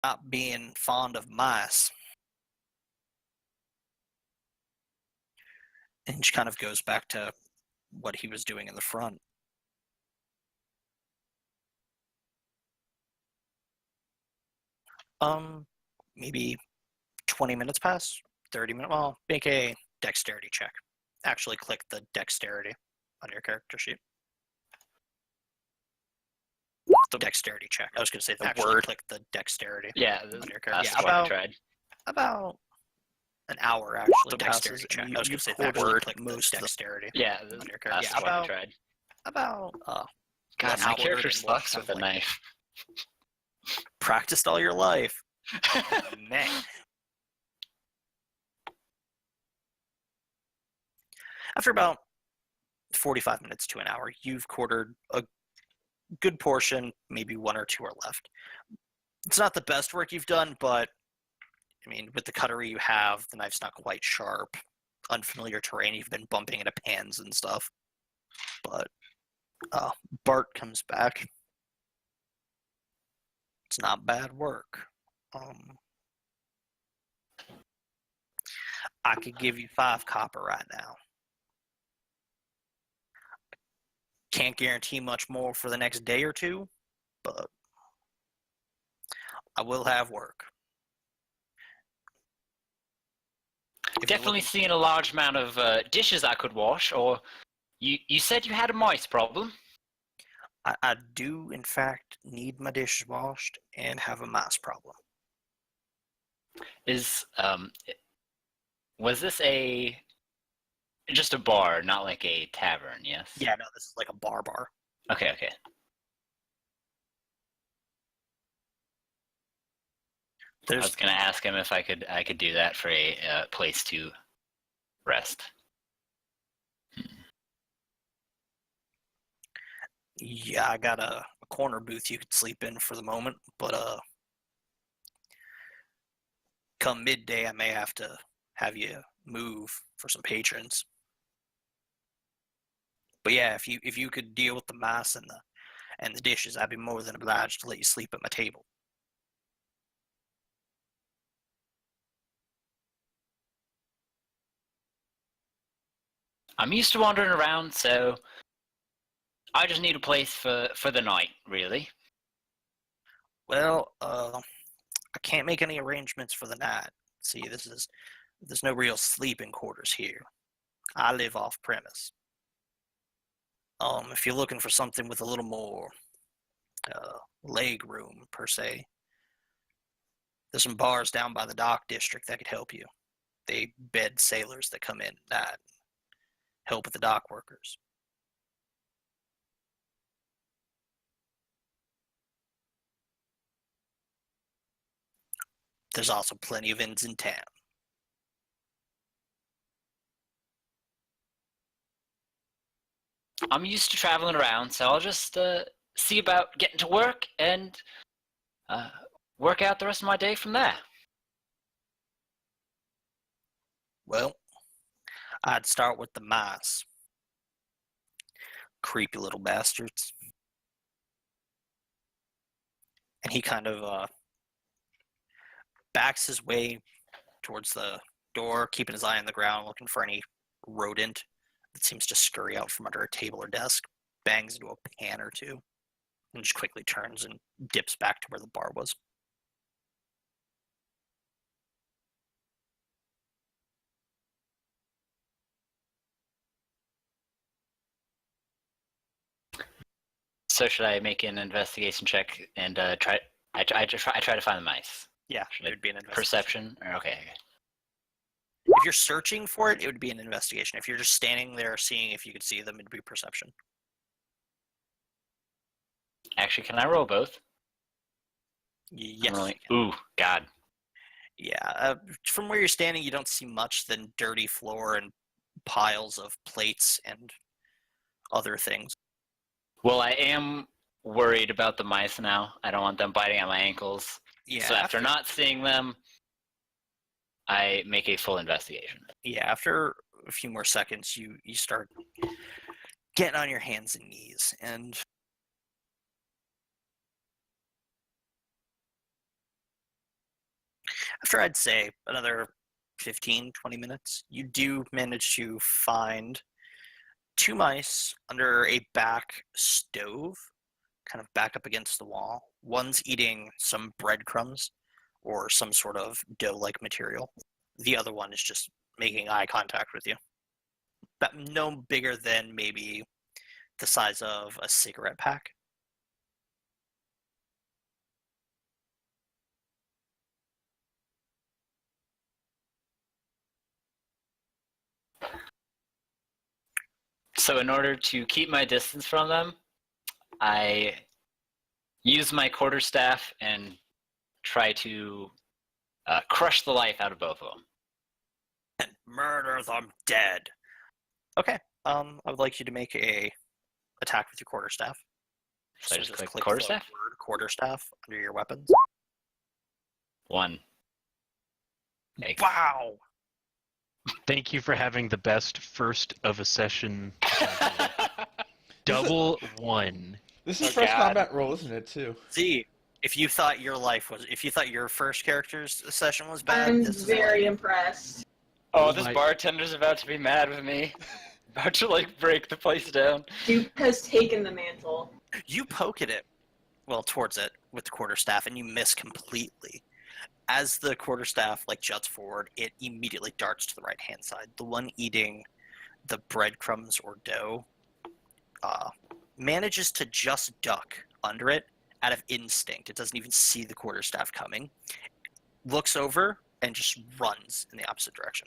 not being fond of mice. And she kind of goes back to what he was doing in the front. Maybe 20 minutes pass, 30 minutes. Well, make a dexterity check. Actually, click the dexterity on your character sheet. The dexterity check. I was going to say the word. Click the dexterity. Yeah, on your character. that's what I tried. About an hour, actually. The dexterity check. I was going to say that word. Click most dexterity. Yeah, that's what I tried. About God, my character sucks with a knife. Practiced all your life. Man. After about 45 minutes to an hour, you've quartered a good portion, maybe one or two are left. It's not the best work you've done, but I mean, with the cutlery you have, the knife's not quite sharp. Unfamiliar terrain, you've been bumping into pans and stuff. But Bart comes back. It's not bad work. I could give you 5 copper right now. Can't guarantee much more for the next day or two, but I will have work. Definitely seeing a large amount of dishes I could wash, or you said you had a mice problem? I do, in fact, need my dishes washed and have a mice problem. Was this just a bar, not like a tavern, yes? Yeah, no, this is like a bar. Okay. I was gonna ask him if I could do that for a place to rest. Yeah, I got a corner booth you could sleep in for the moment, but come midday I may have to have you move for some patrons. But yeah, if you could deal with the mice and the dishes, I'd be more than obliged to let you sleep at my table. I'm used to wandering around, so I just need a place for the night, really. Well, I can't make any arrangements for the night. See, there's no real sleeping quarters here. I live off premise. If you're looking for something with a little more leg room per se, there's some bars down by the dock district that could help you. They bed sailors that come in at night, help with the dock workers. There's also plenty of inns in town. I'm used to traveling around, so I'll just see about getting to work and work out the rest of my day from there. Well, I'd start with the mice. Creepy little bastards. And he kind of backs his way towards the door, keeping his eye on the ground, looking for any rodent that seems to scurry out from under a table or desk, bangs into a pan or two, and just quickly turns and dips back to where the bar was. So should I make an investigation check and try to find the mice? Yeah, it would be an investigation. Perception? Okay. If you're searching for it, it would be an investigation. If you're just standing there seeing if you could see them, it'd be perception. Actually, can I roll both? Yes. Ooh, God. Yeah, from where you're standing, you don't see much than dirty floor and piles of plates and other things. Well, I am worried about the mice now. I don't want them biting at my ankles. Yeah. So after not seeing them, I make a full investigation. Yeah, after a few more seconds, you start getting on your hands and knees, and After I'd say another 15, 20 minutes, you do manage to find two mice under a back stove, kind of back up against the wall. One's eating some breadcrumbs or some sort of dough-like material. The other one is just making eye contact with you. But no bigger than maybe the size of a cigarette pack. So in order to keep my distance from them, I use my quarterstaff and try to crush the life out of both of them. And murder them dead. Okay. I would like you to make a attack with your quarterstaff. Should I just click the quarterstaff? word quarterstaff under your weapons. 1. Okay. Wow. Thank you for having the best first of a session. Double 1. This is Oh, first God. combat roll, isn't it, too? See, if you thought your first character's session was bad, I'm this is very impressed. Oh, this My- bartender's about to be mad with me. About to, break the place down. Duke has taken the mantle. You poke at it, towards it with the quarterstaff, and you miss completely. As the quarterstaff juts forward, it immediately darts to the right-hand side. The one eating the breadcrumbs or dough manages to just duck under it out of instinct. It doesn't even see the quarterstaff coming. Looks over and just runs in the opposite direction.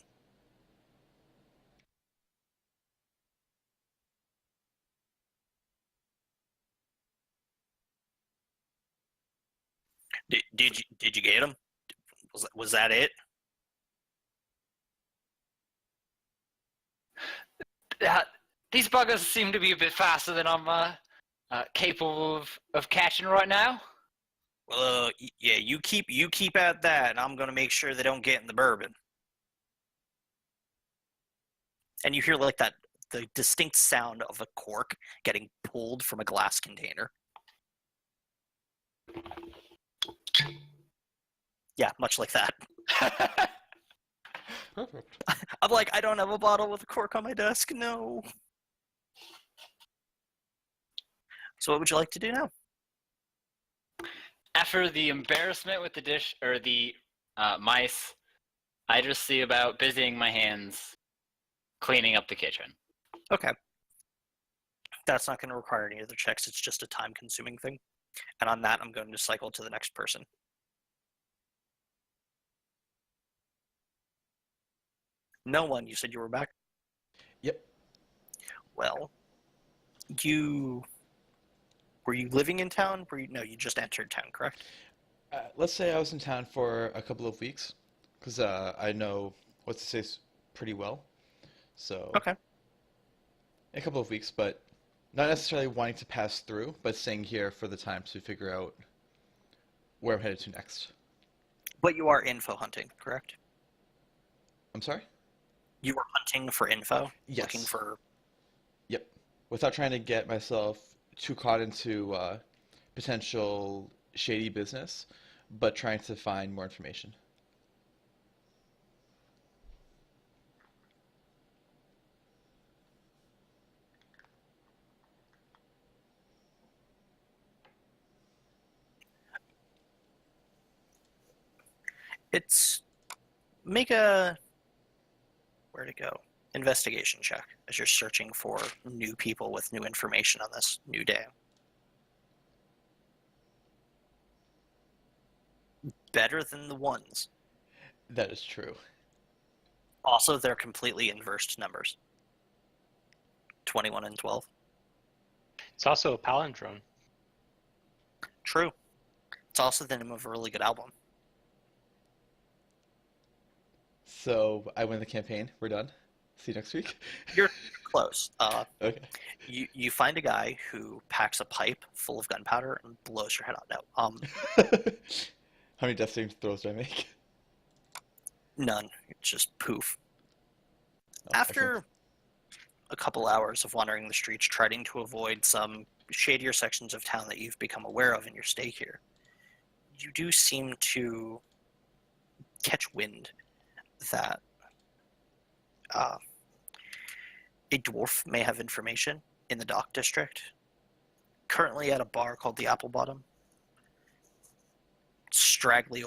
Did you get him? Was that it? These buggers seem to be a bit faster than I'm capable of catching right now. Well, yeah. You keep at that, and I'm gonna make sure they don't get in the bourbon. And you hear the distinct sound of a cork getting pulled from a glass container. Yeah, much like that. Perfect. I'm like, I don't have a bottle with a cork on my desk. No. So what would you like to do now? After the embarrassment with the dish or the mice, I just see about busying my hands cleaning up the kitchen. Okay. That's not going to require any other checks. It's just a time-consuming thing. And on that, I'm going to cycle to the next person. No one. You said you were back? Yep. Well, were you living in town? No, you just entered town, correct? Let's say I was in town for a couple of weeks, because I know what to say pretty well. So, Okay. a couple of weeks, but not necessarily wanting to pass through, but staying here for the time to figure out where I'm headed to next. But you are info hunting, correct? I'm sorry? You were hunting for info? Yes. Looking for... Yep. Without trying to get myself too caught into potential shady business, but trying to find more information. Make a... Where to go? Investigation check as you're searching for new people with new information on this new day. Better than the ones. That is true. Also, they're completely inversed numbers. 21 and 12. It's also a palindrome. True. It's also the name of a really good album. So I win the campaign. We're done. See you next week. You're close. Okay. You find a guy who packs a pipe full of gunpowder and blows your head out. No, How many death saving throws do I make? none. It's just poof. Oh, After excellent. a couple hours of wandering the streets, trying to avoid some shadier sections of town that you've become aware of in your stay here, you do seem to catch wind that a dwarf may have information in the dock district. Currently at a bar called the Apple Bottom. Straggly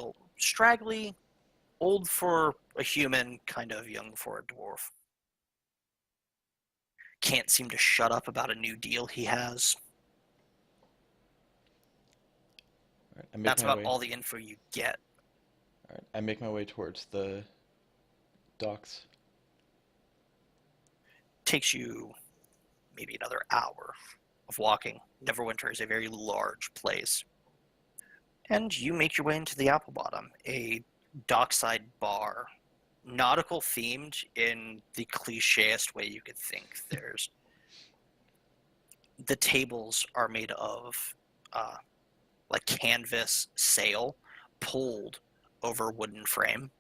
old for a human, kind of young for a dwarf. Can't seem to shut up about a new deal he has. All right, I make That's my about way. all the info you get. All right, I make my way towards the docks. Takes you maybe another hour of walking. Neverwinter is a very large place. And you make your way into the Apple Bottom, a dockside bar, nautical themed in the clicheist way you could think. The tables are made of like canvas sail pulled over wooden frame.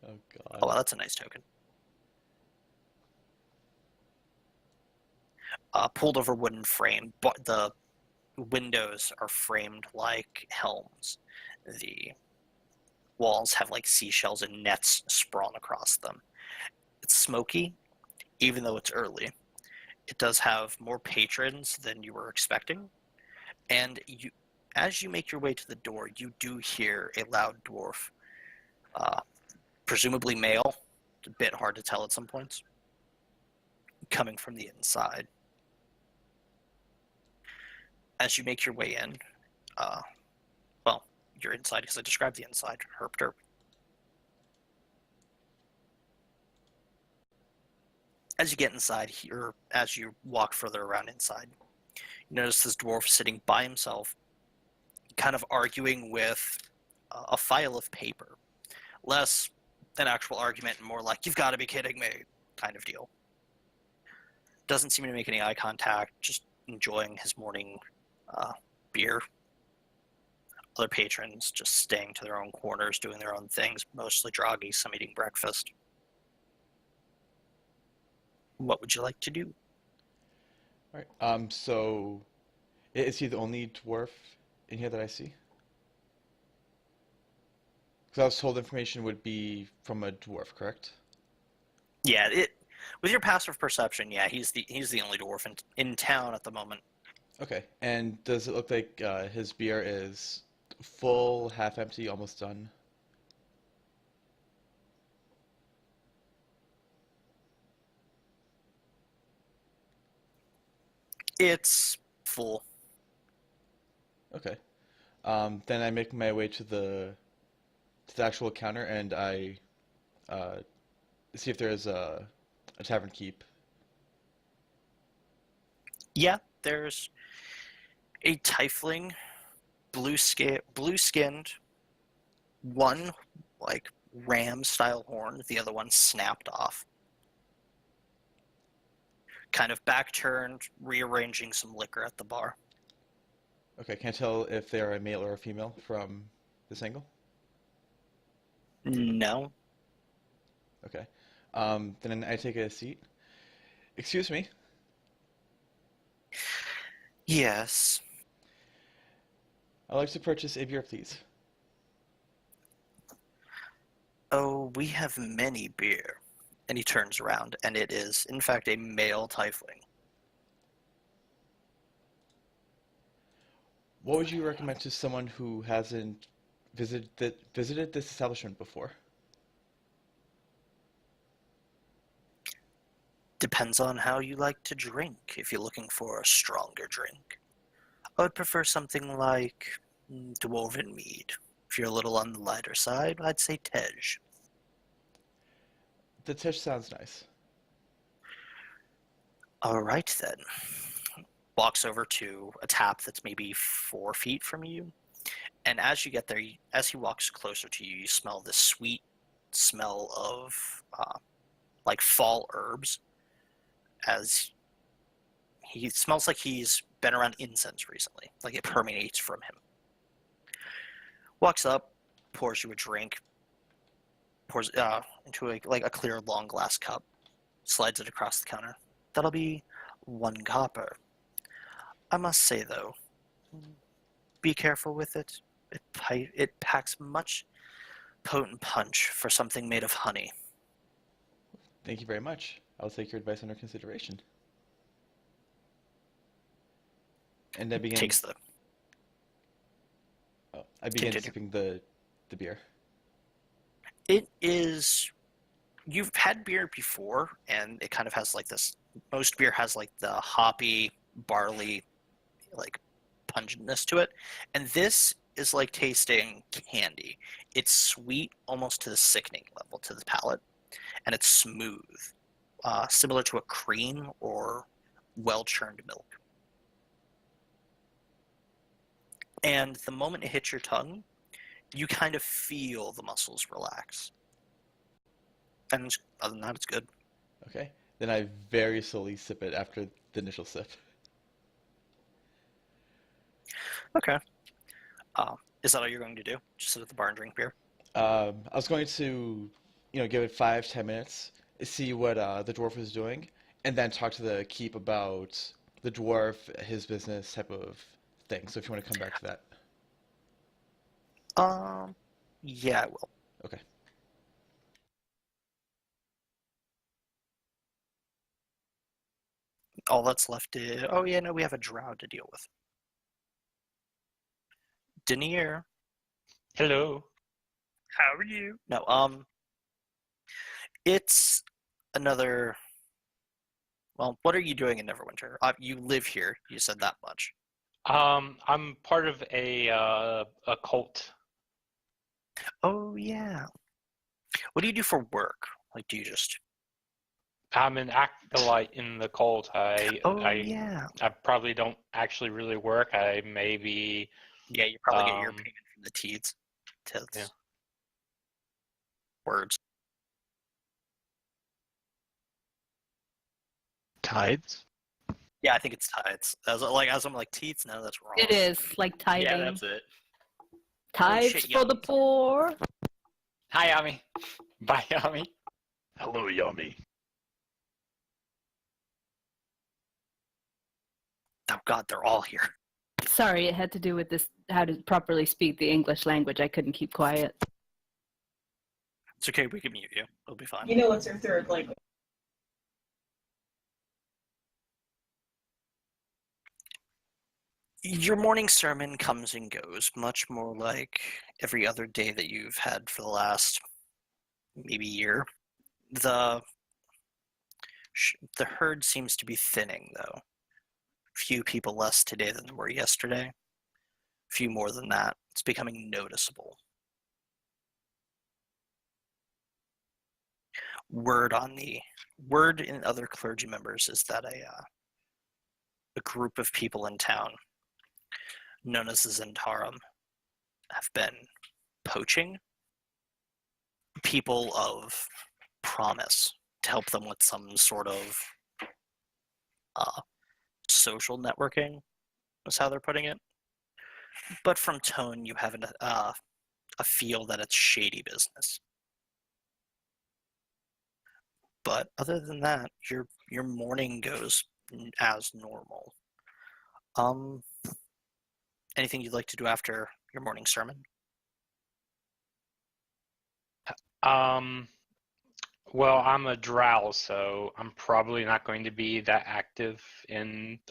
Oh God. Oh, well, that's a nice token. Pulled over wooden frame, but the windows are framed like helms. The walls have like seashells and nets sprawn across them. It's smoky, even though it's early. It does have more patrons than you were expecting, and as you make your way to the door, you do hear a loud dwarf, presumably male. It's a bit hard to tell at some points, coming from the inside. As you make your way in, well, you're inside because I described the inside. Herp derp. As you get inside here, as you walk further around inside, you notice this dwarf sitting by himself, kind of arguing with a file of paper. Less an actual argument and more like, you've got to be kidding me, kind of deal. Doesn't seem to make any eye contact, just enjoying his morning beer. Other patrons just staying to their own corners, doing their own things, mostly groggy, some eating breakfast. What would you like to do? All right. So is he the only dwarf in here that I see? Because I was told information would be from a dwarf, correct? Yeah, with your passive perception, yeah, he's the only dwarf in town at the moment. Okay. And does it look like his beer is full, half empty, almost done? It's full. Okay. Then I make my way to the actual counter and I see if there is a tavern keep. Yeah, there's a tiefling, blue-skinned, one like ram-style horn, the other one snapped off. Kind of back-turned, rearranging some liquor at the bar. Okay, can I tell if they're a male or a female from this angle? No. Okay. Then I take a seat. Excuse me. Yes. I'd like to purchase a beer, please. Oh, we have many beer. And he turns around, and it is, in fact, a male tiefling. What would you recommend to someone who hasn't visited this establishment before? Depends on how you like to drink, if you're looking for a stronger drink. I would prefer something like dwarven mead. If you're a little on the lighter side, I'd say Tej. The Tish sounds nice. All right, then. Walks over to a tap that's maybe 4 feet from you. And as you get there, as he walks closer to you, you smell this sweet smell of like fall herbs. As he smells like he's been around incense recently, like it permeates from him. Walks up, pours you a drink, pours into a clear long glass cup, slides it across the counter. That'll be 1 copper. I must say though, be careful with it. It packs much potent punch for something made of honey. Thank you very much. I'll take your advice under consideration. And I begin. Takes the I begin Continue. sipping the beer. It is. You've had beer before, and it kind of has like this. Most beer has like the hoppy, barley, like pungentness to it, and this is like tasting candy. It's sweet, almost to the sickening level to the palate, and it's smooth, similar to a cream or well-churned milk. And the moment it hits your tongue, you kind of feel the muscles relax. And other than that, it's good. Okay. Then I very slowly sip it after the initial sip. Okay. Is that all you're going to do? Just sit at the bar and drink beer? I was going to, give it 5-10 minutes, see what the dwarf was doing, and then talk to the keep about the dwarf, his business type of thing. So if you want to come back to that. Yeah, I will. Okay. All that's left is... Oh, yeah, no, we have a drow to deal with. Denier, Hello. how are you? No, it's another... Well, what are you doing in Neverwinter? You live here, you said that much. I'm part of a cult. Oh, yeah. What do you do for work? Like, do you just... I'm an acolyte in the cult. Oh, yeah. I probably don't actually really work. I maybe Yeah, you probably get your payment from the teats. Tits. Yeah. Words. tides. Yeah, I think it's tides. As I'm like teats, no, that's wrong. It is like tithing. Yeah, that's it. Tithes shit, for the Yami. poor. Hi, Yami. Bye, Yami. Hello, Yummy. Oh god, they're all here. Sorry, it had to do with this how to properly speak the English language. I couldn't keep quiet. It's okay, we can mute you. It'll be fine. You know what's your third language? Your morning sermon comes and goes, much more like every other day that you've had for the last maybe year. The herd seems to be thinning, though. Few people less today than there were yesterday. Few more than that. It's becoming noticeable. Word in other clergy members is that a group of people in town, known as the Zentarum, have been poaching people of promise to help them with some sort of social networking, is how they're putting it. But from tone, you have a feel that it's shady business. But other than that, your morning goes as normal. Anything you'd like to do after your morning sermon? Well, I'm a drow, so I'm probably not going to be that active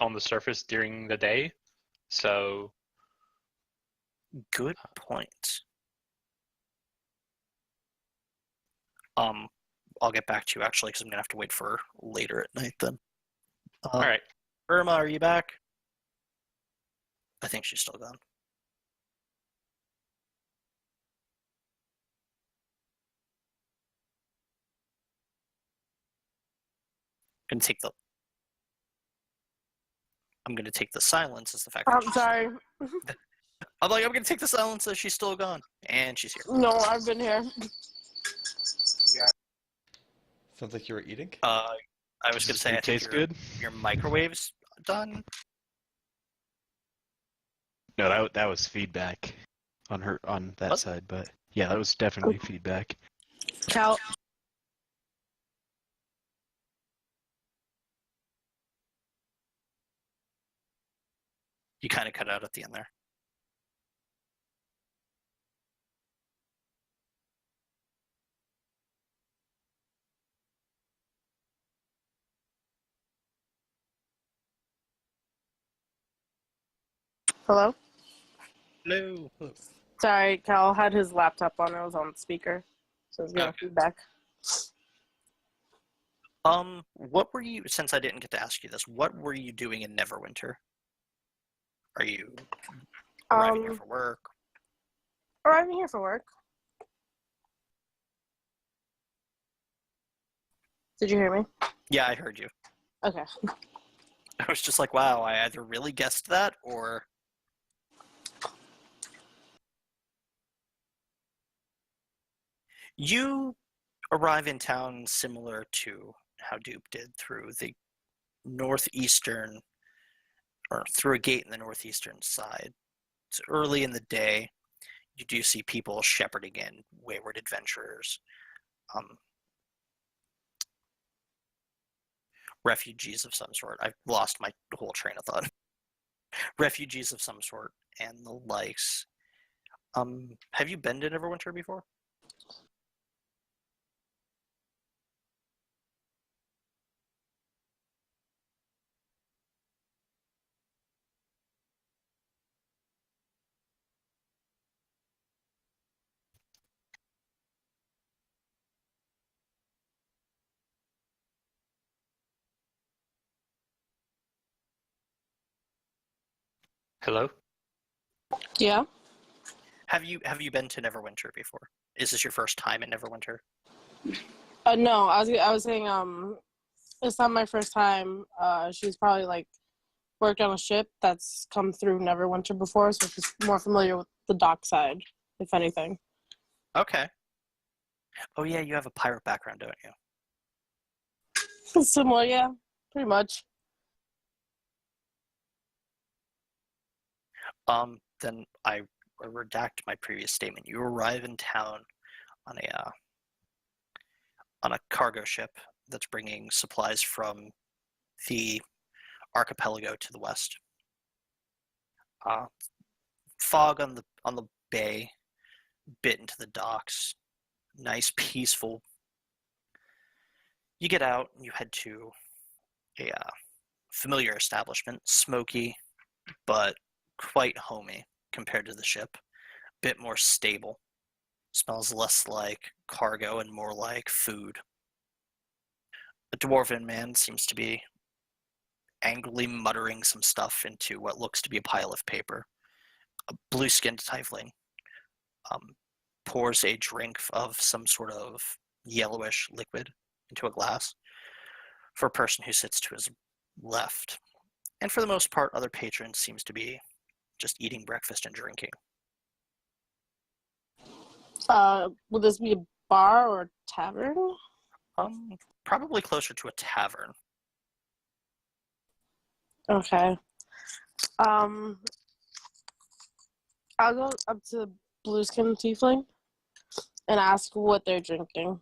on the surface during the day. So, Good point. I'll get back to you actually because I'm gonna have to wait for later at night then. all right. Irma, are you back? I think she's still gone. I'm gonna take the silence as the fact that I'm sorry. I'm gonna take the silence as she's still gone. And she's here. No, I've been here. Sounds like you were eating. I was gonna say I think tastes good. your microwave's done. No, that was feedback on that What? side, but yeah, that was definitely feedback. Ciao. You kind of cut out at the end there. Hello? Hello. Sorry, Cal had his laptop on. It was on speaker. So it's getting Okay. feedback. What were you, since I didn't get to ask you this, what were you doing in Neverwinter? Are you arriving here for work? Arriving here for work. Did you hear me? Yeah, I heard you. Okay. I was just like, wow, I either really guessed that or... You arrive in town similar to how Dupe did, through the northeastern, or through a gate in the northeastern side. It's early in the day. You do see people shepherding in wayward adventurers, refugees of some sort. I've lost my whole train of thought. Refugees of some sort and the likes. Have you been to Neverwinter before? Hello? Yeah? Have you been to Neverwinter before? Is this your first time in Neverwinter? No, I was saying, it's not my first time. She's probably, like, worked on a ship that's come through Neverwinter before, so she's more familiar with the dock side, if anything. Okay. Oh yeah, you have a pirate background, don't you? Similar, yeah. Pretty much. Then I redact my previous statement. You arrive in town on a cargo ship that's bringing supplies from the archipelago to the west. Fog on the bay, bit into the docks. Nice, peaceful. You get out and you head to a familiar establishment, smoky, but quite homey compared to the ship. Bit more stable. Smells less like cargo and more like food. A dwarven man seems to be angrily muttering some stuff into what looks to be a pile of paper. A blue-skinned tiefling pours a drink of some sort of yellowish liquid into a glass for a person who sits to his left. And for the most part, other patrons seems to be just eating breakfast and drinking. Would this be a bar or a tavern? Probably closer to a tavern. Okay. I'll go up to Blue Skin Tiefling and ask what they're drinking.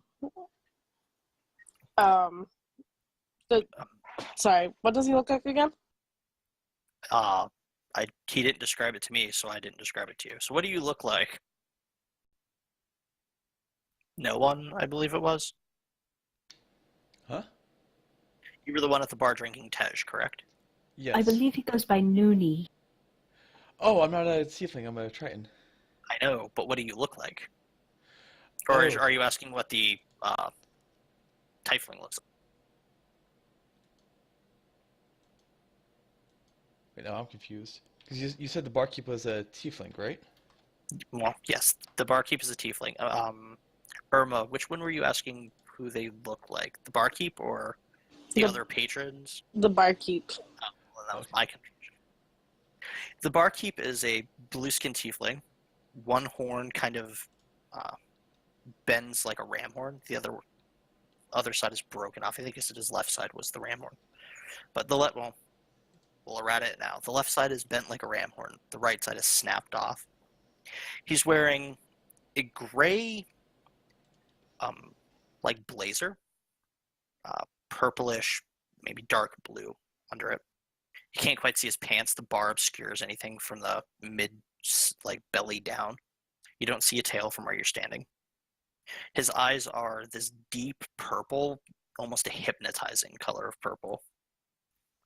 Sorry, what does he look like again? He didn't describe it to me, so I didn't describe it to you. So what do you look like? No one, I believe it was. Huh? You were the one at the bar drinking Tej, correct? Yes. I believe he goes by Noonie. Oh, I'm not a tiefling. I'm a triton. I know, but what do you look like? Or Oh. are you asking what the tiefling looks like? Wait, now I'm confused. Because you said the barkeep was a tiefling, right? Well, yes, the barkeep is a tiefling. Irma, which one were you asking who they look like? The barkeep or the other patrons? The barkeep. Well, that was my confusion. The barkeep is a blue-skinned tiefling. One horn kind of bends like a ram horn. The other side is broken off. I think his left side was the ram horn. But we're at it now. The left side is bent like a ram horn. The right side is snapped off. He's wearing a gray, like blazer, purplish, maybe dark blue under it. You can't quite see his pants. The bar obscures anything from the mid, like belly down. You don't see a tail from where you're standing. His eyes are this deep purple, almost a hypnotizing color of purple.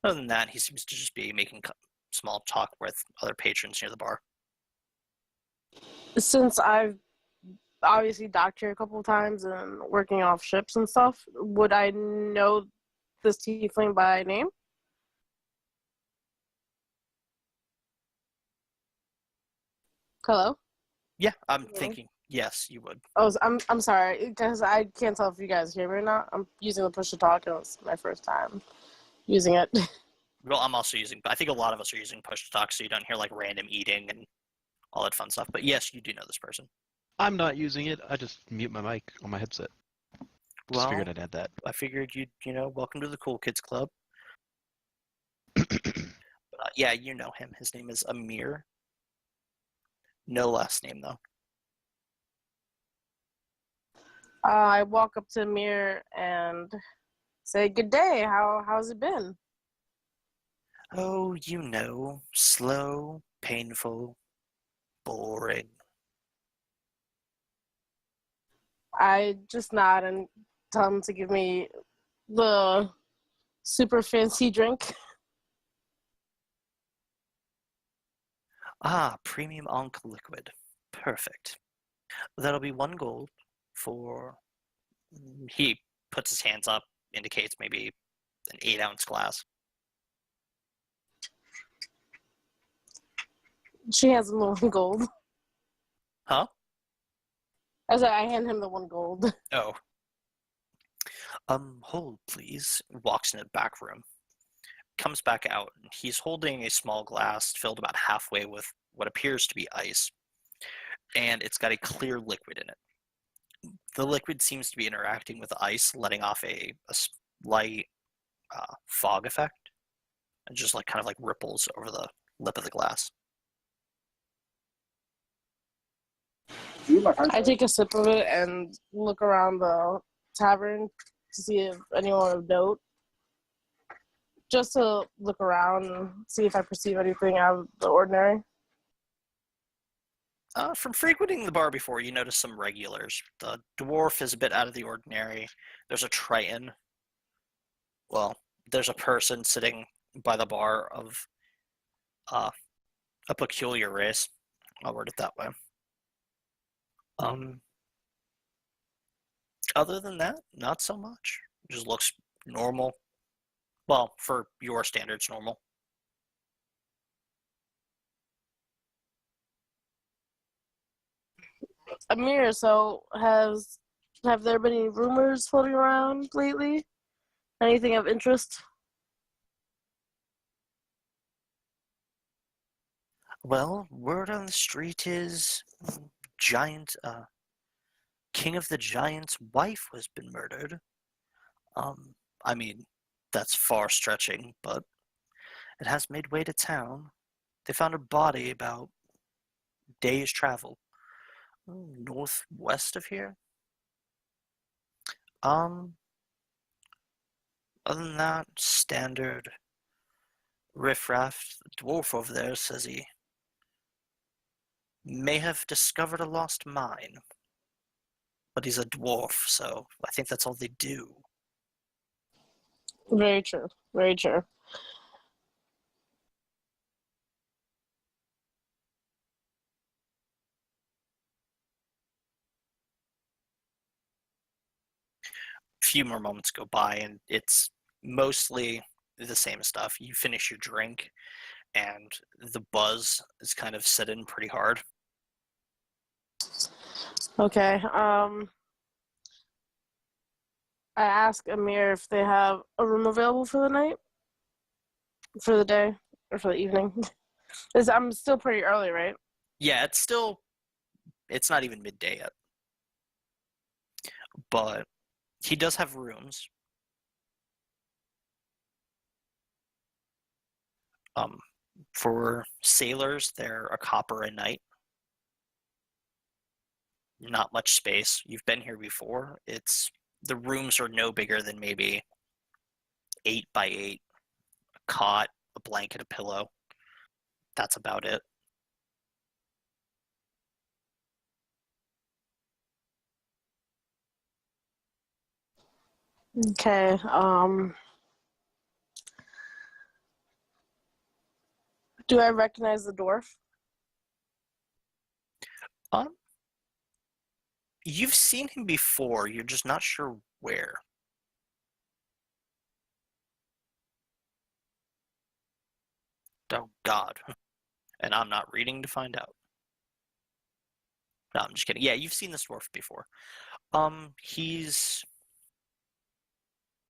Other than that, he seems to just be making small talk with other patrons near the bar. Since I've obviously docked here a couple of times and working off ships and stuff, would I know this tiefling by name? Hello? Yeah, I'm Really? thinking yes, you would. Oh, I'm sorry, because I can't tell if you guys hear me or not. I'm using the push to talk, and it's my first time using it. Well, I'm also using. I think a lot of us are using push to talk, so you don't hear like random eating and all that fun stuff. But yes, you do know this person. I'm not using it. I just mute my mic on my headset. Just Well, figured I'd add that. I figured welcome to the Cool Kids Club. Yeah, you know him. His name is Amir. No last name though. I walk up to Amir and say, "Good day. How's it been?" Oh, slow, painful, boring. I just nod and tell him to give me the super fancy drink. Ah, premium Ankh liquid. Perfect. That'll be 1 gold for. He puts his hands up, indicates maybe an 8-ounce glass. She has him the 1 gold. Huh? I said I hand him the 1 gold. Oh. Hold, please. Walks in the back room. Comes back out. He's holding a small glass filled about halfway with what appears to be ice. And it's got a clear liquid in it. The liquid seems to be interacting with the ice, letting off a slight fog effect. And just kind of ripples over the lip of the glass. I take a sip of it and look around the tavern to see if anyone of note. Just to look around and see if I perceive anything out of the ordinary. From frequenting the bar before, you notice some regulars. The dwarf is a bit out of the ordinary. There's a Triton. Well, there's a person sitting by the bar of a peculiar race. I'll word it that way. Other than that, not so much. Just looks normal. Well, for your standards, normal. Amir, so have there been any rumors floating around lately? Anything of interest? Well, word on the street is giant King of the Giant's wife has been murdered. I mean, that's far stretching, but it has made way to town. They found her body about a day's travel northwest of here. Other than that, standard riffraff. The dwarf over there says he may have discovered a lost mine, but he's a dwarf, so I think that's all they do. Very true. Very true. A few more moments go by, and it's mostly the same stuff. You finish your drink, and the buzz is kind of set in pretty hard. Okay. I ask Amir if they have a room available for the night, for the day, or for the evening. I'm still pretty early, right? Yeah, it's not even midday yet. But he does have rooms. For sailors, they're a copper a night. Not much space. You've been here before. The rooms are no bigger than maybe 8x8. A cot, a blanket, a pillow. That's about it. Okay. Do I recognize the dwarf? You've seen him before. You're just not sure where. Oh God. And I'm not reading to find out. No, I'm just kidding. Yeah, you've seen this dwarf before. He's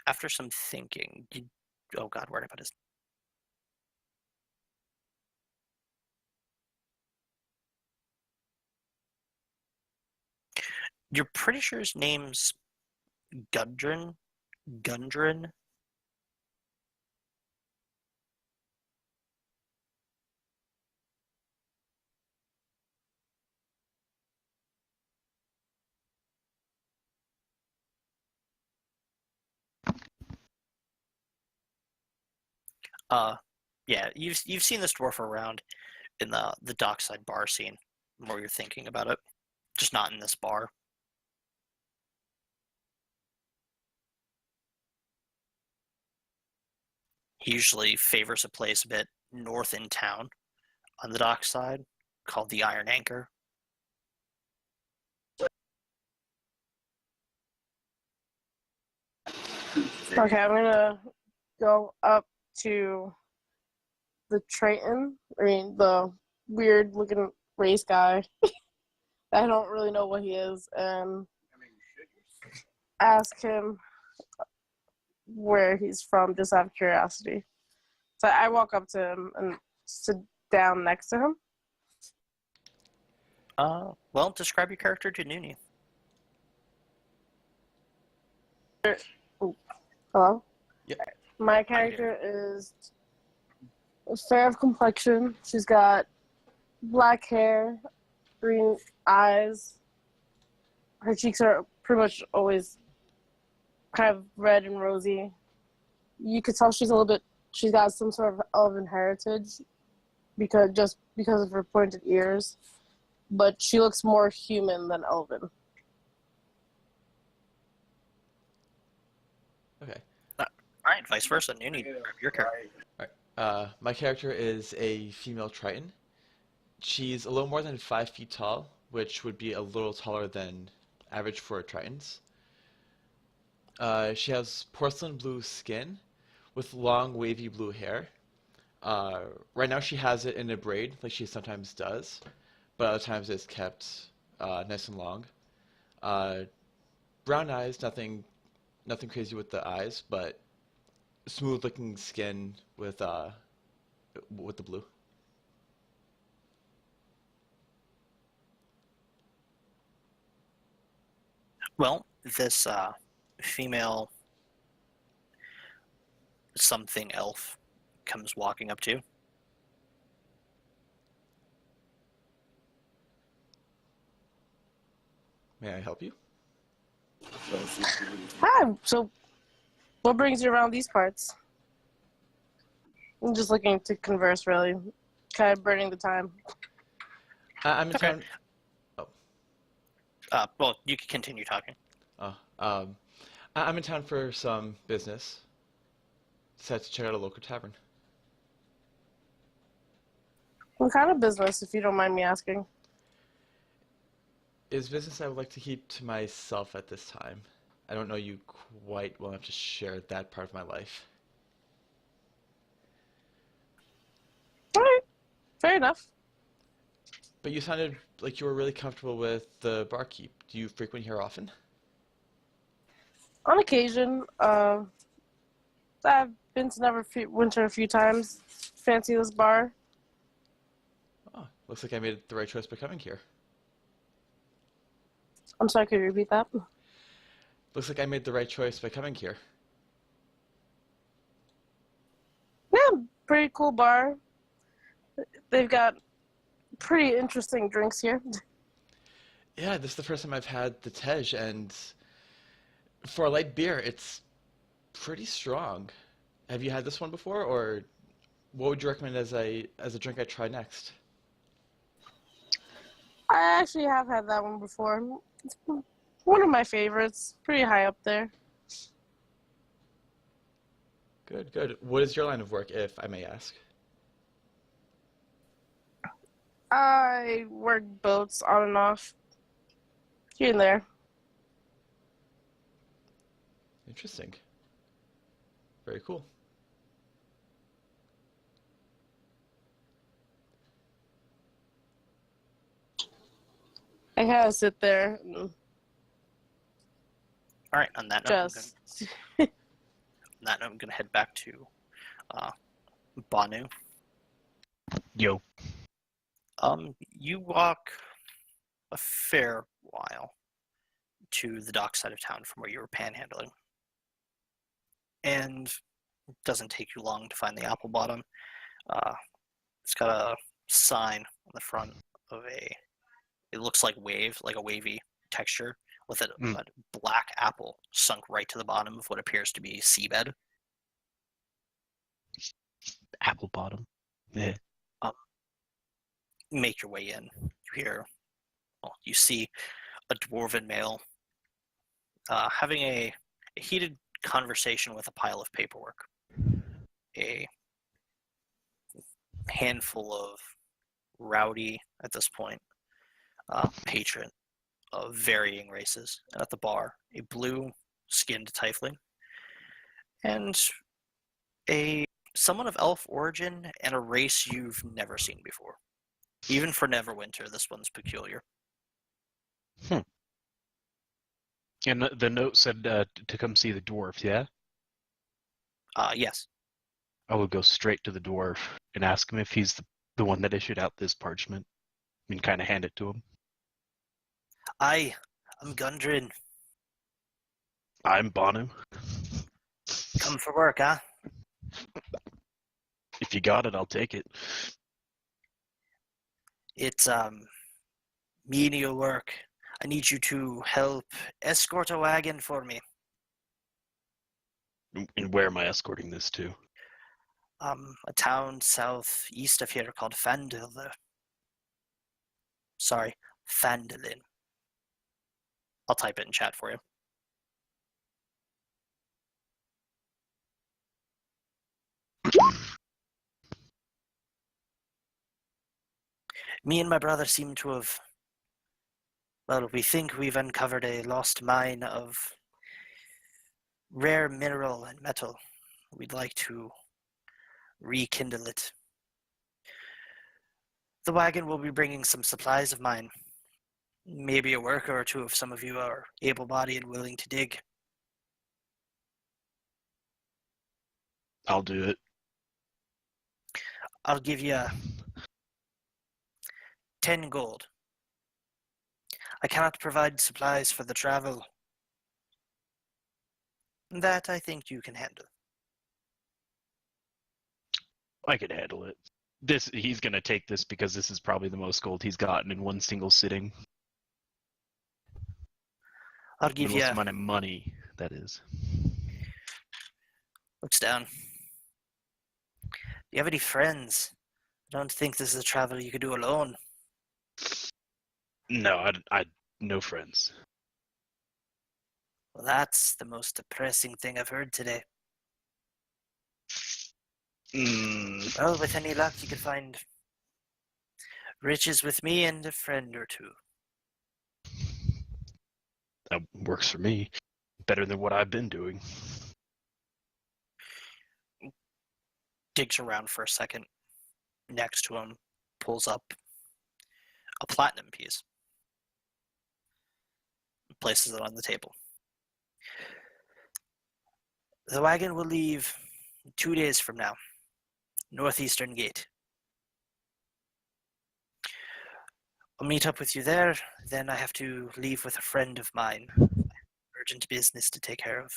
after some thinking. Oh God, where'd I put his? You're pretty sure his name's Gundren? Gundren? Yeah, you've seen this dwarf around in the dockside bar scene where you're thinking about it. Just not in this bar. He usually favors a place a bit north in town on the dockside called the Iron Anchor. Okay, I'm gonna go up to the Triton. I mean, the weird looking race guy. I don't really know what he is, and ask him where he's from, just out of curiosity. So I walk up to him and sit down next to him. Well, describe your character to Noonie. Hello? Yep. My character is fair of complexion. She's got black hair, green eyes. Her cheeks are pretty much always kind of red and rosy. You could tell she's got some sort of elven heritage because of her pointed ears. But she looks more human than elven. Okay. Alright, vice versa. Noonie, your character. My character is a female Triton. She's a little more than 5 feet tall, which would be a little taller than average for Tritons. She has porcelain blue skin with long wavy blue hair. Right now she has it in a braid, like she sometimes does, but other times it's kept nice and long. Brown eyes, nothing crazy with the eyes, but smooth looking skin with the blue. Well, this female something elf comes walking up to you. May I help you? Hi, so what brings you around these parts? I'm just looking to converse, really. Kind of burning the time. I'm in Okay. town. Well, you can continue talking. I'm in town for some business. Decided to check out a local tavern. What kind of business, if you don't mind me asking? Is business I would like to keep to myself at this time. I don't know you quite well enough to share that part of my life. All right, fair enough. But you sounded like you were really comfortable with the barkeep. Do you frequent here often? On occasion, I've been to Neverwinter a few times. Fancy this bar. Oh, looks like I made the right choice by coming here. I'm sorry, could you repeat that? Looks like I made the right choice by coming here. Yeah, pretty cool bar. They've got pretty interesting drinks here. Yeah, this is the first time I've had the Tej, and for a light beer, it's pretty strong. Have you had this one before, or what would you recommend as a drink I try next? I actually have had that one before. It's one of my favorites. Pretty high up there. Good, good. What is your line of work, if I may ask? I work boats on and off, here and there. Interesting. Very cool. I kind of sit there and All right. On that note, just. I'm gonna head back to Banu. Yo. You walk a fair while to the dock side of town from where you were panhandling, and it doesn't take you long to find the apple bottom. It's got a sign on the front of it looks like a wavy texture with a black apple sunk right to the bottom of what appears to be seabed. Apple bottom. Yeah. Make your way in. You see a dwarven male having a heated conversation with a pile of paperwork. A handful of rowdy, at this point, patron of varying races. And at the bar, a blue-skinned tiefling and someone of elf origin and a race you've never seen before. Even for Neverwinter, this one's peculiar. And the note said to come see the dwarf, yeah? Yes. I would go straight to the dwarf and ask him if he's the one that issued out this parchment. And kind of hand it to him. I'm Gundren. I'm Banu. Come for work, huh? If you got it, I'll take it. It's menial work. I need you to help escort a wagon for me. And where am I escorting this to? A town southeast of here called Phandelver. Sorry, Phandelin. I'll type it in chat for you. Me and my brother seem to have, well, we think we've uncovered a lost mine of rare mineral and metal. We'd like to rekindle it. The wagon will be bringing some supplies of mine. Maybe a worker or two if some of you are able-bodied and willing to dig. I'll do it. I'll give you 10 gold. I cannot provide supplies for the travel. That I think you can handle. I could handle it. He's gonna take this because this is probably the most gold he's gotten in one single sitting. I'll give the you. most amount of money, that is. Looks down. Do you have any friends? I don't think this is a travel you could do alone. No, I no friends. Well, that's the most depressing thing I've heard today. Well, with any luck, you could find riches with me and a friend or two. That works for me. Better than what I've been doing. Digs around for a second next to him, pulls up a platinum piece, places it on the table. The wagon will leave 2 days from now, northeastern gate. I'll meet up with you there, then I have to leave with a friend of mine. Urgent business to take care of.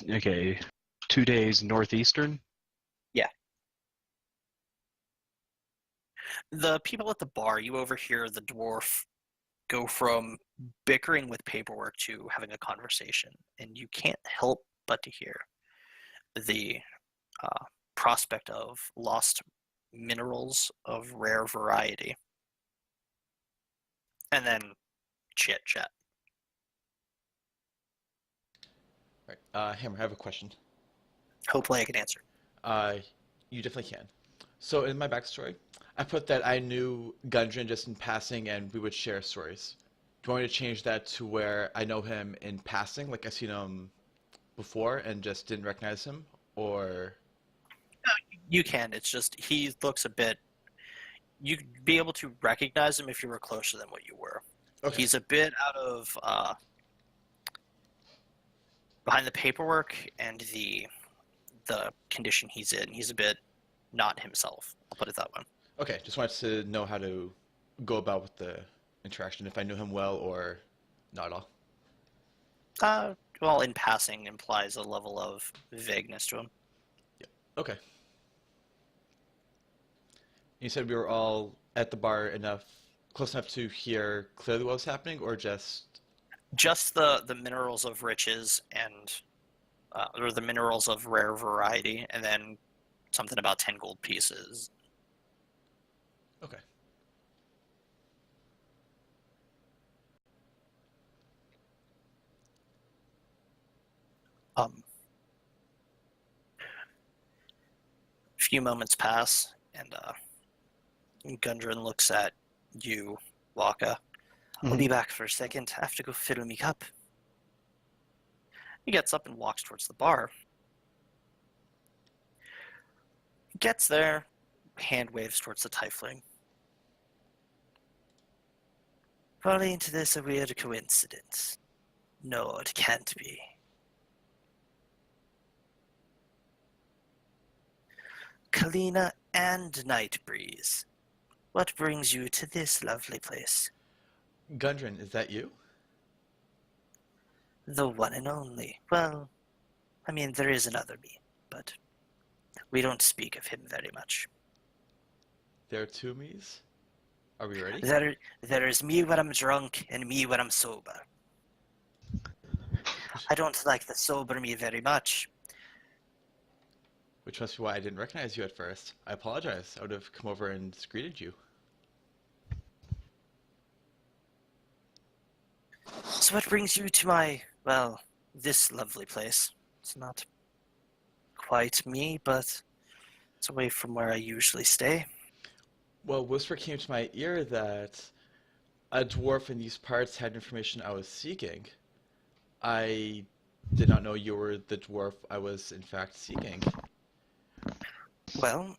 Okay, 2 days northeastern? Yeah. The people at the bar, you overhear the dwarf go from bickering with paperwork to having a conversation, and you can't help but to hear the prospect of lost minerals of rare variety. And then chit chat. Right. Hammer, I have a question. Hopefully I can answer. You definitely can. So in my backstory, I put that I knew Gundren just in passing and we would share stories. Do you want me to change that to where I know him in passing, like I've seen him before and just didn't recognize him? Or You can. It's just he looks a bit. You'd be able to recognize him if you were closer than what you were. okay, He's a bit out of behind the paperwork and the condition he's in. He's a bit not himself. I'll put it that way. okay, just wanted to know how to go about with the interaction, if I knew him well or not at all. Well, in passing implies a level of vagueness to him. Okay. You said we were all at the bar close enough to hear clearly what was happening, or just Just the minerals of riches and or the minerals of rare variety, and then something about 10 gold pieces. okay? A few moments pass, and Gundren looks at you, Waka. I'll be back for a second. I have to go fill me cup. He gets up and walks towards the bar. He gets there, hand waves towards the tiefling. Falling into this a weird coincidence. No, it can't be. Kalina and Night Breeze. What brings you to this lovely place? Gundren, is that you? The one and only. Well, I mean, there is another me, but we don't speak of him very much. There are two me's? Are we ready? There is me when I'm drunk and me when I'm sober. I don't like the sober me very much. Which must be why I didn't recognize you at first. I apologize. I would have come over and greeted you. So what brings you to my, well, this lovely place? It's not quite me, but it's away from where I usually stay. Well, whisper came to my ear that a dwarf in these parts had information I was seeking. I did not know you were the dwarf I was in fact seeking. Well,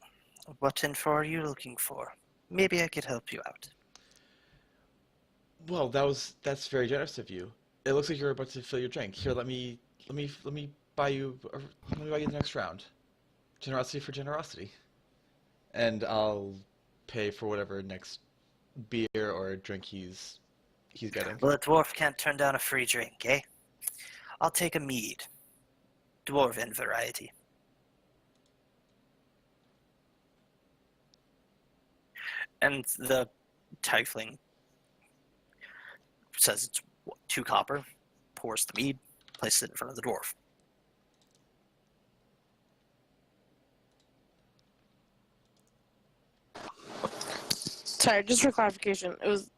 what info are you looking for? Maybe I could help you out. Well, that's very generous of you. It looks like you're about to fill your drink. Here, let me buy you the next round. Generosity for generosity. And I'll pay for whatever next beer or drink he's getting. Well, a dwarf can't turn down a free drink, eh? I'll take a mead. Dwarven variety. And the tiefling says it's 2 copper, pours the mead, places it in front of the dwarf. Sorry, just for clarification, it was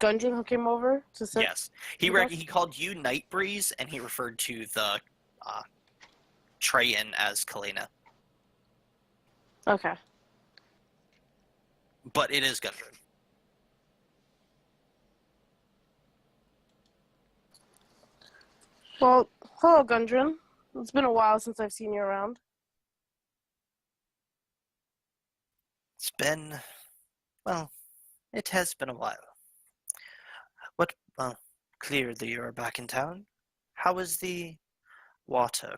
Gundren who came over to sit. Yes. He Yes. he called you Night Breeze, and he referred to the Trayan as Kalina. Okay. But it is Gundren. Well, hello, Gundren. It's been a while since I've seen you around. It's been, well, it has been a while. What, well, clearly you're back in town. How is the water?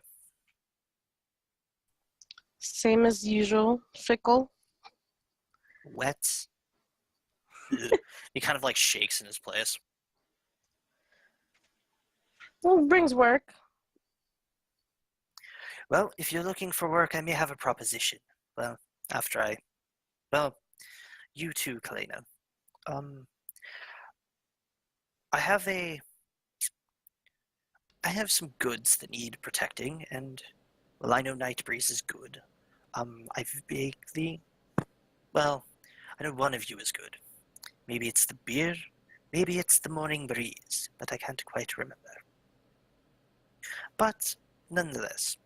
Same as usual, fickle. Wet? He kind of like shakes in his place. Well, it brings work. Well, if you're looking for work, I may have a proposition. Well, you too, Kalina. I have some goods that need protecting, and, well, I know Night Breeze is good. I know one of you is good. Maybe it's the beer, maybe it's the morning breeze, but I can't quite remember. But, nonetheless,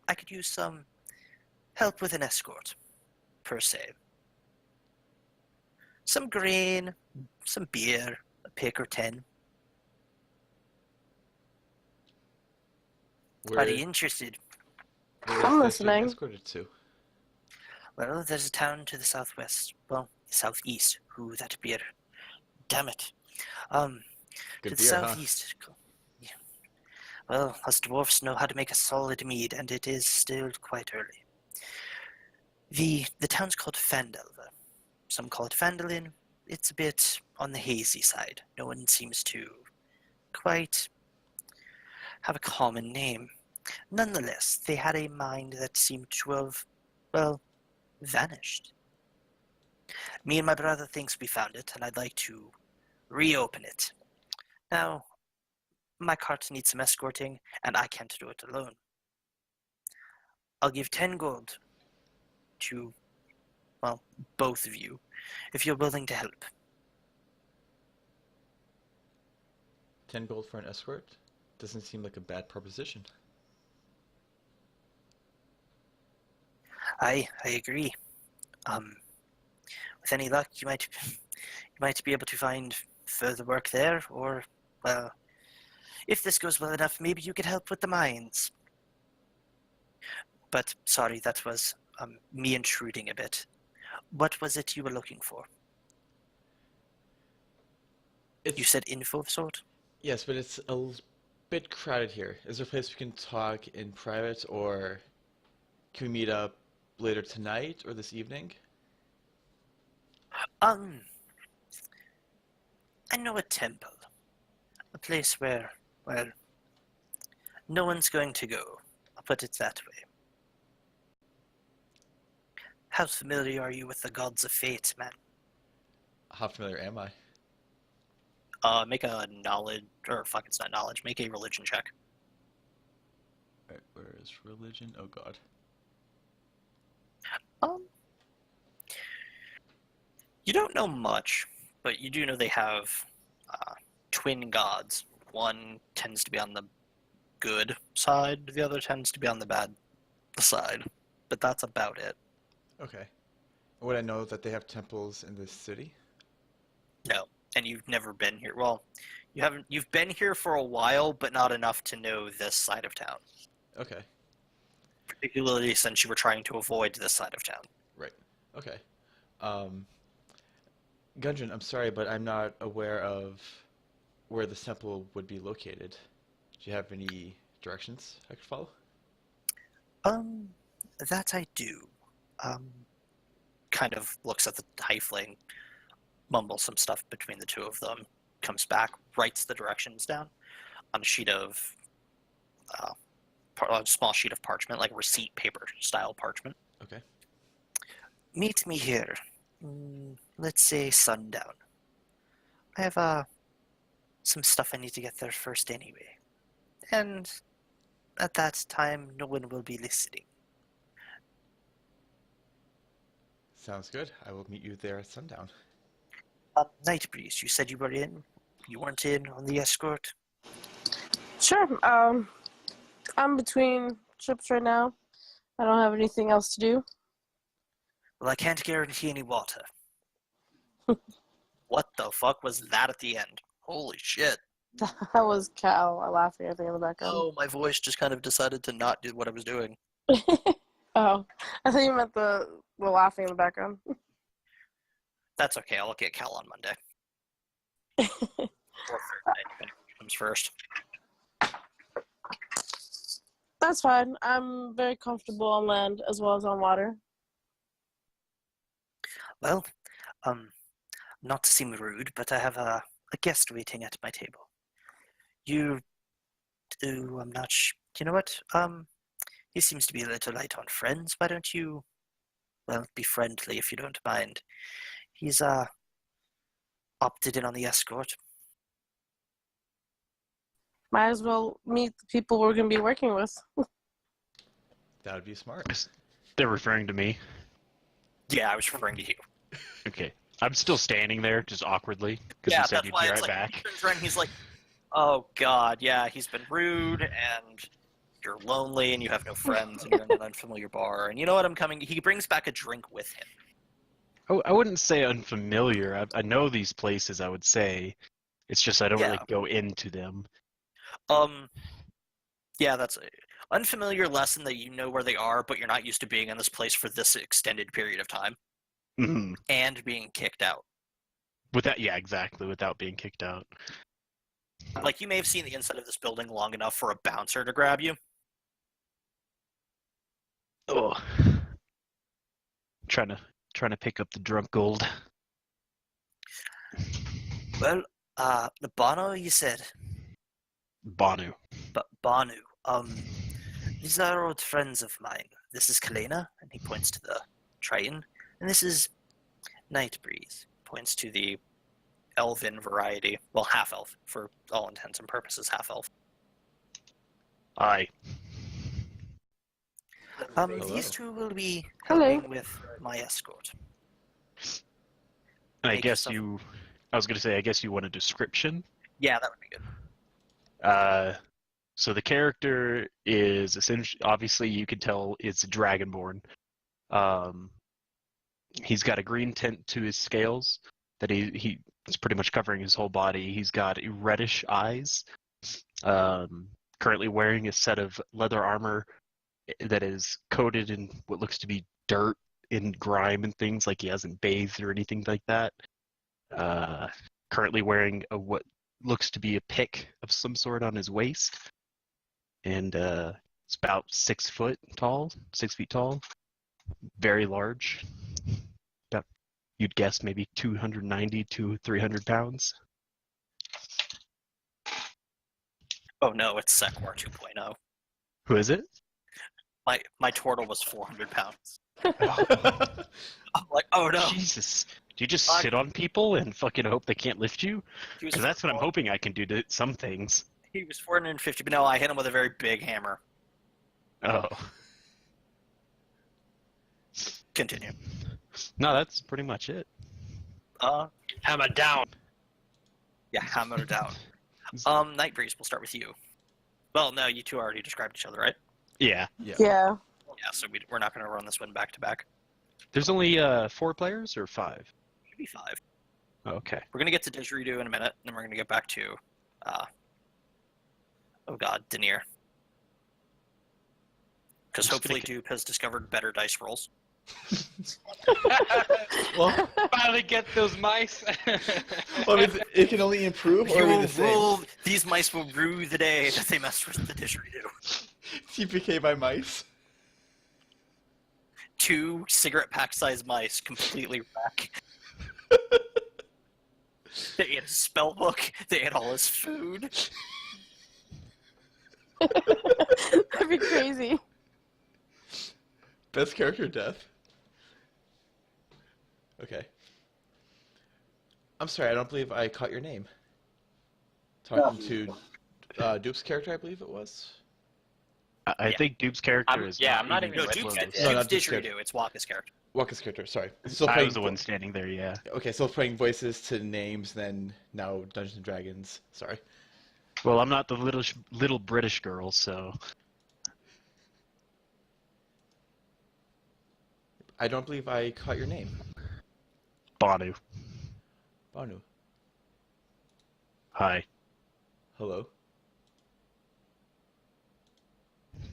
I could use some help with an escort. per se. Some grain, some beer, a pick or 10. Are you interested? Where I'm is this being listening. escorted to? Well, there's a town to the southwest. Well, southeast. Ooh, that beer. Damn it. To Good the beer, huh? southeast. Yeah. Well, us dwarfs know how to make a solid mead, and it is still quite early. The town's called Phandelver. Some call it Phandalin. It's a bit on the hazy side. No one seems to quite have a common name. Nonetheless, they had a mine that seemed to have, well, vanished. Me and my brother thinks we found it, and I'd like to reopen it. Now, my cart needs some escorting, and I can't do it alone. I'll give 10 gold to, well, both of you, if you're willing to help. 10 gold for an escort? Doesn't seem like a bad proposition. I agree. With any luck, you might be able to find further work there, or, well, if this goes well enough, maybe you could help with the mines. But sorry, that was me intruding a bit. What was it you were looking for? It's, You said info of sort? yes, but it's a bit crowded here. Is there a place we can talk in private, or can we meet up later tonight or this evening? I know a temple. A place where, well, no one's going to go. I'll put it that way. How familiar are you with the gods of fate, man? How familiar am I? Make a knowledge, or fuck, it's not knowledge. Make a religion check. Alright, where is religion? Oh god. You don't know much, but you do know they have twin gods. One tends to be on the good side, the other tends to be on the bad side. But that's about it. Okay. Would I know that they have temples in this city? No, and you've never been here. Well, you haven't. You've been here for a while, but not enough to know this side of town. Okay. Particularly since you were trying to avoid this side of town. Right. Okay. Gundren, I'm sorry, but I'm not aware of where the temple would be located. Do you have any directions I could follow? That I do. Kind of looks at the halfling, mumbles some stuff between the two of them, comes back, writes the directions down on a sheet of, a small sheet of parchment, like receipt paper style parchment. Okay. Meet me here. Let's say sundown. I have some stuff I need to get there first anyway. And at that time, no one will be listening. Sounds good. I will meet you there at sundown. Nightbreeze, you said you were in? You weren't in on the escort? Sure. I'm between trips right now. I don't have anything else to do. Well, I can't guarantee any water. What the fuck was that at the end? Holy shit. That was Cal laughing, I think, in the background. Oh, my voice just kind of decided to not do what I was doing. Oh, I thought you meant the laughing in the background. That's okay, I'll get Cal on Monday. Or Thursday, depending which comes first. That's fine. I'm very comfortable on land as well as on water. Well, not to seem rude, but I have a guest waiting at my table. You do, I'm not you know what? He seems to be a little light on friends. Why don't you, well, be friendly if you don't mind. He's, opted in on the escort. Might as well meet the people we're going to be working with. That would be smart. They're referring to me. Yeah, I was referring to you. Okay. I'm still standing there, just awkwardly, because Yeah, you said that's you'd why be it's right like, back. he turns around and he's like, oh god, yeah, he's been rude, and you're lonely and you have no friends and you're in an unfamiliar bar. And you know what? He brings back a drink with him. Oh, I wouldn't say unfamiliar. I know these places, I would say. It's just I don't Yeah. really go into them. Yeah, that's a unfamiliar lesson that you know where they are, but you're not used to being in this place for this extended period of time Mhm. and being kicked out. Yeah, exactly, without being kicked out. Like, you may have seen the inside of this building long enough for a bouncer to grab you. Oh, trying to pick up the drunk gold. Well, the Bono, you said? Banu. But Banu, these are old friends of mine. This is Kalena, and he points to the Triton, and this is Night Breeze, points to the elven variety. Well, half-elf, for all intents and purposes, half-elf. Aye. These two will be Hello. helping with my escort. And I Make guess yourself- I was gonna say, I guess you want a description. Yeah, that would be good. So the character is essentially, obviously, you can tell it's Dragonborn. He's got a green tint to his scales that he's pretty much covering his whole body. He's got reddish eyes. Currently wearing a set of leather armor that is coated in what looks to be dirt and grime and things, like he hasn't bathed or anything like that. Currently wearing what looks to be a pick of some sort on his waist. And it's about 6 foot tall, 6 feet tall. Very large. About, you'd guess maybe 290 to 300 pounds. Oh no, it's Sekwar 2.0. Who is it? My turtle was 400 pounds. I'm like, oh no. Jesus. Do you just sit on people and fucking hope they can't lift you? He was Because that's what I'm hoping I can do to some things. He was 450, but no, I hit him with a very big hammer. Oh. Continue. No, that's pretty much it. Hammer down. Yeah, hammer down. Night Breeze, we'll start with you. Well, no, you two already described each other, right? Yeah. Yeah. Yeah, so we're not going to run this one back to back. There's only 4 players or 5? Maybe 5. Okay. We're going to get to Didgeridoo in a minute, and then we're going to get back to, oh god, Denier. Because hopefully Dupe has discovered better dice rolls. Well, Finally get those mice. well, I mean, it can only improve or be the same. These mice will rue the day that they messed with the Didgeridoo. TPK by mice. 2 cigarette pack-sized mice completely wreck. They ate his spell book. They ate all his food. That'd be crazy. Best character death. Okay. I'm sorry, I don't believe I caught your name. Talking to Dupe's character, I believe it was. I think Dupe's character is. I'm not even No, with Dupe's you guys. No, not Dupe's Didgeridoo. It's Waka's character. Waka's character, sorry. So I playing was the one standing there, yeah. Okay, so playing voices to names, then now Dungeons and Dragons. Sorry. Well, I'm not the little British girl, so. I don't believe I caught your name. Banu. Banu. Hi. Hello.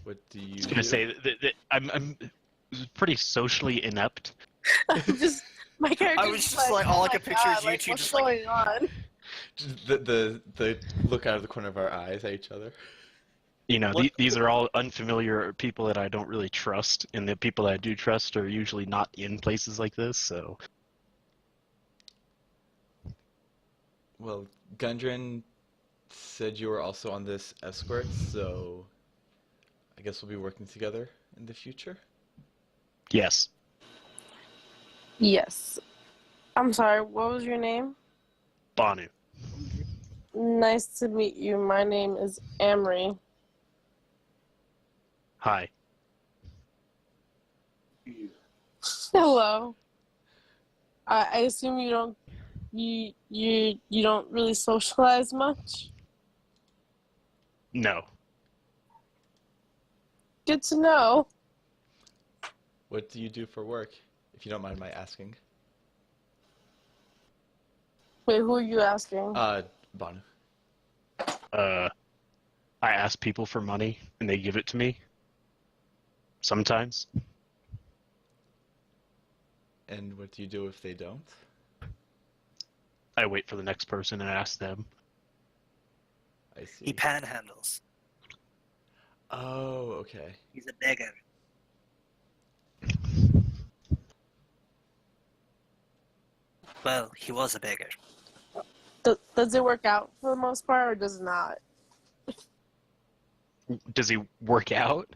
What do you I was gonna say that I'm pretty socially inept. Just my character. I was just like, all I could picture is you two what's just like- going on? Just the look out of the corner of our eyes at each other. You know, What- these are all unfamiliar people that I don't really trust, and the people that I do trust are usually not in places like this, so. Well, Gundren said you were also on this escort, so I guess we'll be working together in the future. Yes. Yes. I'm sorry. What was your name? Banu. Nice to meet you. My name is Amory. Hi. Hello. I assume you don't you don't really socialize much. No. Good to know. What do you do for work, if you don't mind my asking? Wait, who are you asking? Banu. I ask people for money and they give it to me. Sometimes. And what do you do if they don't? I wait for the next person and ask them. I see. He panhandles. Oh, okay. He's a beggar. Well, he was a beggar. Does it work out for the most part, or does it not? Does he work out?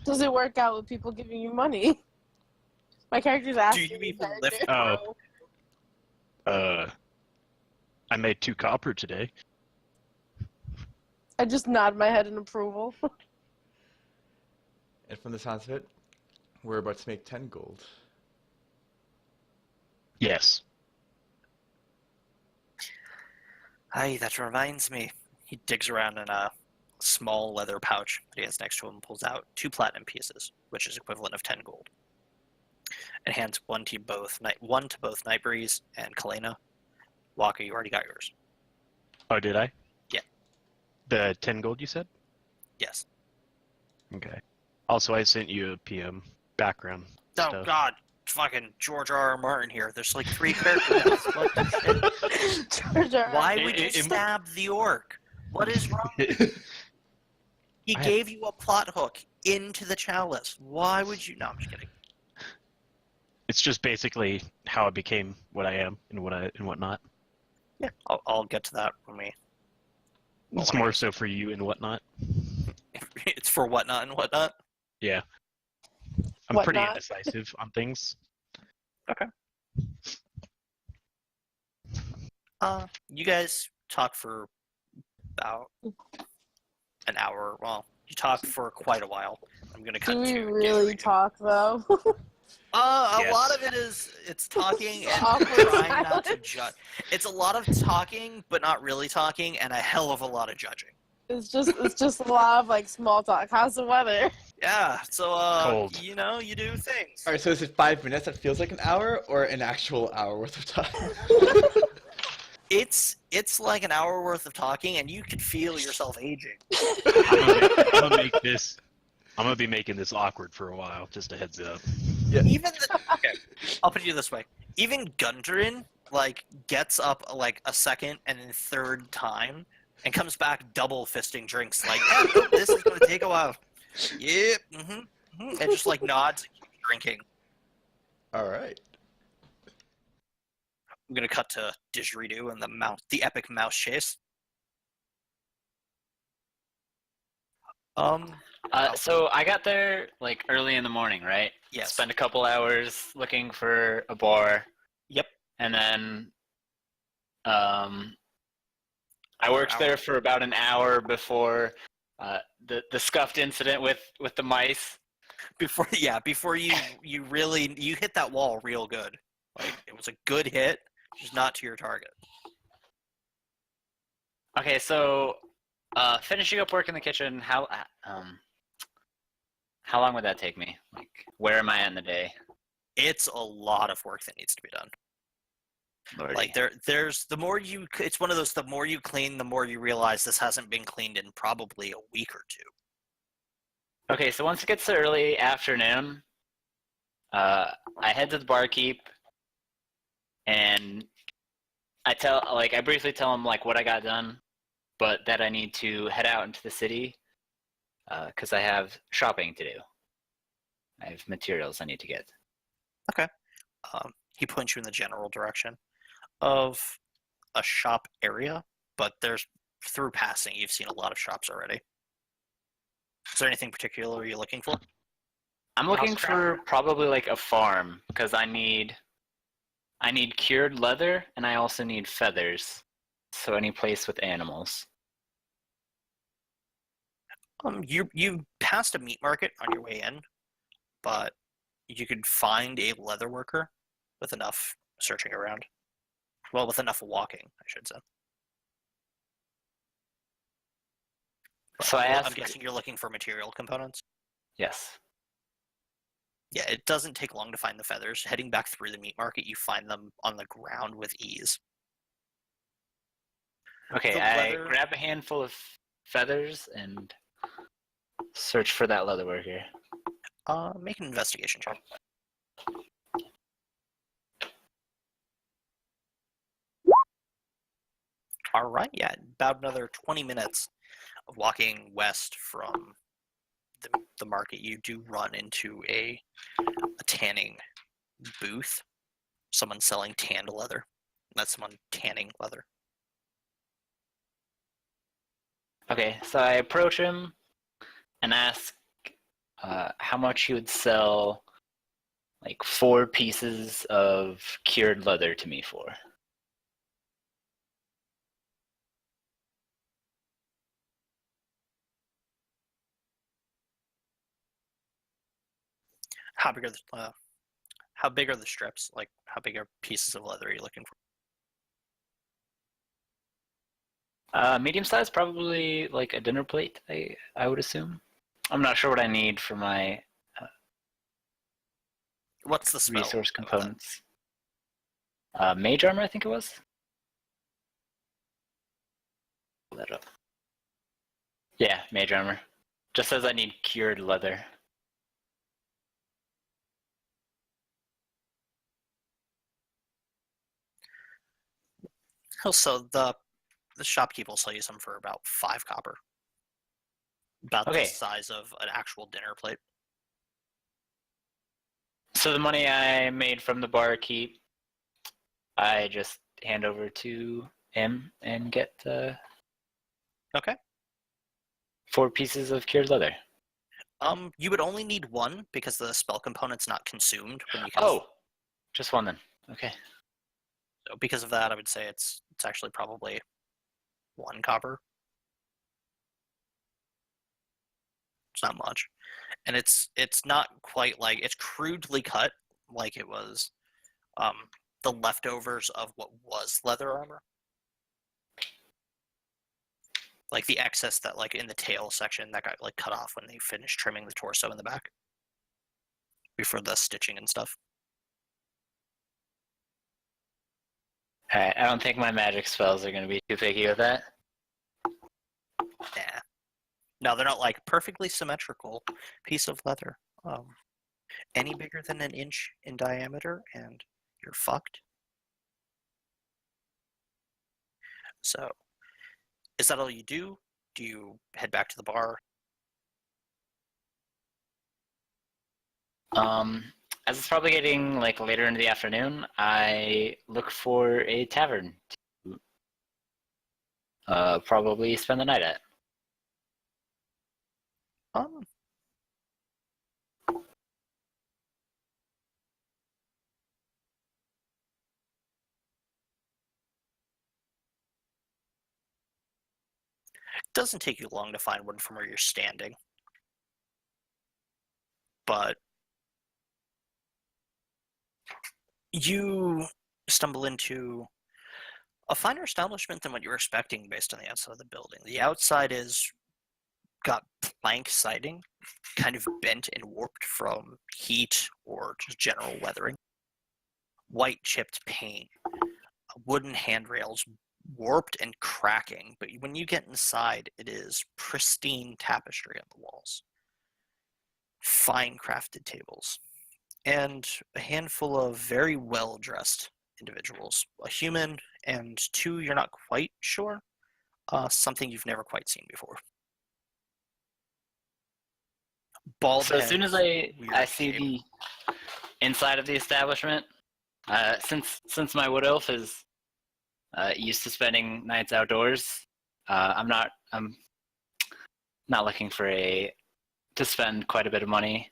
Does it work out with people giving you money? My character's asking. you the even character. lift- Oh. I made 2 copper today. I just nod my head in approval. And from the sounds of it, we're about to make 10 gold. Yes. Aye, that reminds me. He digs around in a small leather pouch that he has next to him and pulls out 2 platinum pieces, which is equivalent of 10 gold. And hands one to both Nightbreeze and Kalena. Waka, you already got yours. Oh, did I? Yeah. The 10 gold you said? Yes. Okay. Also, I sent you a PM background Oh stuff. God, fucking George R. R. Martin here. There's like 3 characters. What the shit? George R. R. Why would you It- stab the orc? What is wrong? He I- gave you a plot hook into the chalice. Why would you? No, I'm just kidding. It's just basically how I became what I am and whatnot. Yeah, I'll get to that when we. It's more so for you and whatnot. It's for whatnot and whatnot. Yeah. I'm pretty Whatnot. indecisive on things. You guys talk for about an hour. Well, you talk for quite a while. I'm gonna cut Do we to really didgeridoo. talk though? A Yes. lot of it is it's talking and Awkward trying not to silence. judge. It's a lot of talking, but not really talking, and a hell of a lot of judging. It's just a lot of like small talk. How's the weather? Yeah, so Cold. you know, you do things. Alright, so is it 5 minutes that feels like an hour, or an actual hour worth of time? It's like an hour worth of talking, and you could feel yourself aging. I'm gonna be making this awkward for a while. Just a heads up. Even okay, I'll put it this way. Even Gundren like gets up like a second and a third time and comes back double fisting drinks. Like, yeah, no, this is gonna take a while. Yep, and just like nods and keeps drinking. Alright. I'm gonna cut to didgeridoo and the epic mouse chase. So I got there like early in the morning, right? Yes. Spent a couple hours looking for a bar. Yep. And then I worked there for about an hour before the scuffed incident with the mice. Before you really hit that wall real good. Like it was a good hit, just not to your target. Okay, so finishing up work in the kitchen, how long would that take me? Like, where am I at in the day? It's a lot of work that needs to be done. Lordy. Like there's the more you, it's one of those, the more you clean, the more you realize this hasn't been cleaned in probably a week or two. Okay, so once it gets to early afternoon, I head to the barkeep, and I briefly tell him like what I got done, but that I need to head out into the city because I have shopping to do. I have materials I need to get. He points you in the general direction of a shop area, but through passing, you've seen a lot of shops already. Is there anything particular you're looking for? I'm looking for probably like a farm because I need cured leather and I also need feathers. So any place with animals. You passed a meat market on your way in, but you could find a leather worker with enough searching around. Well, with enough walking, I should say. So I I'm asked. guessing you're looking for material components. Yes. Yeah, it doesn't take long to find the feathers. Heading back through the meat market, you find them on the ground with ease. Okay, The I leather- grab a handful of feathers and search for that leather worker. Make an investigation check. All right, yeah, about another 20 minutes of walking west from the market, you do run into a tanning booth. Someone selling tanned leather. That's someone tanning leather. Okay, so I approach him and ask how much he would sell like 4 pieces of cured leather to me for. How big are the strips? Like, how big are pieces of leather are you looking for? Medium size, probably like a dinner plate, I would assume. I'm not sure what I need for my What's the spell? resource of that? components. Mage armor, I think it was. Pull that up. Yeah, mage armor. Just says I need cured leather. Also, the shopkeeper will sell you some for about 5 copper. About the Okay. size of an actual dinner plate. So the money I made from the barkeep, I just hand over to him and get Okay. 4 pieces of cured leather. You would only need 1 because the spell component's not consumed when you Oh, just 1 then. Okay. So because of that, I would say it's actually probably 1 copper. It's not much, and it's not quite like it's crudely cut, like it was the leftovers of what was leather armor, like the excess that like in the tail section that got like cut off when they finished trimming the torso in the back before the stitching and stuff. Alright, I don't think my magic spells are going to be too picky with that. Nah. No, they're not like perfectly symmetrical piece of leather. Any bigger than an inch in diameter, and you're fucked. So, is that all you do? Do you head back to the bar? As it's probably getting like later into the afternoon, I look for a tavern to probably spend the night at. Um, it doesn't take you long to find one from where you're standing, but you stumble into a finer establishment than what you were expecting based on the outside of the building. The outside is got plank siding, kind of bent and warped from heat or just general weathering. White chipped paint, wooden handrails, warped and cracking, but when you get inside, it is pristine tapestry on the walls, fine crafted tables, and a handful of very well dressed individuals. A human and 2 you're not quite sure. Something you've never quite seen before. Bald So as soon heads, as I weird see shape. the inside of the establishment, since my wood elf is used to spending nights outdoors, I'm not looking for to spend quite a bit of money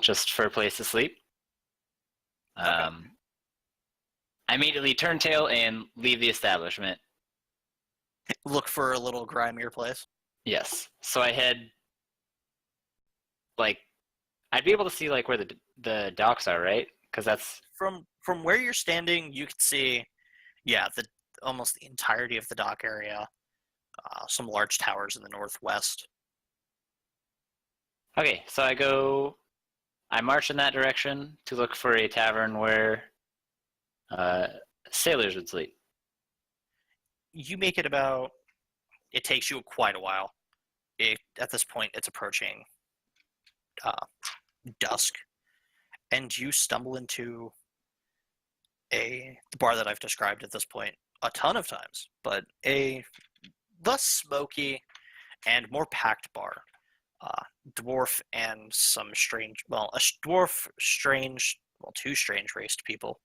just for a place to sleep. Okay. I immediately turn tail and leave the establishment. Look for a little grimier place. Yes. So I head like I'd be able to see like where the docks are, right? Because that's From where you're standing, you can see, yeah, almost the entirety of the dock area. Some large towers in the northwest. Okay, so I march in that direction to look for a tavern where sailors would sleep. You make it it takes you quite a while. At this point, it's approaching dusk, and you stumble into the bar that I've described at this point a ton of times, but a less smoky and more packed bar. Dwarf and some two strange raced people,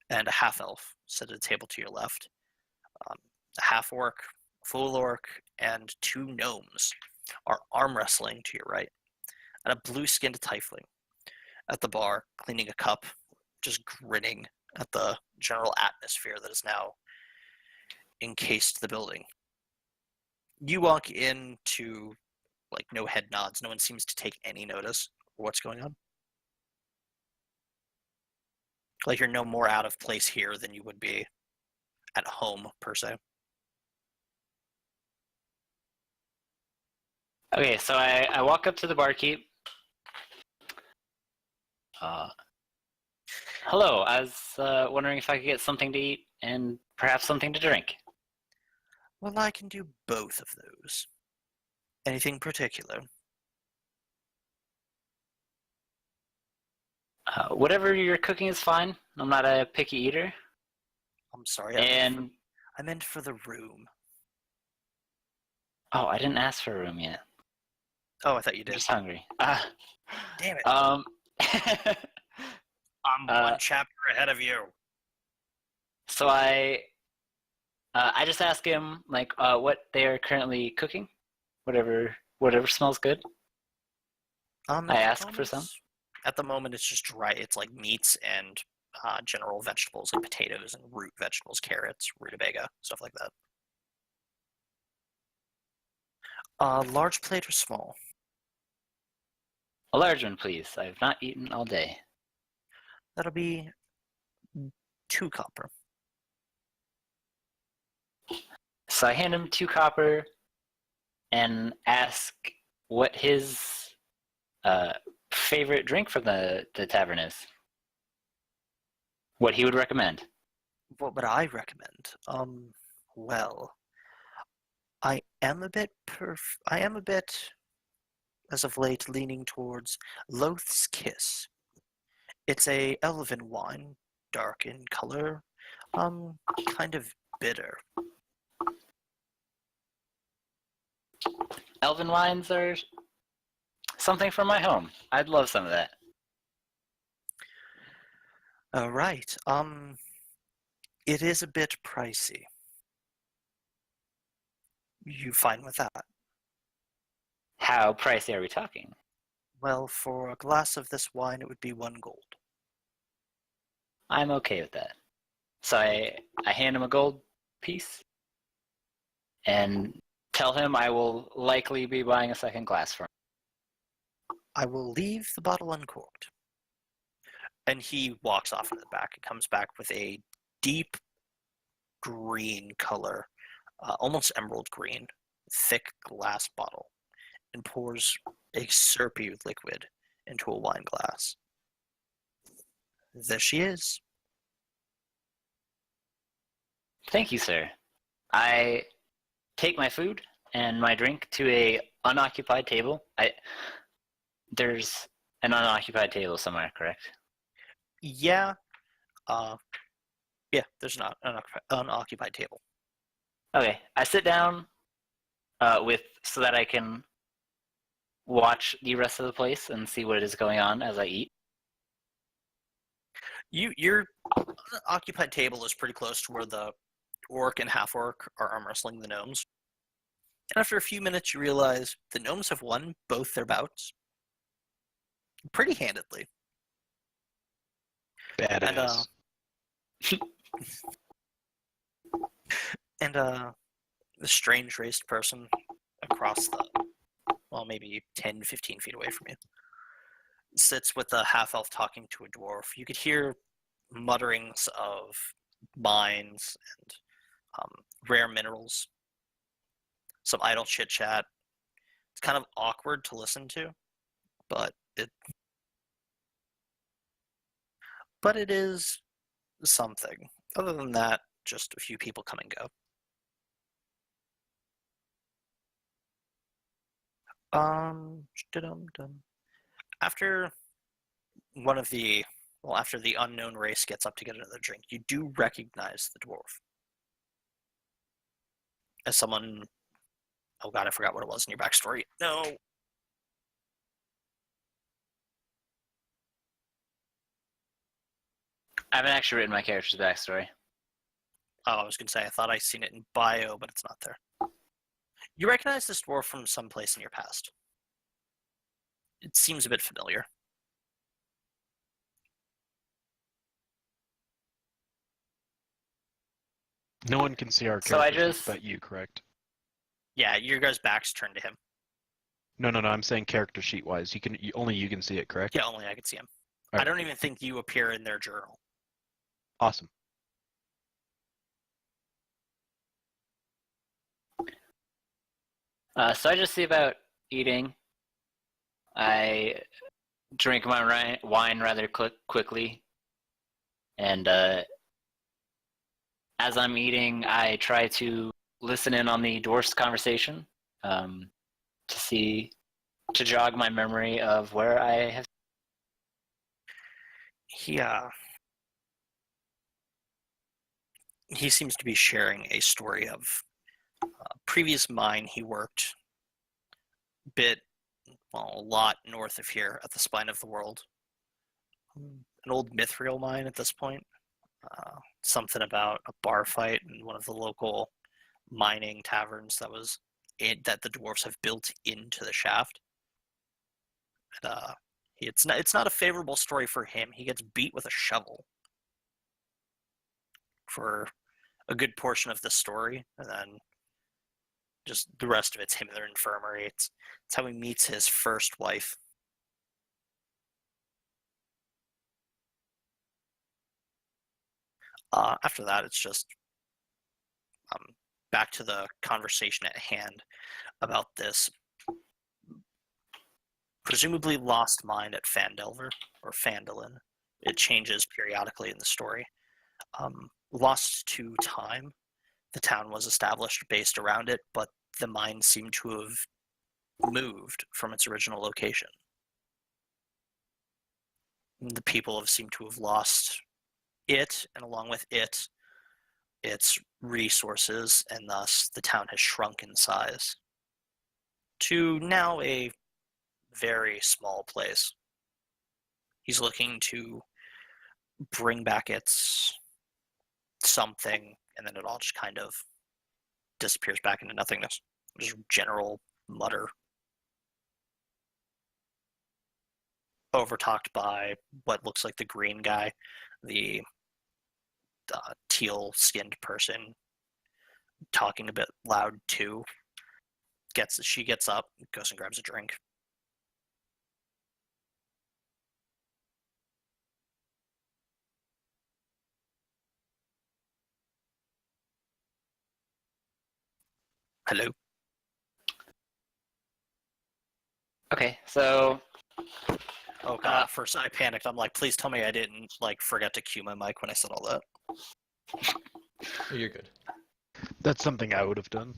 and a half elf sit at a table to your left. A half orc, full orc, and two gnomes are arm wrestling to your right, and a blue skinned tiefling at the bar cleaning a cup, just grinning at the general atmosphere that has now encased the building. You walk into no head nods. No one seems to take any notice of what's going on. Like you're no more out of place here than you would be at home, per se. Okay, so I walk up to the barkeep. Hello, I was wondering if I could get something to eat and perhaps something to drink. Well, I can do both of those. Anything particular? Whatever you're cooking is fine. I'm not a picky eater. I'm sorry. And I meant for the room. oh, I didn't ask for a room yet. Oh, I thought you I'm did. just hungry. Damn it. I'm one chapter ahead of you. So I just ask him what they are currently cooking, whatever smells good. I ask for some. At the moment, it's just dry. It's like meats and general vegetables, like potatoes and root vegetables, carrots, rutabaga, stuff like that. Large plate or small? A large one, please. I have not eaten all day. That'll be 2 copper. So I hand him 2 copper and ask what his favorite drink from the tavern is. What he would recommend. What would I recommend? Well, I am a bit, as of late, leaning towards Loth's Kiss. It's a elven wine, dark in color, kind of bitter. Elven wines are something from my home. I'd love some of that. Right. It is a bit pricey. You fine with that? How pricey are we talking? Well, for a glass of this wine, it would be 1 gold. I'm okay with that. So I hand him a gold piece and tell him I will likely be buying a second glass for him. I will leave the bottle uncorked. And he walks off into the back and comes back with a deep green color, almost emerald green, thick glass bottle, and pours a syrupy liquid into a wine glass. There she is. Thank you, sir. I take my food and my drink to a unoccupied table. There's an unoccupied table somewhere, correct? Yeah. Yeah, there's an unoccupied table. Okay, I sit down so that I can watch the rest of the place and see what is going on as I eat. Your occupied table is pretty close to where the orc and half orc are arm wrestling the gnomes. And after a few minutes, you realize the gnomes have won both their bouts pretty handedly. Badass. And the strange raced person across maybe 10, 15 feet away from you sits with a half elf talking to a dwarf. You could hear mutterings of mines and rare minerals, some idle chit chat. It's kind of awkward to listen to, but it is something. Other than that, just a few people come and go. After after the unknown race gets up to get another drink, you do recognize the dwarf as someone. Oh god, I forgot what it was in your backstory. No. I haven't actually written my character's backstory. Oh, I was gonna say I thought I seen it in bio, but it's not there. You recognize this dwarf from someplace in your past. It seems a bit familiar. No one can see our So I character sheets just- but you, correct? Yeah, your guys' backs turned to him. No, I'm saying character sheet wise. Only you can see it, correct? Yeah, only I could see him. I Alright. don't even think you appear in their journal. Awesome. So I just see about eating. I drink my wine rather quickly, and as I'm eating, I try to listen in on the dwarf's conversation to jog my memory of where I have. He seems to be sharing a story of a previous mine he worked a lot north of here at the spine of the world. An old mithril mine at this point. Something about a bar fight in one of the local mining taverns that the dwarves have built into the shaft. And, it's not a favorable story for him. He gets beat with a shovel for a good portion of the story, and then just the rest of it's him in the infirmary. It's how he meets his first wife. After that, it's just back to the conversation at hand about this presumably lost mine at Phandelver, or Phandelin. It changes periodically in the story. Lost to time. The town was established based around it, but the mine seemed to have moved from its original location. The people have seemed to have lost it, and along with it, its resources, and thus the town has shrunk in size to now a very small place. He's looking to bring back its something, and then it all just kind of disappears back into nothingness. Just general mutter. Overtalked by what looks like the green guy, the teal-skinned person, talking a bit loud too. She gets up, goes and grabs a drink. Hello. Okay, so Oh god, first I panicked. I'm like, please tell me I didn't forget to cue my mic when I said all that. Oh, you're good. That's something I would have done.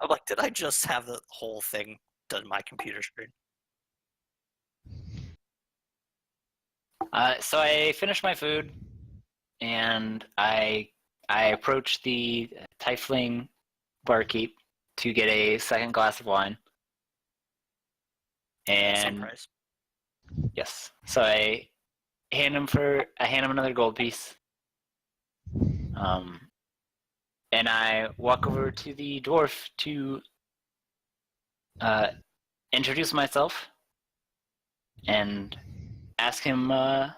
I'm like, did I just have the whole thing done my computer screen? So I finish my food, and I approach the Tiefling barkeep to get a second glass of wine. Same And price. yes, so I hand him another gold piece. And I walk over to the dwarf to introduce myself and ask him where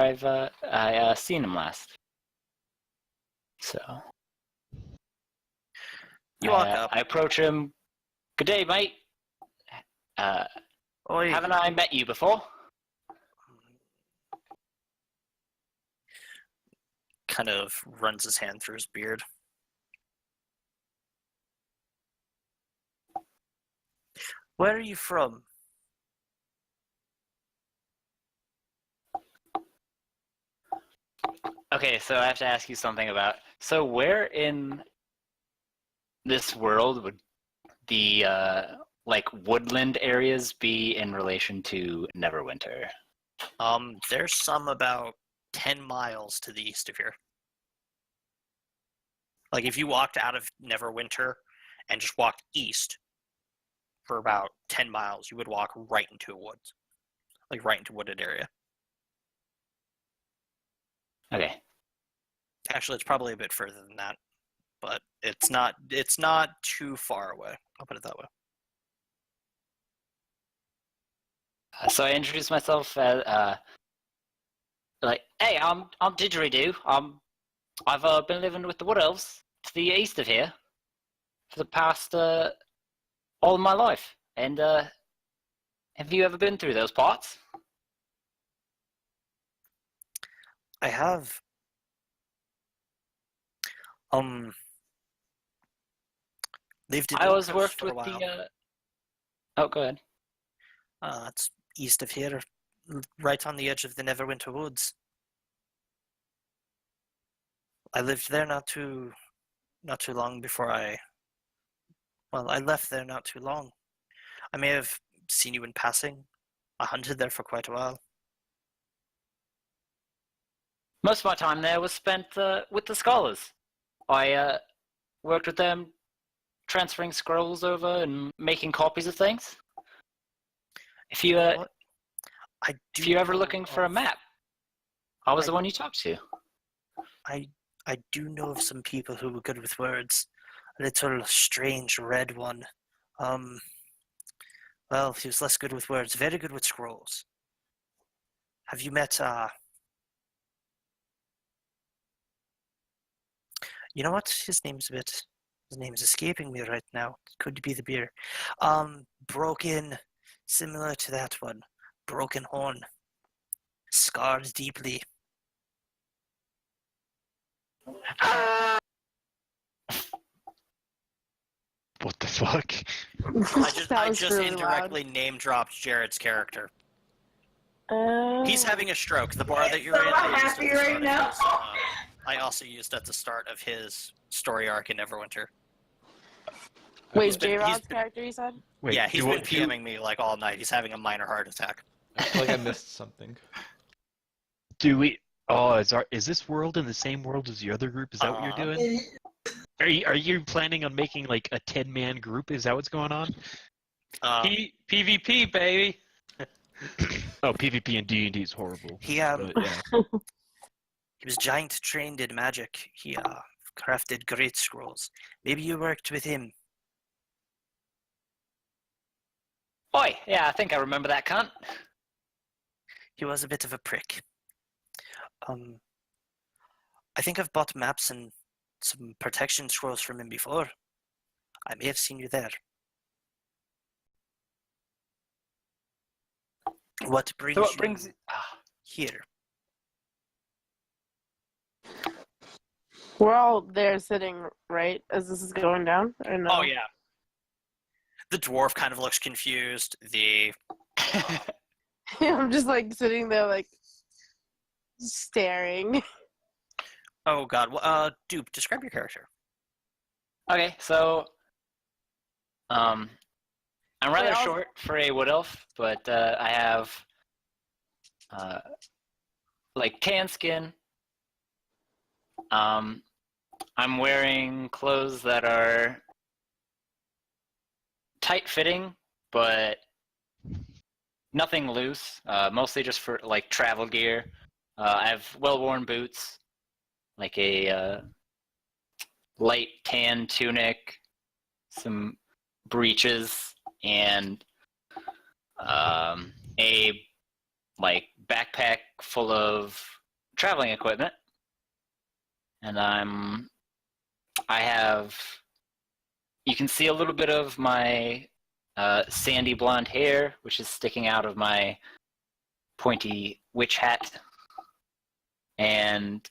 I've seen him last. So You walk up. I approach him. Good day, mate. Oi. Haven't I met you before? Kind of runs his hand through his beard. Where are you from? Okay, so I have to ask you something about. So where in this world would the like woodland areas be in relation to Neverwinter? There's some about 10 miles to the east of here. Like if you walked out of Neverwinter and just walked east for about 10 miles, you would walk right into a woods. Like right into a wooded area. Okay. Actually, it's probably a bit further than that, but it's not too far away. I'll put it that way. So I introduced myself as like, hey, I'm Didgeridoo. I've been living with the Wood Elves to the east of here for the past all of my life. And have you ever been through those parts? I have. Lived in I always Oakhurst worked for a with while. the. Oh, go ahead. It's east of here, right on the edge of the Neverwinter Woods. I lived there not too long before I left there not too long. I may have seen you in passing. I hunted there for quite a while. Most of my time there was spent with the scholars. I worked with them, transferring scrolls over and making copies of things. If you What? if you're ever looking for a map, I was I- the one you talked to. I do know of some people who were good with words. A little strange red one. Well, he was less good with words, very good with scrolls. Have you met, you know what? His name's escaping me right now. Could be the beer. Broken, similar to that one. Broken horn. Scarred deeply. What the fuck? That I was just really indirectly name dropped Jared's character. loud. He's having a stroke. The bar that you're So in, I I'm used happy at the right start of now. his, I also used at the start of his story arc in Neverwinter. Wait, he's been- J-Rod's he's been- character, you said? Wait, Yeah, he's do, been PMing me like all night. He's having a minor heart attack. I feel like I missed something. do we? Oh, is this world in the same world as the other group? Is that what you're doing? Are you planning on making like a 10-man group? Is that what's going on? PvP, baby. Oh, PvP and D&D is horrible. He But, yeah. he was giant trained in magic. He crafted great scrolls. Maybe you worked with him. Oi, yeah, I think I remember that cunt. He was a bit of a prick. I think I've bought maps and some protection scrolls from him before. I may have seen you there. What brings So what you brings? here? We're all there sitting, right, as this is going down? Or no? Oh yeah. The dwarf kind of looks confused. The I'm just like sitting there, like staring. oh god. Dupe, describe your character. Okay, so I'm rather Wait, I'll- short for a wood elf, but I have like tan skin. I'm wearing clothes that are tight fitting, but nothing loose. Mostly just for like travel gear. I have well-worn boots, like a light tan tunic, some breeches, and a like backpack full of traveling equipment. And I have, you can see a little bit of my sandy blonde hair, which is sticking out of my pointy witch hat. And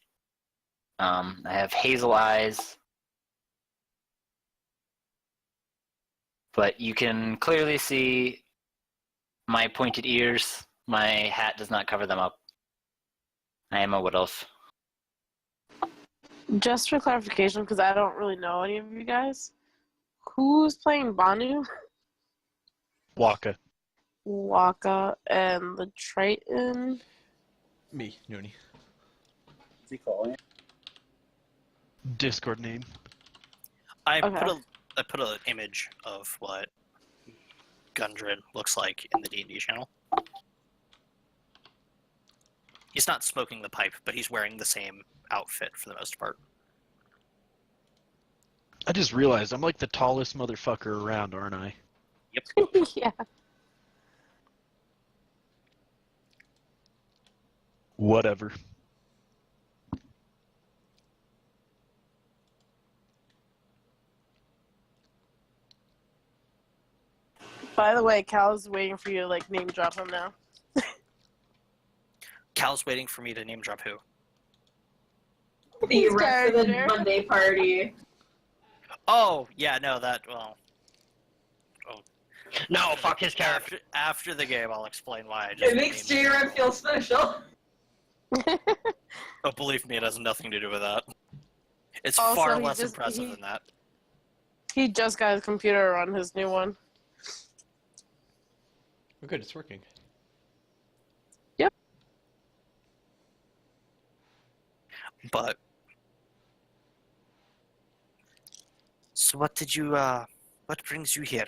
I have hazel eyes. but you can clearly see my pointed ears. My hat does not cover them up. I am a wood elf. Just for clarification, because I don't really know any of you guys, who's playing Banu, Waka. Waka, and the Triton? Me, Noonie. Is he calling? Discord name. I Okay. put an image of what Gundren looks like in the D&D channel. He's not smoking the pipe, but he's wearing the same outfit for the most part. I just realized I'm like the tallest motherfucker around, aren't I? Yeah. Whatever. By the way, Cal's waiting for you to like name drop him now. Cal's waiting for me to name drop who? The His rest of the character. Monday party. Oh, yeah, no, that, well... No, fuck his character. After the game, I'll explain why I just It makes named- JRM feel special. Oh, believe me, it has nothing to do with that. It's Also, far he less just- impressive he- than that. He just got his computer on his new one. We're good. It's working. But... So what did you, what brings you here?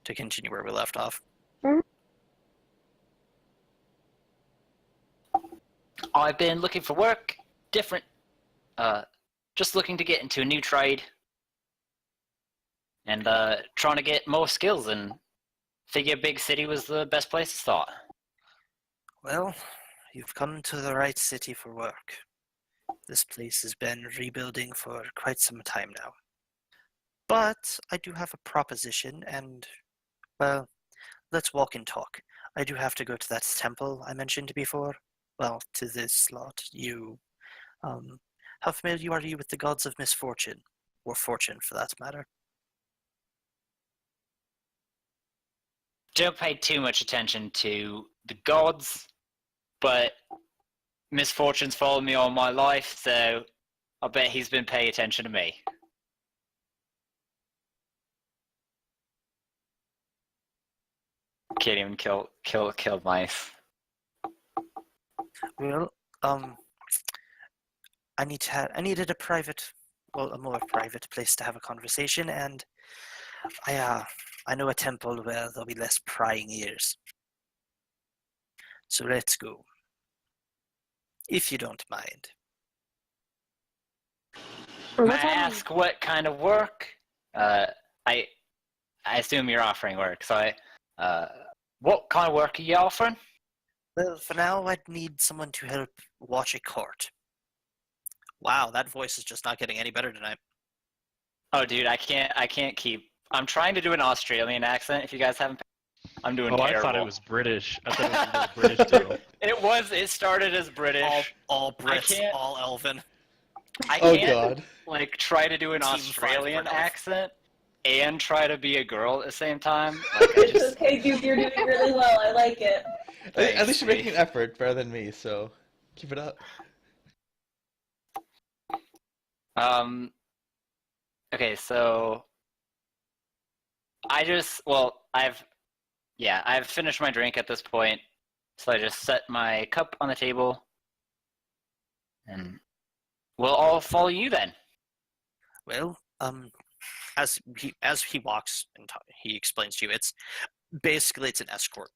To continue where we left off. I've been looking for work, different, just looking to get into a new trade, and trying to get more skills, and figure big city was the best place to start. Well, you've come to the right city for work. This place has been rebuilding for quite some time now. But I do have a proposition, and, well, let's walk and talk. I do have to go to that temple I mentioned before. Well, to this slot. How familiar are you with the gods of misfortune? Or fortune, for that matter? Don't pay too much attention to the gods, but misfortune's followed me all my life, so I bet he's been paying attention to me. Can't even kill mice. Well, I needed a more private place to have a conversation, and I know a temple where there'll be less prying ears. So let's go. If you don't mind. May I ask what kind of work? I assume you're offering work, so what kind of work are you offering? Well, for now, I'd need someone to help watch a court. Wow, that voice is just not getting any better tonight. Oh, dude, I can't keep. I'm trying to do an Australian accent. If you guys haven't, I'm doing Oh, terrible. I thought it was British. I thought it was a little British too. It started as British. All Brits, can't- all Elven. I Oh can't God. like try to do an Team Australian 5 for health. accent and try to be a girl at the same time. Like, I just, Okay, Duke, you're doing really well. I like it. At least you're making Steve. an effort, better than me. So keep it up. Okay, so I've finished my drink at this point, so I just set my cup on the table, and we'll all follow you then. Well, as he walks and he explains to you, it's an escort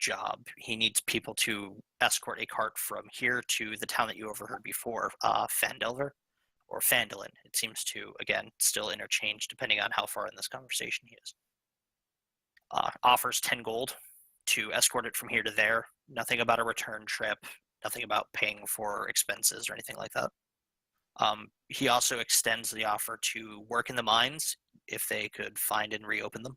job. He needs people to escort a cart from here to the town that you overheard before, Phandelver, or Phandalin. It seems to, again, still interchange depending on how far in this conversation he is. Offers 10 gold to escort it from here to there. Nothing about a return trip. Nothing about paying for expenses or anything like that. He also extends the offer to work in the mines if they could find and reopen them.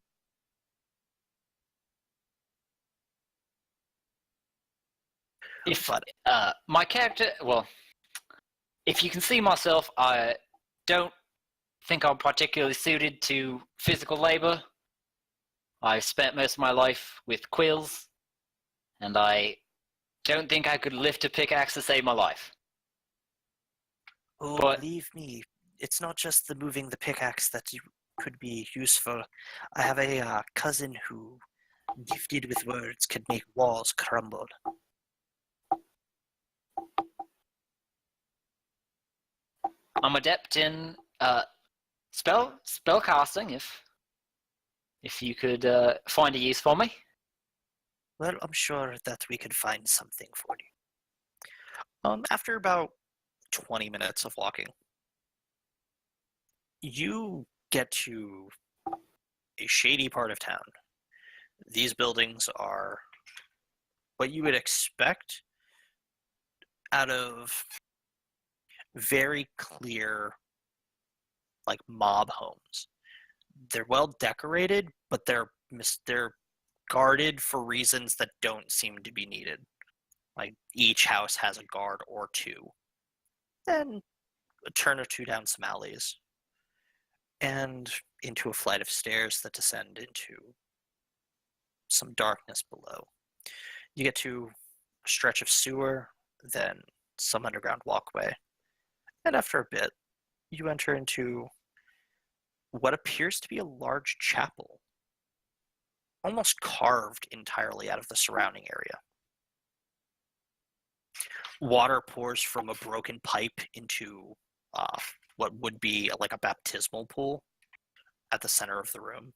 If But my character, well, if you can see myself, I don't think I'm particularly suited to physical labor. I've spent most of my life with quills, and I don't think I could lift a pickaxe to save my life. Oh, But- believe me, it's not just the moving the pickaxe that could be useful. I have a cousin who, gifted with words, could make walls crumble. I'm adept in spell casting. If you could find a use for me. Well, I'm sure that we could find something for you. After about 20 minutes of walking, you get to a shady part of town. These buildings are what you would expect out of very clear, like, mob homes. They're well decorated, but they're guarded for reasons that don't seem to be needed. Like, each house has a guard or two. Then a turn or two down some alleys, and into a flight of stairs that descend into some darkness below. You get to a stretch of sewer, then some underground walkway, and after a bit, you enter into what appears to be a large chapel, almost carved entirely out of the surrounding area. Water pours from a broken pipe into what would be like a baptismal pool at the center of the room.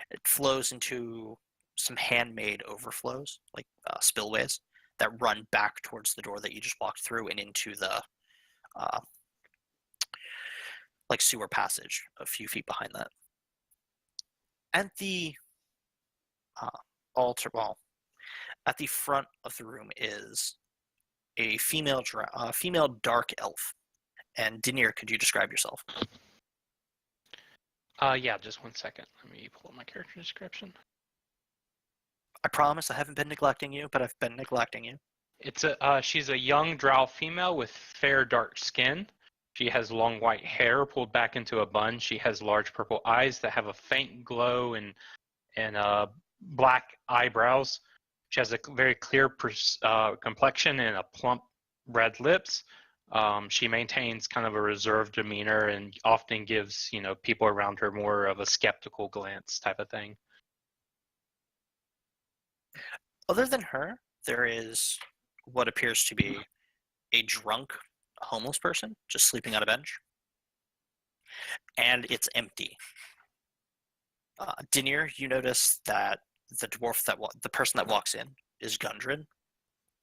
It flows into some handmade overflows, like spillways, that run back towards the door that you just walked through and into the like sewer passage a few feet behind that. At the altar, well, at the front of the room is a female dark elf. And Denier, could you describe yourself? Yeah, just 1 second. Let me pull up my character description. I promise I haven't been neglecting you, but I've been neglecting you. She's a young drow female with fair dark skin. She has long white hair pulled back into a bun. She has large purple eyes that have a faint glow and black eyebrows. She has a very clear complexion and a plump red lips. She maintains kind of a reserved demeanor and often gives, people around her more of a skeptical glance type of thing. Other than her, there is what appears to be a drunk homeless person just sleeping on a bench. And it's empty. Denier, you notice that the person that walks in is Gundren,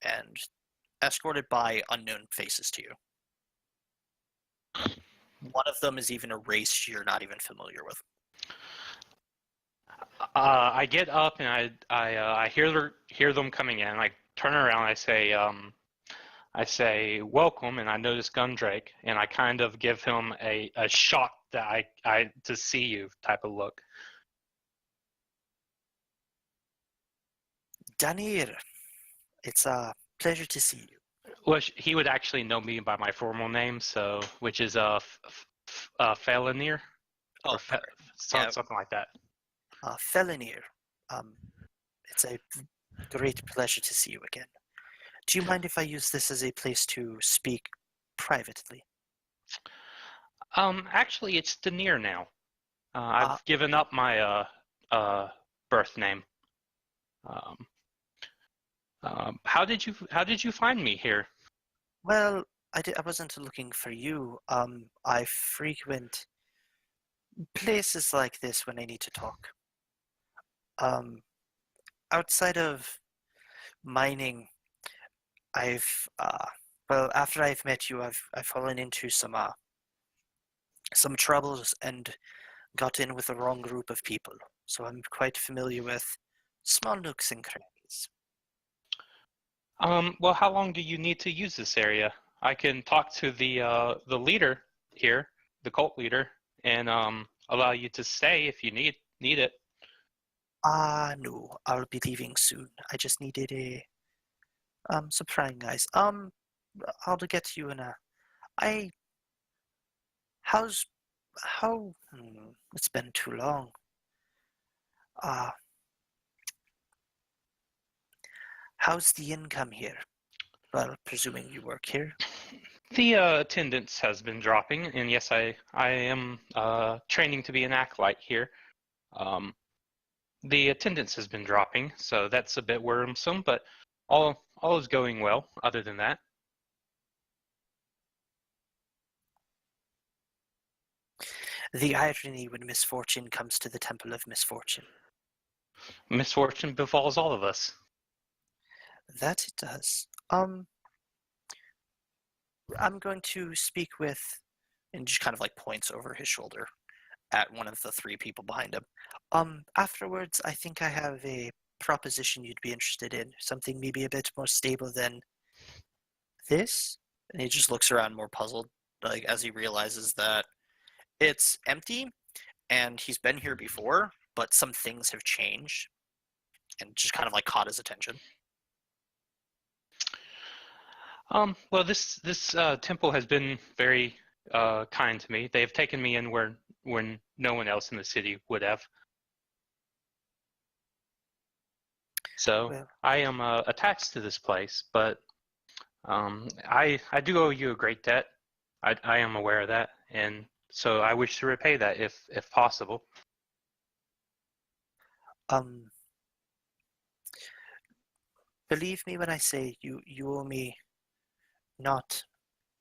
and escorted by unknown faces to you. One of them is even a race you're not even familiar with. I get up and I hear them coming in. I turn around. I say welcome, and I notice Gundrake, and I kind of give him a shock that I to see you type of look. Denier, it's a pleasure to see you. Well, he would actually know me by my formal name, which is Felonir, Oh, or yeah. something like that. Felonir, it's a great pleasure to see you again. Do you mind if I use this as a place to speak privately? Actually, it's Denier now. I've given up my birth name. How did you find me here? Well, I wasn't looking for you. I frequent places like this when I need to talk. Outside of mining, after I've met you, I've fallen into some troubles and got in with the wrong group of people. So I'm quite familiar with small nooks and crannies. Well, how long do you need to use this area? I can talk to the leader here, the cult leader, and allow you to stay if you need it. No, I'll be leaving soon. I just needed some prying guys. I'll get to you in a. How's How? It's been too long. How's the income here? Well, presuming you work here. The attendance has been dropping, and yes, I am training to be an acolyte here. The attendance has been dropping, so that's a bit worrisome, but all is going well other than that. The irony when misfortune comes to the Temple of Misfortune. Misfortune befalls all of us. That it does. I'm going to speak with, and just kind of like points over his shoulder at one of the three people behind him. Afterwards, I think I have a proposition you'd be interested in. Something maybe a bit more stable than this. And he just looks around more puzzled, like as he realizes that it's empty and he's been here before, but some things have changed and just kind of like caught his attention. Well, this temple has been very kind to me. They have taken me in when no one else in the city would have. So Well, I am attached to this place, but I do owe you a great debt. I am aware of that, and so I wish to repay that if possible. Believe me when I say you owe me not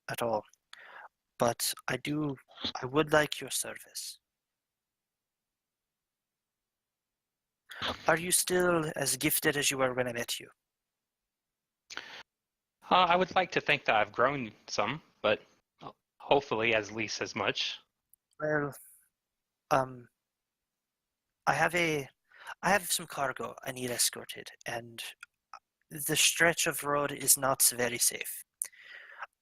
at all, but I would like your service. Are you still as gifted as you were when I met you? I would like to think that I've grown some, but hopefully at least as much. Well, I have some cargo I need escorted, and the stretch of road is not very safe.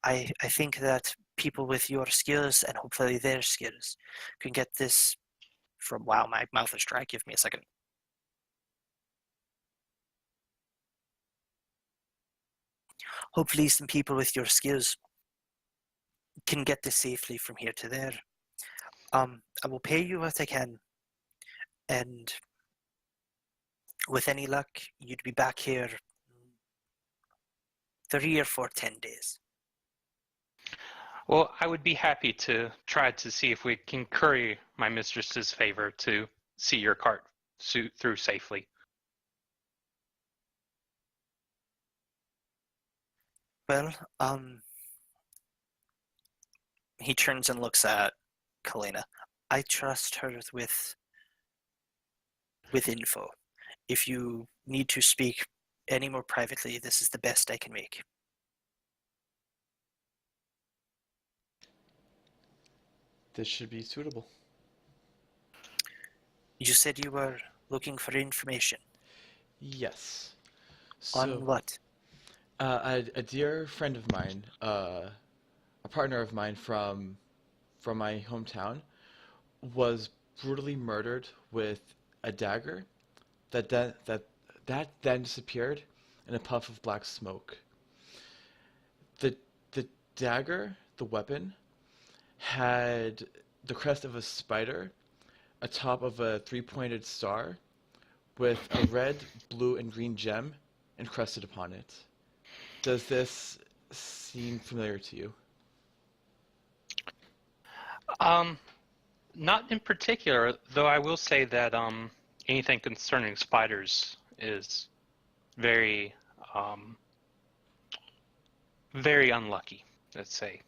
I think that people with your skills and hopefully their skills can get this from. Wow, my mouth is dry. Give me a second. Hopefully some people with your skills can get this safely from here to there. I will pay you what I can, and with any luck, you'd be back here 3 or 4, 10 days. Well, I would be happy to try to see if we can curry my mistress's favor to see your cart through safely. Well, he turns and looks at Kalena. I trust her with info. If you need to speak any more privately, this is the best I can make. This should be suitable. You said you were looking for information. Yes. On So, what? a dear friend of mine, a partner of mine from my hometown, was brutally murdered with a dagger that then disappeared in a puff of black smoke. The dagger, the weapon, had the crest of a spider atop of a three-pointed star with a red, blue, and green gem encrusted upon it. Does this seem familiar to you? Not in particular, though I will say that anything concerning spiders is very very unlucky, let's say.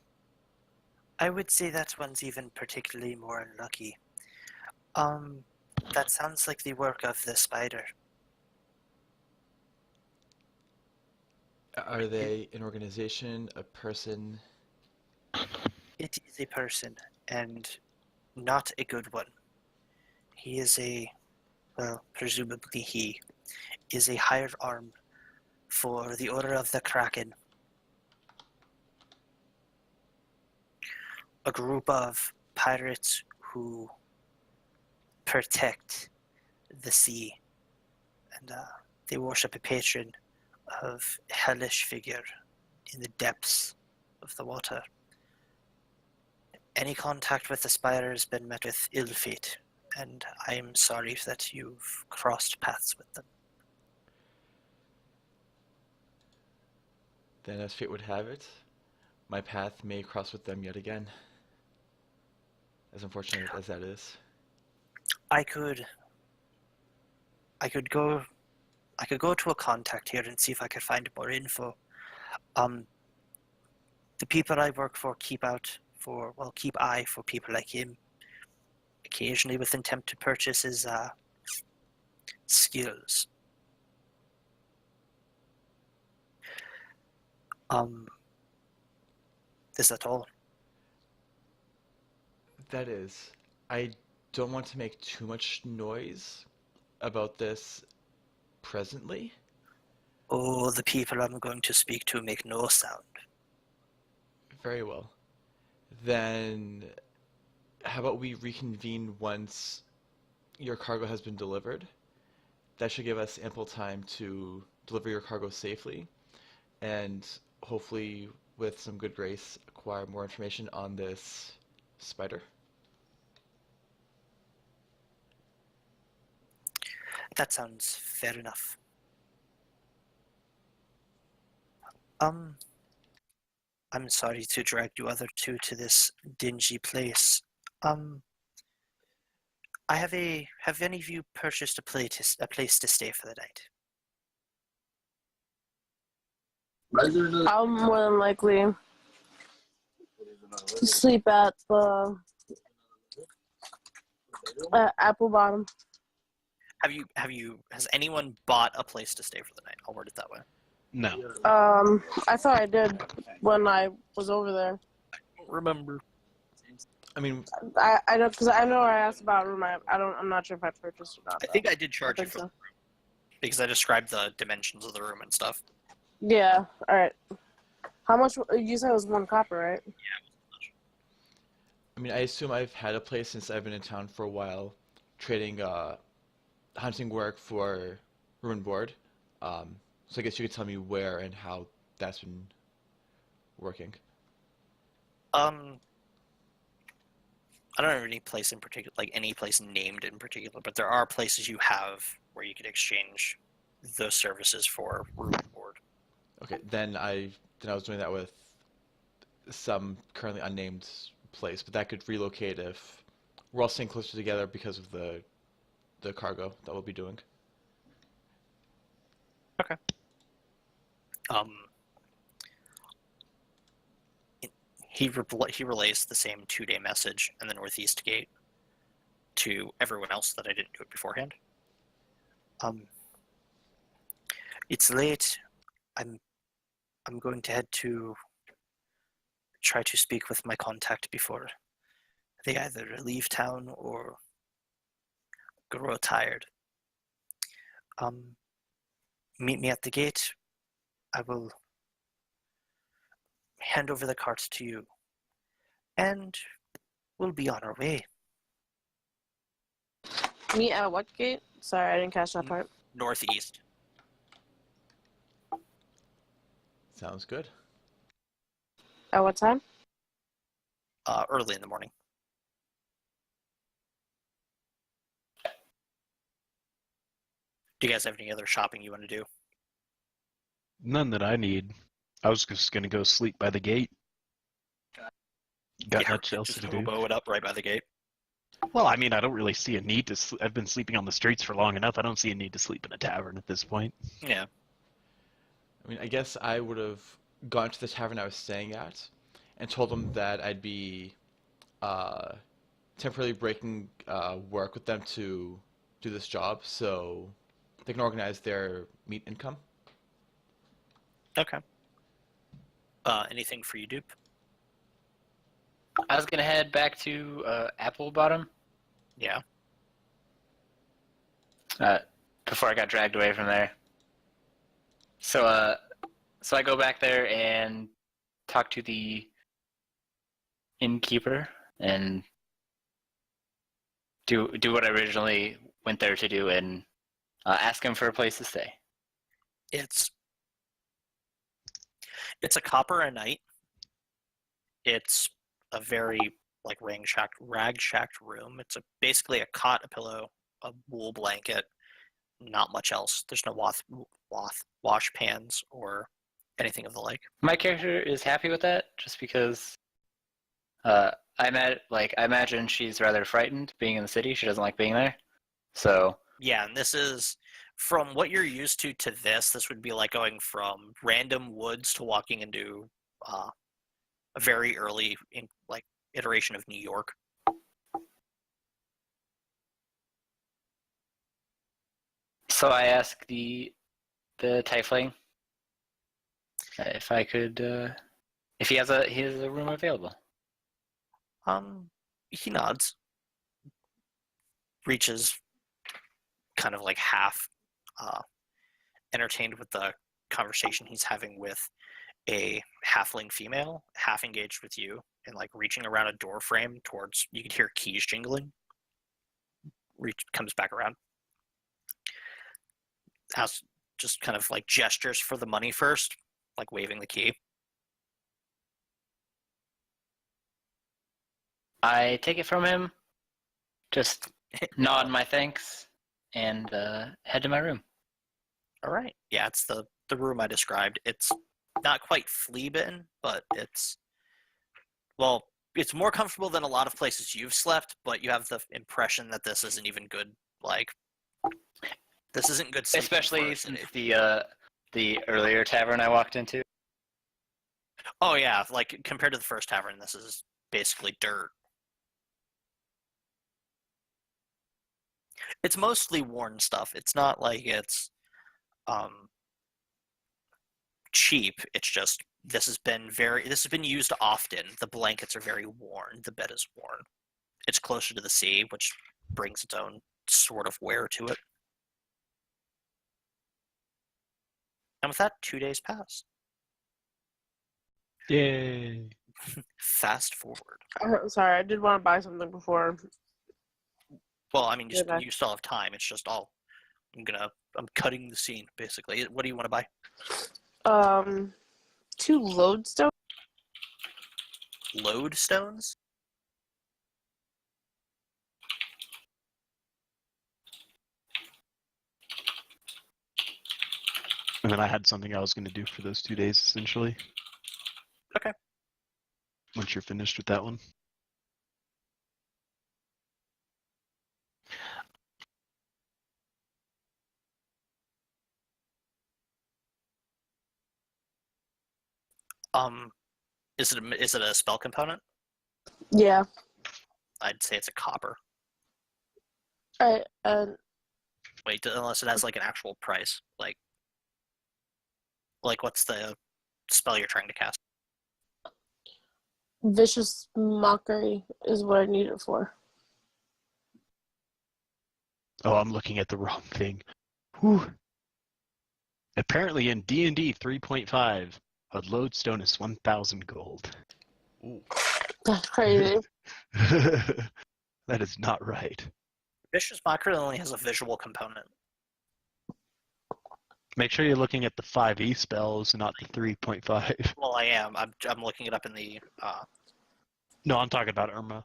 I would say that one's even particularly more unlucky. That sounds like the work of the spider. Are they an organization, a person? It is a person, and not a good one. He is presumably he is a hired arm for the Order of the Kraken. A group of pirates who protect the sea, and they worship a patron of hellish figure in the depths of the water. Any contact with the Spire has been met with ill fate, and I am sorry that you've crossed paths with them. Then, as fate would have it, my path may cross with them yet again. As unfortunate as that is. I could go to a contact here and see if I could find more info. The people I work for keep eye for people like him. Occasionally with intent to purchase his skills. Is that all? That is. I don't want to make too much noise about this presently. Oh, the people I'm going to speak to make no sound. Very well. Then, how about we reconvene once your cargo has been delivered? That should give us ample time to deliver your cargo safely, and hopefully, with some good grace, acquire more information on this spider. That sounds fair enough. I'm sorry to drag you other two to this dingy place. Have any of you purchased a place to stay for the night? I'll more than likely sleep at the Apple Bottom. Has anyone bought a place to stay for the night? I'll word it that way. No. I thought I did when I was over there. Remember. I mean, I don't, because I know I asked about a room. I'm not sure if I purchased or not. I think I did charge you think for so. the room because I described the dimensions of the room and stuff. Yeah. All right. How much? You said it was 1 copper, right? I mean, I assume I've had a place since I've been in town for a while, trading hunting work for room and board. So I guess you could tell me where and how that's been working. I don't have any place in particular, like any place named in particular, but there are places you have where you could exchange those services for room and board. Okay, then I was doing that with some currently unnamed place, but that could relocate if we're all staying closer together because of the cargo that we'll be doing. Okay. He relays the same 2-day message in the Northeast Gate to everyone else that I didn't do it beforehand. It's late. I'm going to head to try to speak with my contact before they either leave town or grow tired. Meet me at the gate. I will hand over the cart to you, and we'll be on our way. Meet at what gate? Sorry, I didn't catch that part. Northeast. Sounds good. At what time? Early in the morning. Do you guys have any other shopping you want to do? None that I need. I was just gonna go sleep by the gate. Got much else just to do. hobo it up right by the gate. Well, I mean, I don't really see a need to. I've been sleeping on the streets for long enough. I don't see a need to sleep in a tavern at this point. Yeah. I mean, I guess I would have gone to the tavern I was staying at and told them that I'd be temporarily breaking work with them to do this job so they can organize their meat income. Okay. Anything for you, Dupe? I was gonna head back to Apple Bottom Yeah. before I got dragged away from there. So I go back there and talk to the innkeeper and do what I originally went there to do and ask him for a place to stay. It's a copper a night. It's a very like rag-shacked room. It's basically a cot, a pillow, a wool blanket, not much else. There's no wash pans or anything of the like. My character is happy with that, just because I imagine she's rather frightened being in the city. She doesn't like being there. So Yeah, and this is from what you're used to this. This would be like going from random woods to walking into a very early iteration of New York. So I ask the tiefling if I could, if he has a room available. He nods, reaches, kind of like half entertained with the conversation he's having with a halfling female, half engaged with you, and like reaching around a door frame towards. You could hear keys jingling. Comes back around. Has just kind of like gestures for the money first, like waving the key. I take it from him, just nod my thanks, and head to my room. All right. Yeah, it's the room I described. It's not quite flea bitten, but it's more comfortable than a lot of places you've slept, but you have the impression that this isn't even good. Like, this isn't good sleeping Especially for since today. the earlier tavern I walked into. Oh yeah, like compared to the first tavern, this is basically dirt. It's mostly worn stuff. It's not like it's cheap. It's just this has been used often. The blankets are very worn. The bed is worn. It's closer to the sea, which brings its own sort of wear to it. And with that, 2 days pass. Yay. Fast forward. Sorry, I did want to buy something before. Well, I mean, Okay. you still have time. It's just I'm cutting the scene, basically. What do you want to buy? 2 lodestone. Lodestones? And then I had something I was going to do for those 2 days, essentially. Okay. Once you're finished with that one. Is it a spell component? Yeah. I'd say it's a copper. All right. And Wait, unless it has like an actual price. Like what's the spell you're trying to cast? vicious mockery is what I need it for. Oh, I'm looking at the wrong thing. Whew. Apparently in D&D 3.5, a lodestone is 1,000 gold. Ooh. That's crazy. That is not right. Vicious Mockery only has a visual component. Make sure you're looking at the 5e spells, not the 3.5. Well, I am. I'm looking it up in the. No, I'm talking about Irma.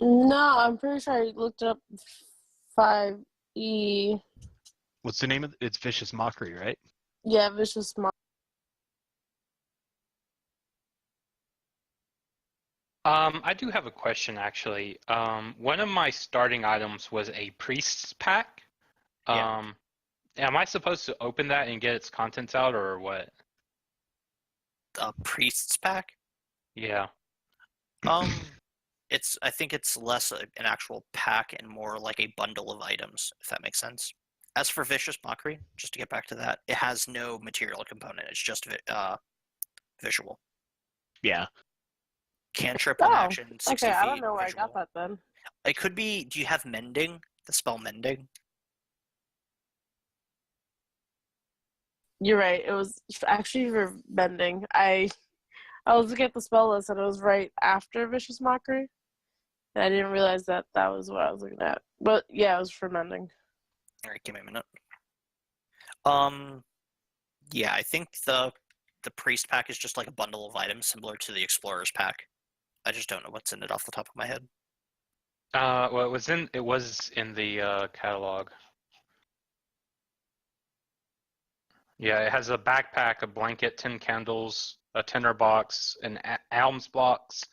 No, I'm pretty sure I looked up 5e. What's the name of it? It's Vicious Mockery, right? Yeah, vicious mockery. I do have a question actually. One of my starting items was a priest's pack. Yeah. Am I supposed to open that and get its contents out, or what? A priest's pack. Yeah. I think it's less an actual pack and more like a bundle of items, if that makes sense. As for Vicious Mockery, just to get back to that, it has no material component. It's just visual. Yeah. Cantrip Oh, and action, 60 Okay, feet. I don't know where visual. I got that then. It could be. Do you have mending? The spell mending. You're right. It was actually for bending. I was looking at the spell list and it was right after vicious mockery, and I didn't realize that was what I was looking at. But yeah, it was for mending. All right, give me a minute. Yeah, I think the priest pack is just like a bundle of items similar to the explorer's pack. I just don't know what's in it off the top of my head. Well, it was in the catalog. Yeah, it has a backpack, a blanket, 10 candles, a tinder box, an alms box,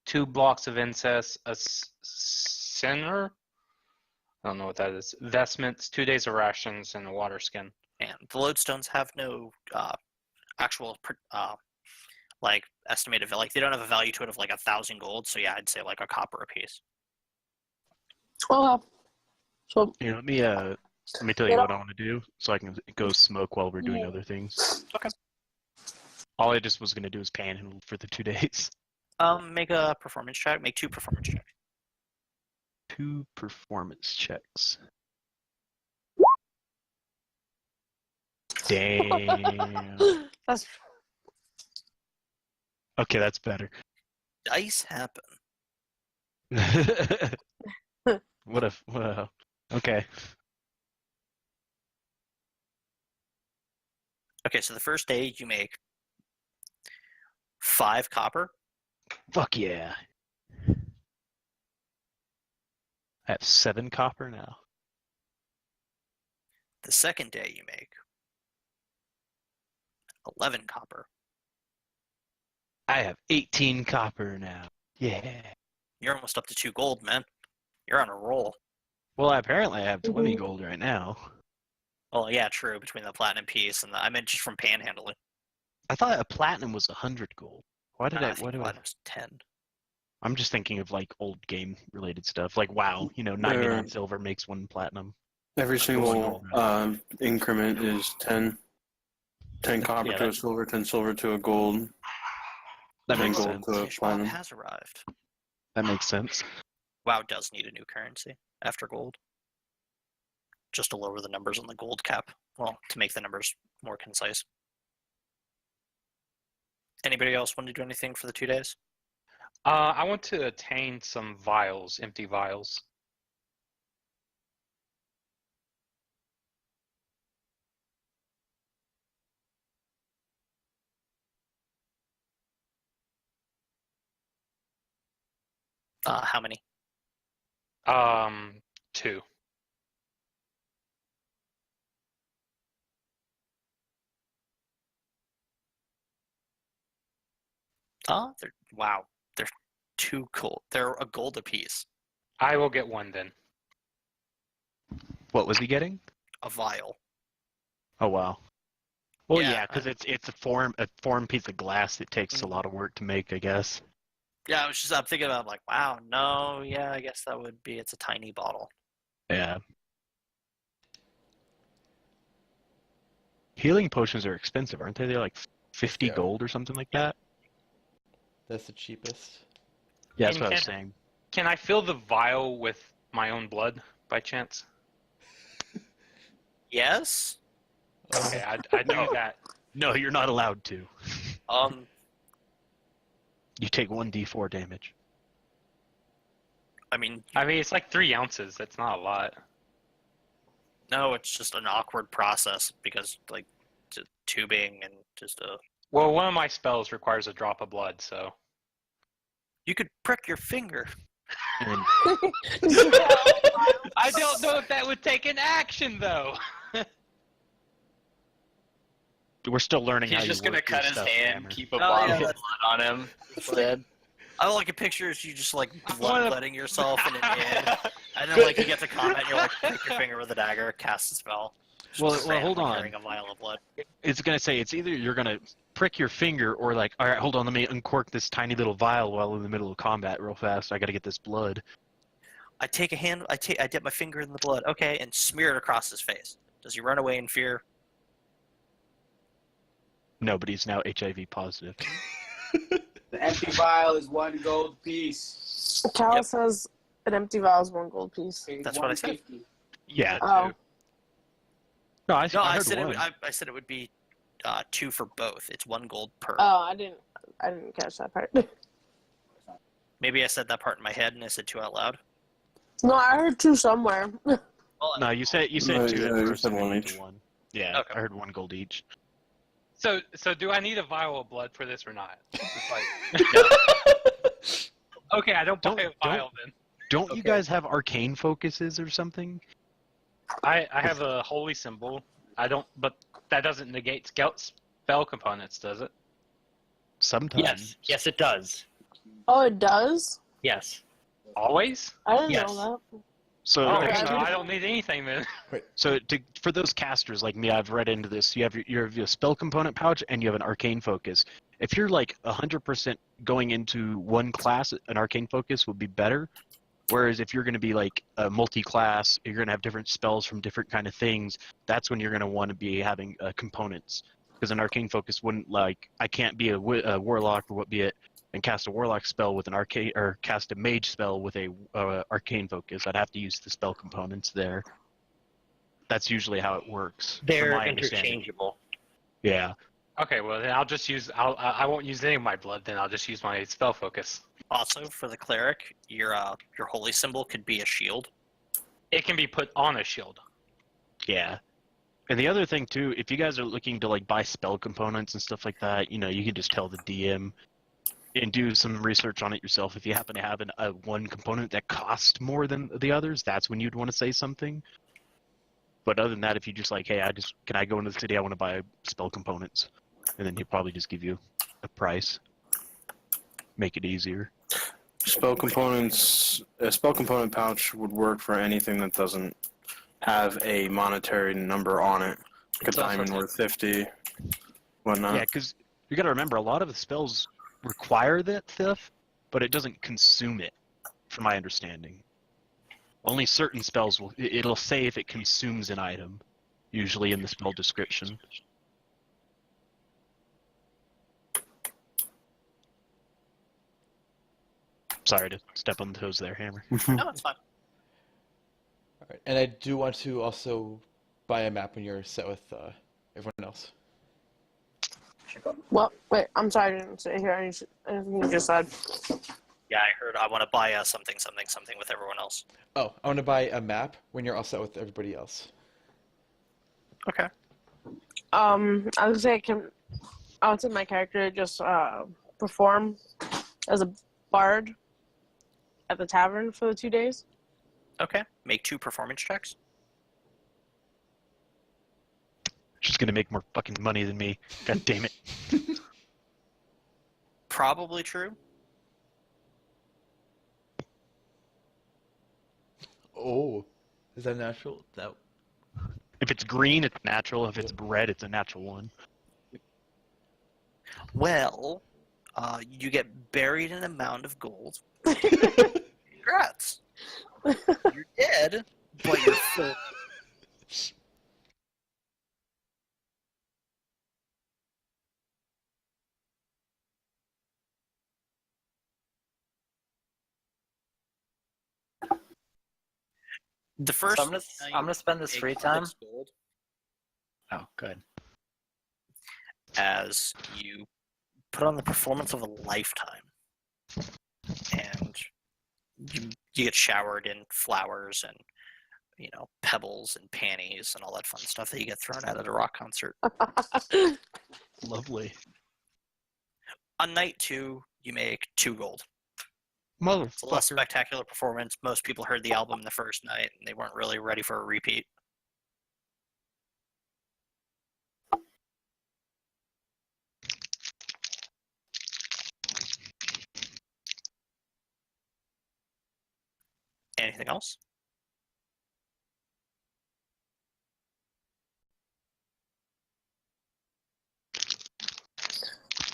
2 blocks of incense, a sinner. I don't know what that is. Vestments, 2 days of rations, and a water skin. And the lodestones have no actual like estimated, like they don't have a value to it of like 1,000 gold. So yeah, I'd say like a copper a piece. Okay. So Here, let me tell you what I want to do, so I can go smoke while we're doing other things. Okay. All I just was gonna do is panhandle for the 2 days. Make a performance check. Make 2 performance checks. 2 performance checks. Damn. that's Okay, that's better. Dice happen. What a okay. Okay, so the first day you make 5 copper. Fuck yeah. I have 7 copper now. The second day you make 11 copper. I have 18 copper now. Yeah. You're almost up to 2 gold, man. You're on a roll. Well, apparently I have 20 gold right now. Well, yeah, true. Between the platinum piece and I meant just from panhandling. I thought a platinum was 100 gold. Why did I I? think Why do I? platinum's 10. I'm just thinking of like old game related stuff. Like WoW, 99 silver makes 1 platinum. Every single gold. increment is 10. 10 copper Yeah, to a silver, 10 silver to a gold. That 10 makes gold sense. to a Fish Bob platinum. has arrived. That makes sense. WoW does need a new currency after gold. Just to lower the numbers on the gold cap. Well, to make the numbers more concise. Anybody else want to do anything for the 2 days? I want to attain some vials, empty vials. How many? 2. Wow. They're 2 gold. They're a gold apiece. I will get 1 then. What was he getting? A vial. Oh wow. Well, Yeah, yeah, because it's a form piece of glass that takes a lot of work to make, I guess. Yeah, I'm thinking about like, wow, no, yeah, I guess that would be, it's a tiny bottle. Yeah. Healing potions are expensive, aren't they? They're like 50 Yeah. gold or something like that. That's the cheapest. Yeah, that's And what I was saying. Can I fill the vial with my own blood by chance? Yes? Okay, I do that. No, you're not allowed to. Um, You take 1d4 damage. I mean, It's like 3 ounces. That's not a lot. no, it's just an awkward process because, like, tubing and just Well, one of my spells requires a drop of blood, so. you could prick your finger. And I don't know if that would take an action, though. we're still learning how He's you just gonna work your cut his stuff, hand, Hammer. keep a Oh, bottle yeah, of that's- blood on him instead. I like a picture is you just like wanna- bloodletting yourself in an inn, and then like you get to combat, and you're like prick your finger with a dagger, cast a spell. Just Well, randomly hold on. carrying a vial of blood. It's gonna say it's either you're gonna prick your finger or like, all right, hold on, let me uncork this tiny little vial while in the middle of combat real fast. I gotta get this blood. I dip my finger in the blood, okay, and smear it across his face. Does he run away in fear? No, but he's now HIV positive. The empty vial is 1 gold piece. Cal Yep. says an empty vial is 1 gold piece. That's what I said. 150. Yeah. Oh. No, I No, I heard said one. I said it would be 2 for both. It's 1 gold per. Oh, I didn't catch that part. Maybe I said that part in my head and I said 2 out loud. No, I heard 2 somewhere. Well, No, you said No, 2 yeah, at you first said and 1 then each. 1. Yeah, Okay. I heard 1 gold each. So do I need a vial of blood for this or not? It's like, Okay, I don't buy Don't- a vial then. Don't you Okay. guys have arcane focuses or something? I have a holy symbol. I don't, but that doesn't negate spell components, does it? Sometimes. Yes, it does. Oh, it does? Yes. Always? I didn't Yes. know So, Oh, Okay, so I I don't need anything then. so for those casters like me, I've read into this. You have your spell component pouch and you have an arcane focus. If you're like 100% going into one class, an arcane focus would be better. Whereas if you're going to be like a multi-class, you're going to have different spells from different kind of things. That's when you're going to want to be having components. Because an arcane focus wouldn't I can't be a warlock or what be it and cast a warlock spell with an arcane or cast a mage spell with a arcane focus. I'd have to use the spell components there. That's usually how it works. from They're my understanding. interchangeable. Yeah. Okay, well then I'll just use. I won't use any of my blood. Then I'll just use my spell focus. Also, for the cleric, your holy symbol could be a shield. It can be put on a shield. Yeah. And the other thing too, if you guys are looking to like buy spell components and stuff like that, you can just tell the DM and do some research on it yourself. If you happen to have a one component that costs more than the others, that's when you'd want to say something. But other than that, if you just like, hey, can I go into the city? I want to buy spell components, and then he'll probably just give you a price, make it easier. Spell components. A spell component pouch would work for anything that doesn't have a monetary number on it, like a It's also diamond worth 50, whatnot. Yeah, because you got to remember, a lot of the spells require that stuff, but it doesn't consume it, from my understanding. Only certain spells it'll say if it consumes an item, usually in the spell description. Sorry to step on the toes there, Hammer. No, it's fine. All right. And I do want to also buy a map when you're set with everyone else. Well, wait, I'm sorry, I didn't hear anything you just said. Yeah, I heard. I want to buy something with everyone else. Oh, I want to buy a map when you're all set with everybody else. Okay. I would say I would say my character just perform as a bard at the tavern for the 2 days. Okay. Make 2 performance checks. She's gonna make more fucking money than me. God damn it. Probably true. Oh, is that natural? That If it's green, it's natural. If it's red, it's a natural one. Well, you get buried in a mound of gold. Congrats. You're dead, but you're full. The first. So I'm gonna spend this night free you time. get gold Oh, good. as you put on the performance of a lifetime, and you get showered in flowers and pebbles and panties and all that fun stuff that you get thrown at a rock concert. Lovely. On night 2, you make 2 gold. It's a less Motherfucker. spectacular performance. Most people heard the album the first night and they weren't really ready for a repeat. Anything else?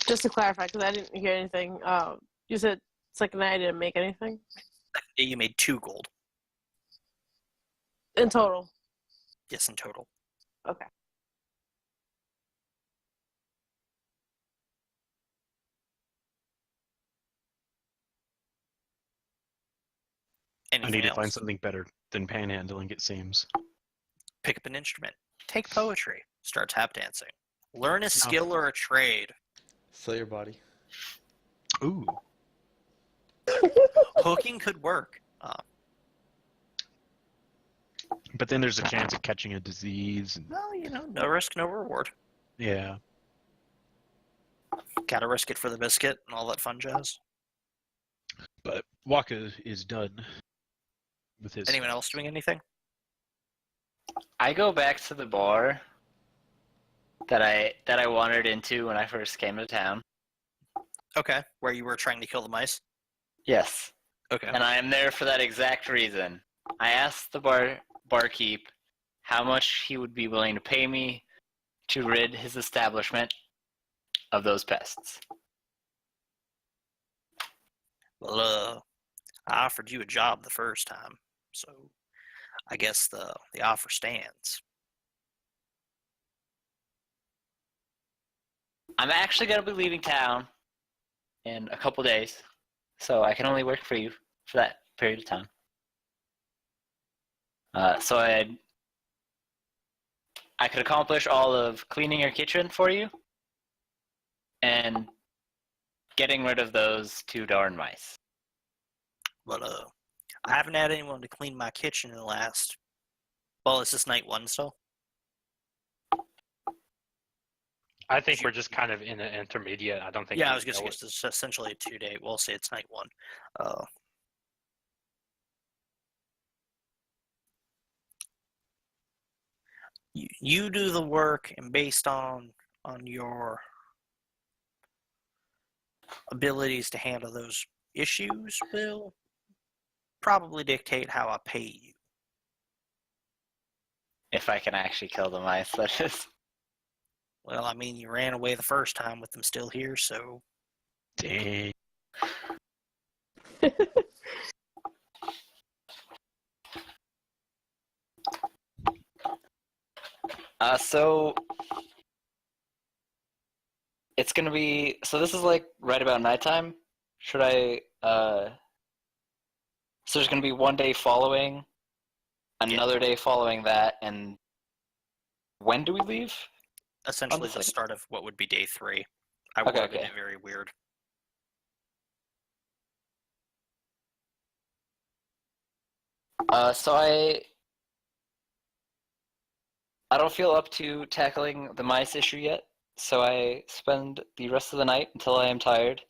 Just to clarify, because I didn't hear anything. You said second night I didn't make anything You made 2 gold. in total. Yes, in total. Okay. I Anything need to else? find something better than panhandling, it seems. Pick up an instrument. Take poetry. Start tap dancing. Learn a skill or a trade. sell your body. Ooh. Hooking could work. But then there's a chance of catching a disease. And, Well, no risk, no reward. But Waka is done with his. Anyone else doing anything? I go back to the bar that I wandered into when I first came to town. Okay, where you were trying to kill the mice? Yes. Okay. And I am there for that exact reason. I asked the barkeep how much he would be willing to pay me to rid his establishment of those pests. Well, I offered you a job the first time, so I guess the offer stands. I'm actually going to be leaving town in a couple days, so I can only work for you for that period of time. So I could accomplish all of cleaning your kitchen for you and getting rid of those 2 darn mice. But I haven't had anyone to clean my kitchen in the last. Well, is this night 1 still? I think we're just kind of in an intermediate. I don't think. Yeah, I we was going to know say it's essentially a 2-day. We'll say it's night 1. You do the work, and based on your abilities to handle those issues, will probably dictate how I pay you. If I can actually kill the mice, that is. Well, I mean, you ran away the first time with them still here, so Dang. So it's gonna be. So this is like right about nighttime. Should I? So there's gonna be one day following, another day following that, and when do we leave? essentially the second. start of what would be day 3. I Okay, worded okay. it very weird. So I don't feel up to tackling the mice issue yet. So I spend the rest of the night until I am tired,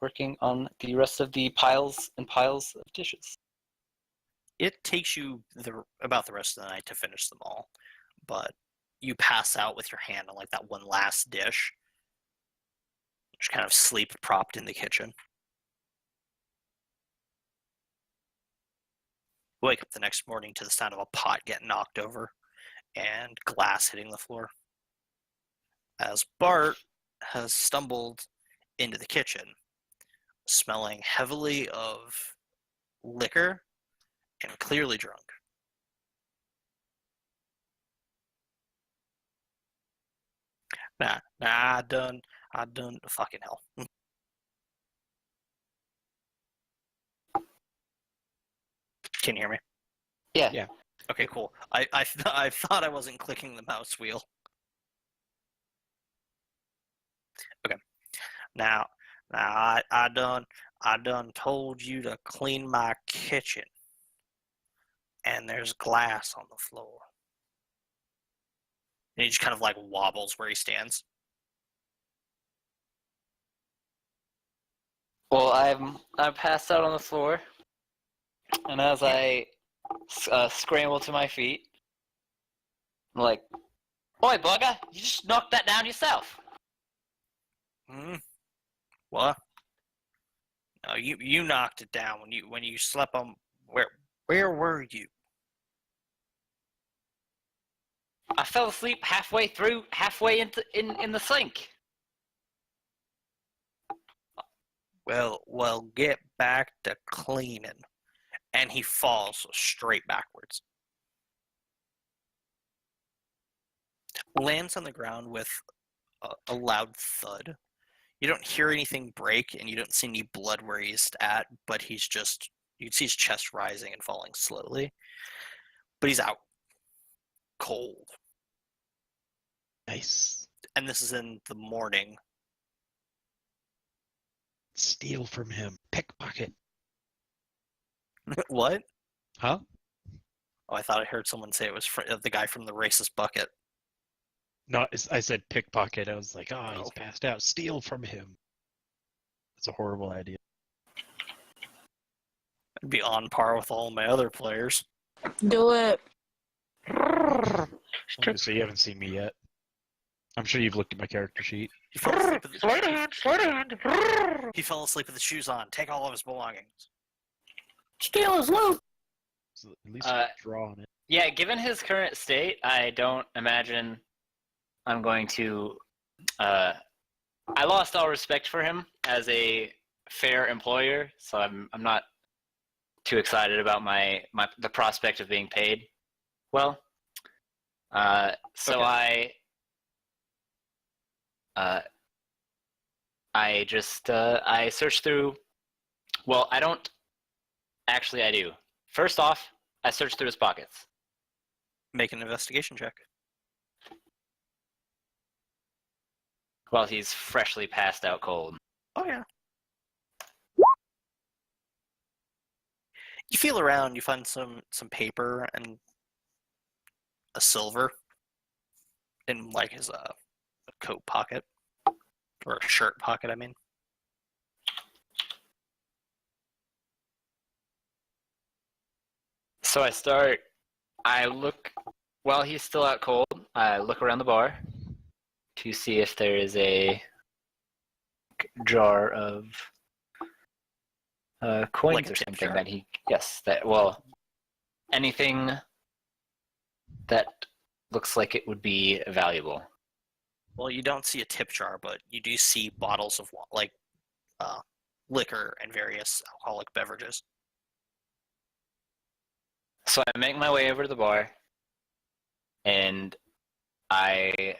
working on the rest of the piles and piles of dishes. It takes you about the rest of the night to finish them all, but you pass out with your hand on like that one last dish. Just kind of sleep propped in the kitchen. Wake up the next morning to the sound of a pot getting knocked over and glass hitting the floor. As Bart has stumbled into the kitchen, smelling heavily of liquor and clearly drunk. Nah, I done fucking hell. Can you hear me? Yeah. Yeah. Okay, cool. I thought I wasn't clicking the mouse wheel. Okay. Now I done told you to clean my kitchen, and there's glass on the floor. And he just kind of like wobbles where he stands. Well, I'm passed out on the floor, and as I scramble to my feet, I'm like, "Oi, bugger! You just knocked that down yourself." What? No, you knocked it down when you slept on. Where were you? I fell asleep halfway in the sink. Well, get back to cleaning. And he falls straight backwards. Lands on the ground with a loud thud. You don't hear anything break, and you don't see any blood where he's at, but you can see his chest rising and falling slowly. But he's out. Cold. Nice. And this is in the morning. Steal from him. Pickpocket. What? Huh? Oh, I thought I heard someone say it was the guy from the racist bucket. No, I said pickpocket. I was like, oh, he's Oh. passed out. Steal from him. That's a horrible idea. I'd be on par with all my other players. Do it. So you haven't seen me yet. I'm sure you've looked at my character sheet. He fell asleep with Sleight of hand, sleight of hand. he fell asleep with his shoes on. Take all of his belongings. Steal his loot. So at least draw on it. Yeah, given his current state, I don't imagine I'm going to. I lost all respect for him as a fair employer, so I'm not too excited about the prospect of being paid well. So Okay. I just I search through. Well, I don't. Actually, I do. First off, I search through his pockets. Make an investigation check. While he's freshly passed out cold. Oh yeah. You feel around. You find some paper and a silver in like his a coat pocket or a shirt pocket. I mean. So I look, while he's still out cold, I look around the bar to see if there is a jar of coins Like a or tip something jar? that anything that looks like it would be valuable. Well, you don't see a tip jar, but you do see bottles of liquor and various alcoholic beverages. So I make my way over to the bar, and I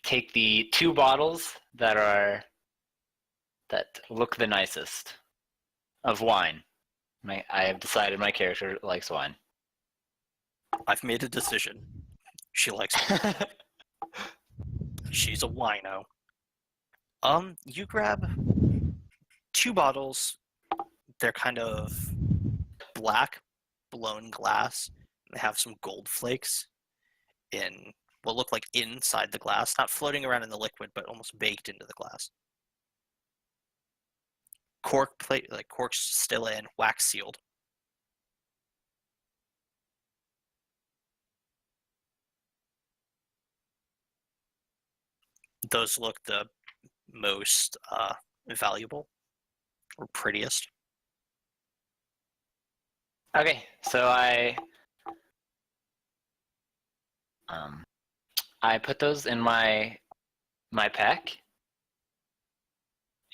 take the 2 bottles that look the nicest of wine. I have decided my character likes wine. I've made a decision. She likes wine. She's a wino. You grab 2 bottles. They're kind of black, blown glass. They have some gold flakes in what look like inside the glass, not floating around in the liquid, but almost baked into the glass. Corks still in, wax sealed. Those look the most valuable or prettiest. Okay, so I put those in my pack,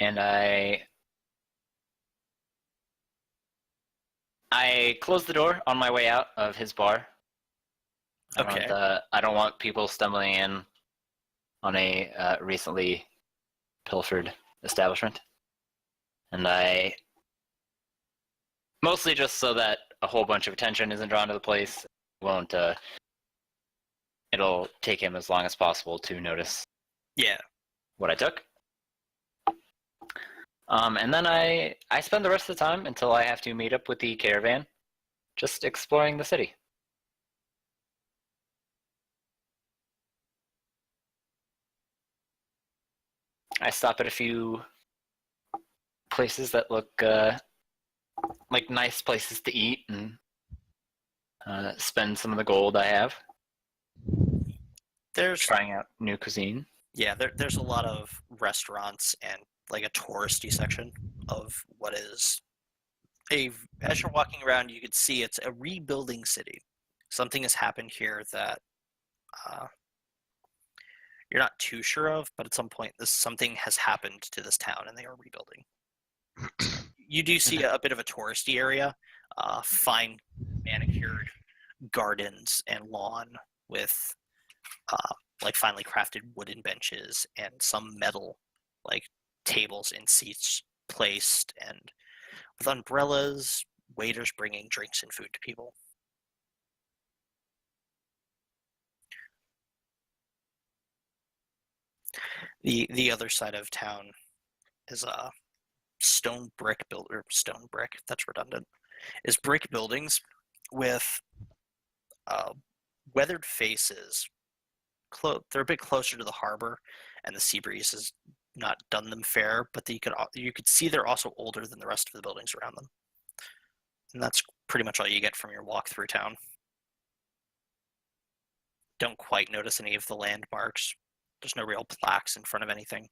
and I close the door on my way out of his bar. Okay. I don't want people stumbling in on a recently pilfered establishment, and I mostly just so that a whole bunch of attention isn't drawn to the place. It'll take him as long as possible to notice Yeah. what I took. And then I spend the rest of the time until I have to meet up with the caravan, just exploring the city. I stop at a few places that look like nice places to eat and spend some of the gold I have There's trying out new cuisine. Yeah, there's a lot of restaurants and like a touristy section of what is as you're walking around, you could see it's a rebuilding city. Something has happened here that you're not too sure of, but at some point something has happened to this town and they are rebuilding. You do see a bit of a touristy area, fine manicured gardens and lawn with like finely crafted wooden benches and some metal like tables and seats placed, and with umbrellas, waiters bringing drinks and food to people. The other side of town is a stone brick, that's redundant, is brick buildings with weathered faces. They're a bit closer to the harbor, and the sea breeze has not done them fair, but you could see they're also older than the rest of the buildings around them. And that's pretty much all you get from your walk through town. Don't quite notice any of the landmarks. There's no real plaques in front of anything.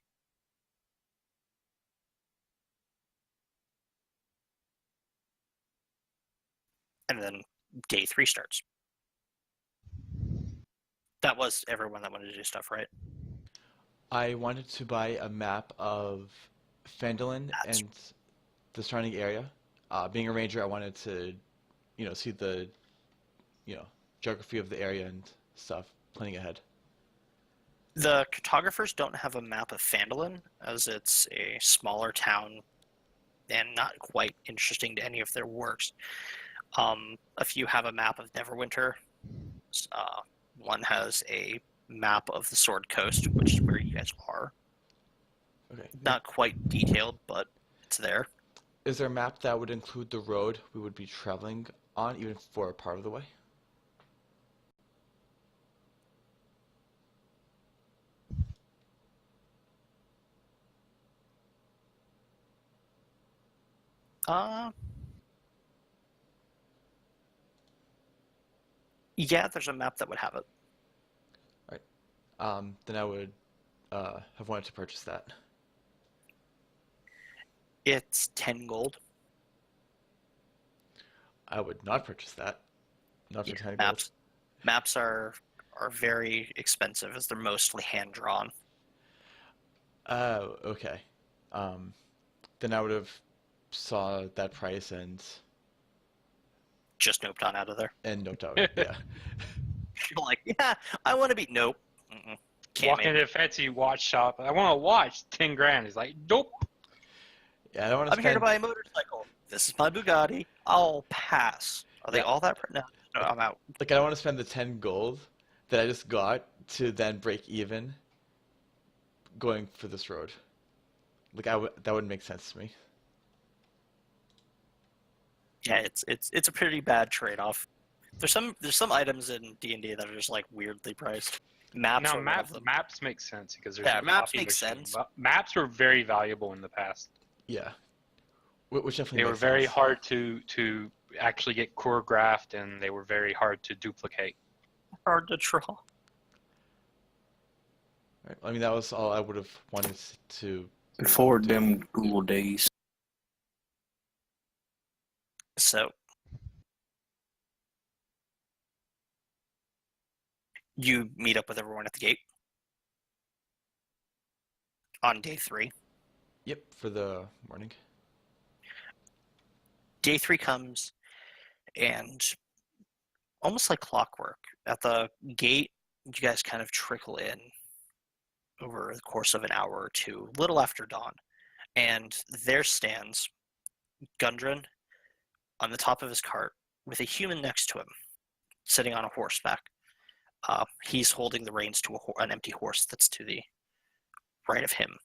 And then day 3 starts. That was everyone that wanted to do stuff, right? I wanted to buy a map of Phandelver and the surrounding area. Being a ranger, I wanted to, see the, geography of the area and stuff, planning ahead. The cartographers don't have a map of Phandelver, as it's a smaller town and not quite interesting to any of their works. A few have a map of Neverwinter. One has a map of the Sword Coast, which is where you guys are. Okay. Not quite detailed, but it's there. Is there a map that would include the road we would be traveling on, even for a part of the way? Yeah, there's a map that would have it. Then I would have wanted to purchase that. It's 10 gold. I would not purchase that. Not for Yeah, 10 gold. Maps are very expensive, as they're mostly hand drawn. Oh, okay. Then I would have saw that price and Just noped on out of there. noped out. Yeah. You're like, yeah, I want to be. Nope. Can't Walk make into a fancy watch shop. I want a watch. 10 grand. He's like, nope. Yeah, I don't want I'm to here spend. to buy a motorcycle. This is my Bugatti. I'll pass. Are they Yeah. all that? No, I'm out. Like, I don't want to spend the 10 gold that I just got to then break even going for this road. Like, that wouldn't make sense to me. Yeah, it's a pretty bad trade-off. There's some items in D&D that are just like weirdly priced. Maps Now, are one of them. maps make sense because there's Yeah, a maps copy make machine. sense. But maps were very valuable in the past. Yeah. Which definitely They were makes very sense. hard to actually get choreographed, and they were very hard to duplicate. Hard to draw. Right. I mean, that was all I would have wanted to. Before them Google days. So you meet up with everyone at the gate on day 3. Yep, for the morning. Day 3 comes, and almost like clockwork, at the gate, you guys kind of trickle in over the course of an hour or two, little after dawn. And there stands Gundren on the top of his cart with a human next to him, sitting on a horseback. He's holding the reins to an empty horse that's to the right of him.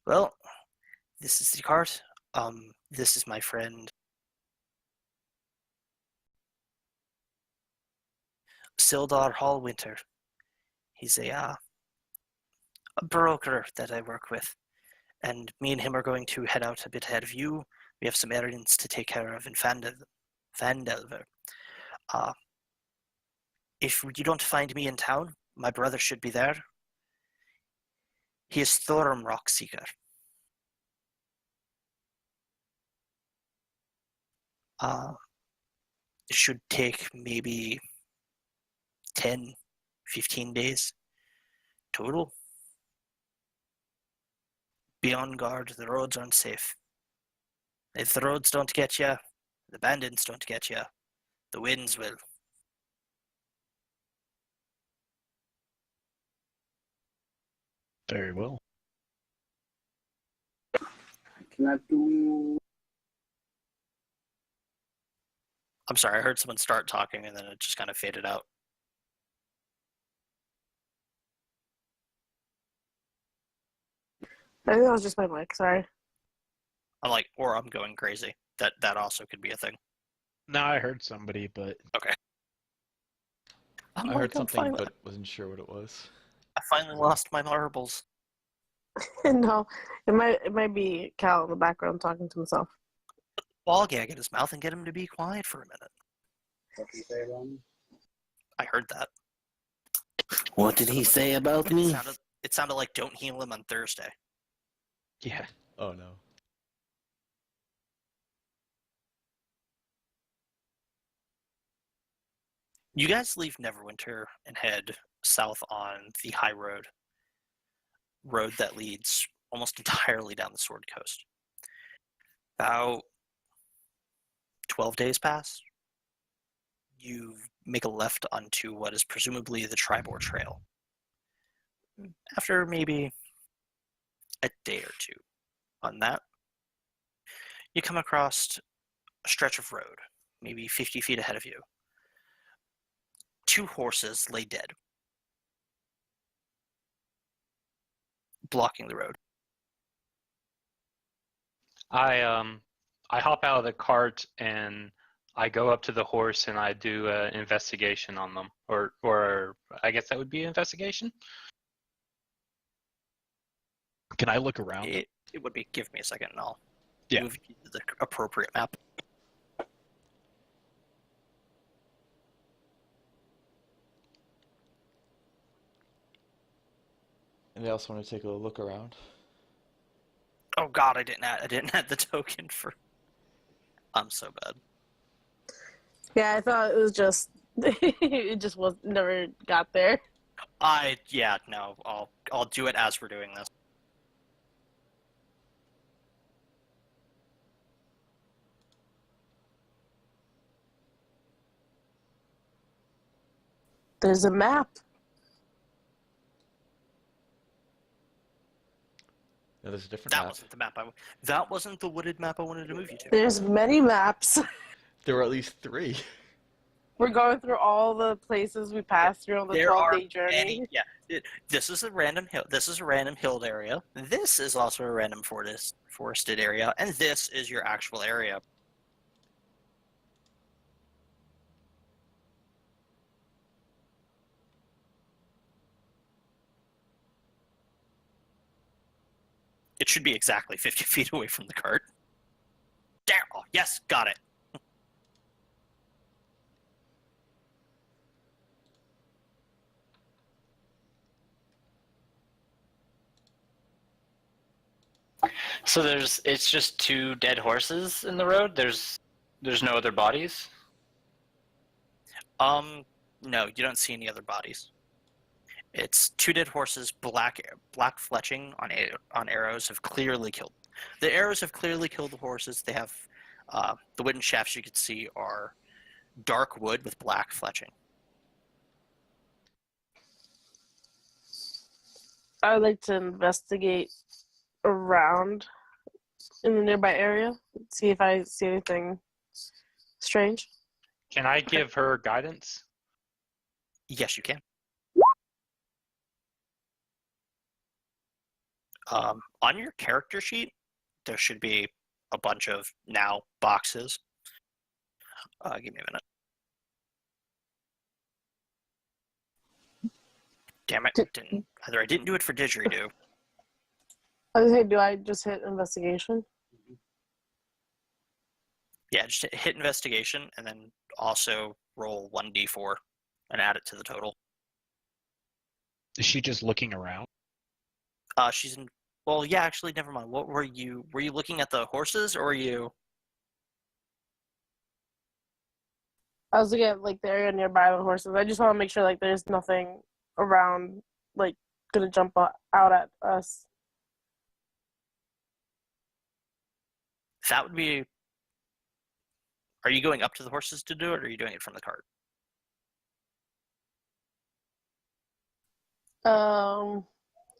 Well, this is the cart. This is my friend Sildar Hallwinter. He's a broker that I work with, and me and him are going to head out a bit ahead of you. We have some errands to take care of in Phandelver. If you don't find me in town, my brother should be there. He is Thorum Rockseeker. It should take maybe 10, 15 days total. Be on guard, the roads aren't safe. If the roads don't get you, the bandits don't get you, the winds will. Very well. Can I do? I'm sorry, I heard someone start talking and then it just kind of faded out. I think that was just my mic. Sorry. I'm like, or I'm going crazy. That also could be a thing. No, I heard somebody, but I'm I like, heard I'm something, finally, but wasn't sure what it was. I finally lost my marbles. No, it might be Cal in the background talking to himself. Ball gag in his mouth and get him to be quiet for a minute. What did you say about me? I heard that. What did he say about me? It sounded like don't heal him on Thursday. Yeah. Oh no. You guys leave Neverwinter and head south on the high road that leads almost entirely down the Sword Coast. About 12 days pass. You make a left onto what is presumably the Tribor Trail. After maybe a day or two on that, you come across a stretch of road, maybe 50 feet ahead of you. 2 horses lay dead, blocking the road. I hop out of the cart and I go up to the horse and I do an investigation on them, or I guess that would be an investigation. Can I look around? It would be. Give me a second, and I'll Yeah. move you to the appropriate map. And I also want to take a look around. Oh God, I didn't add the token for. I'm so bad. Yeah, I thought it was just it just was never got there. No, I'll do it as we're doing this. There's a map. No, there's a different That map. wasn't the map. That wasn't the wooded map I wanted to move you to. There's many maps. There were at least 3. We're going through all the places we passed through on the There 12-day are journey. many. Yeah, this is a random hill. This is a random hilled area. This is also a random forested area, and this is your actual area. It should be exactly 50 feet away from the cart. There. Oh, yes, got it. So it's just 2 dead horses in the road. There's no other bodies. No, you don't see any other bodies. It's 2 dead horses. Black fletching on arrows have clearly killed. The arrows have clearly killed the horses. They have the wooden shafts you can see are dark wood with black fletching. I would like to investigate around in the nearby area, see if I see anything strange. Can I give her guidance? Yes, you can. On your character sheet, there should be a bunch of now boxes. Give me a minute. Damn it! I didn't do it for didgeridoo. I was gonna say, do I just hit investigation? Yeah, just hit investigation and then also roll 1d4 and add it to the total. Is she just looking around? She's in. Well, yeah, actually, never mind. What were you? Were you looking at the horses, or were you? I was looking at like the area nearby the horses. I just want to make sure like there's nothing around like gonna jump out at us. That would be. Are you going up to the horses to do it, or are you doing it from the cart?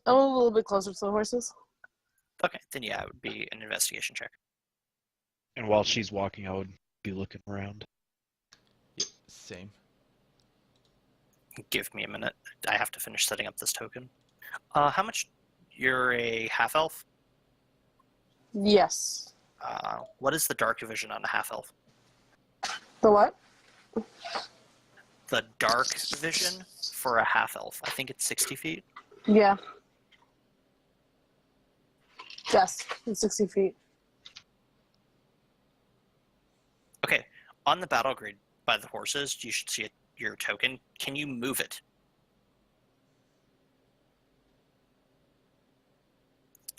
I'm a little bit closer to the horses. Okay, then yeah, it would be an investigation check. And while she's walking, I would be looking around. Yeah, same. Give me a minute. I have to finish setting up this token. How much? You're a half elf. Yes. What is the dark vision on a half elf? The what? The dark vision for a half elf. I think it's 60 feet. Yeah. Yes, it's 60 feet. Okay, on the battle grid by the horses, you should see your token. Can you move it?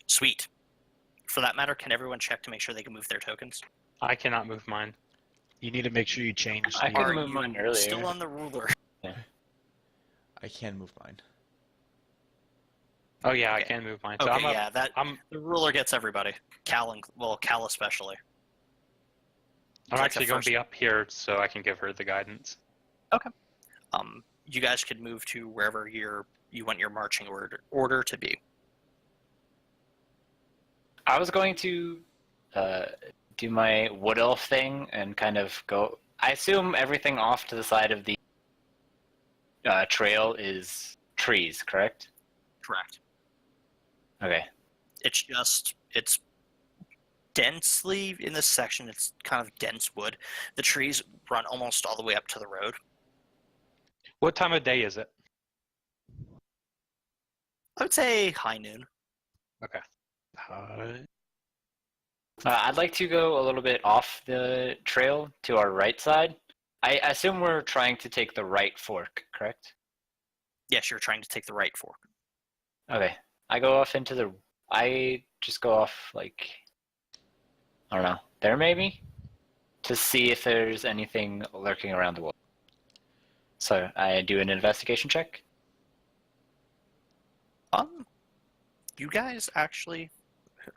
Sweet. For that matter, can everyone check to make sure they can move their tokens? I cannot move mine. You need to make sure you change. I the- can Are move you mine earlier. still on the ruler? I can move mine. Oh yeah, I Okay. can move mine. So Okay, I'm up, yeah, I'm the ruler gets everybody. Cal especially. I'm like actually the going first- to be up here so I can give her the guidance. You guys could move to wherever you want your marching order to be. I was going to do my wood elf thing and kind of go. I assume everything off to the side of the trail is trees, correct? Correct. Okay. It's densely in this section. It's kind of dense wood. The trees run almost all the way up to the road. What time of day is it? I would say high noon. Okay. I'd like to go a little bit off the trail to our right side. I assume we're trying to take the right fork, correct? Yes, you're trying to take the right fork. Okay. I go off into the. I just go off, like. I don't know. There, maybe? To see if there's anything lurking around the wall. So I do an investigation check. You guys actually,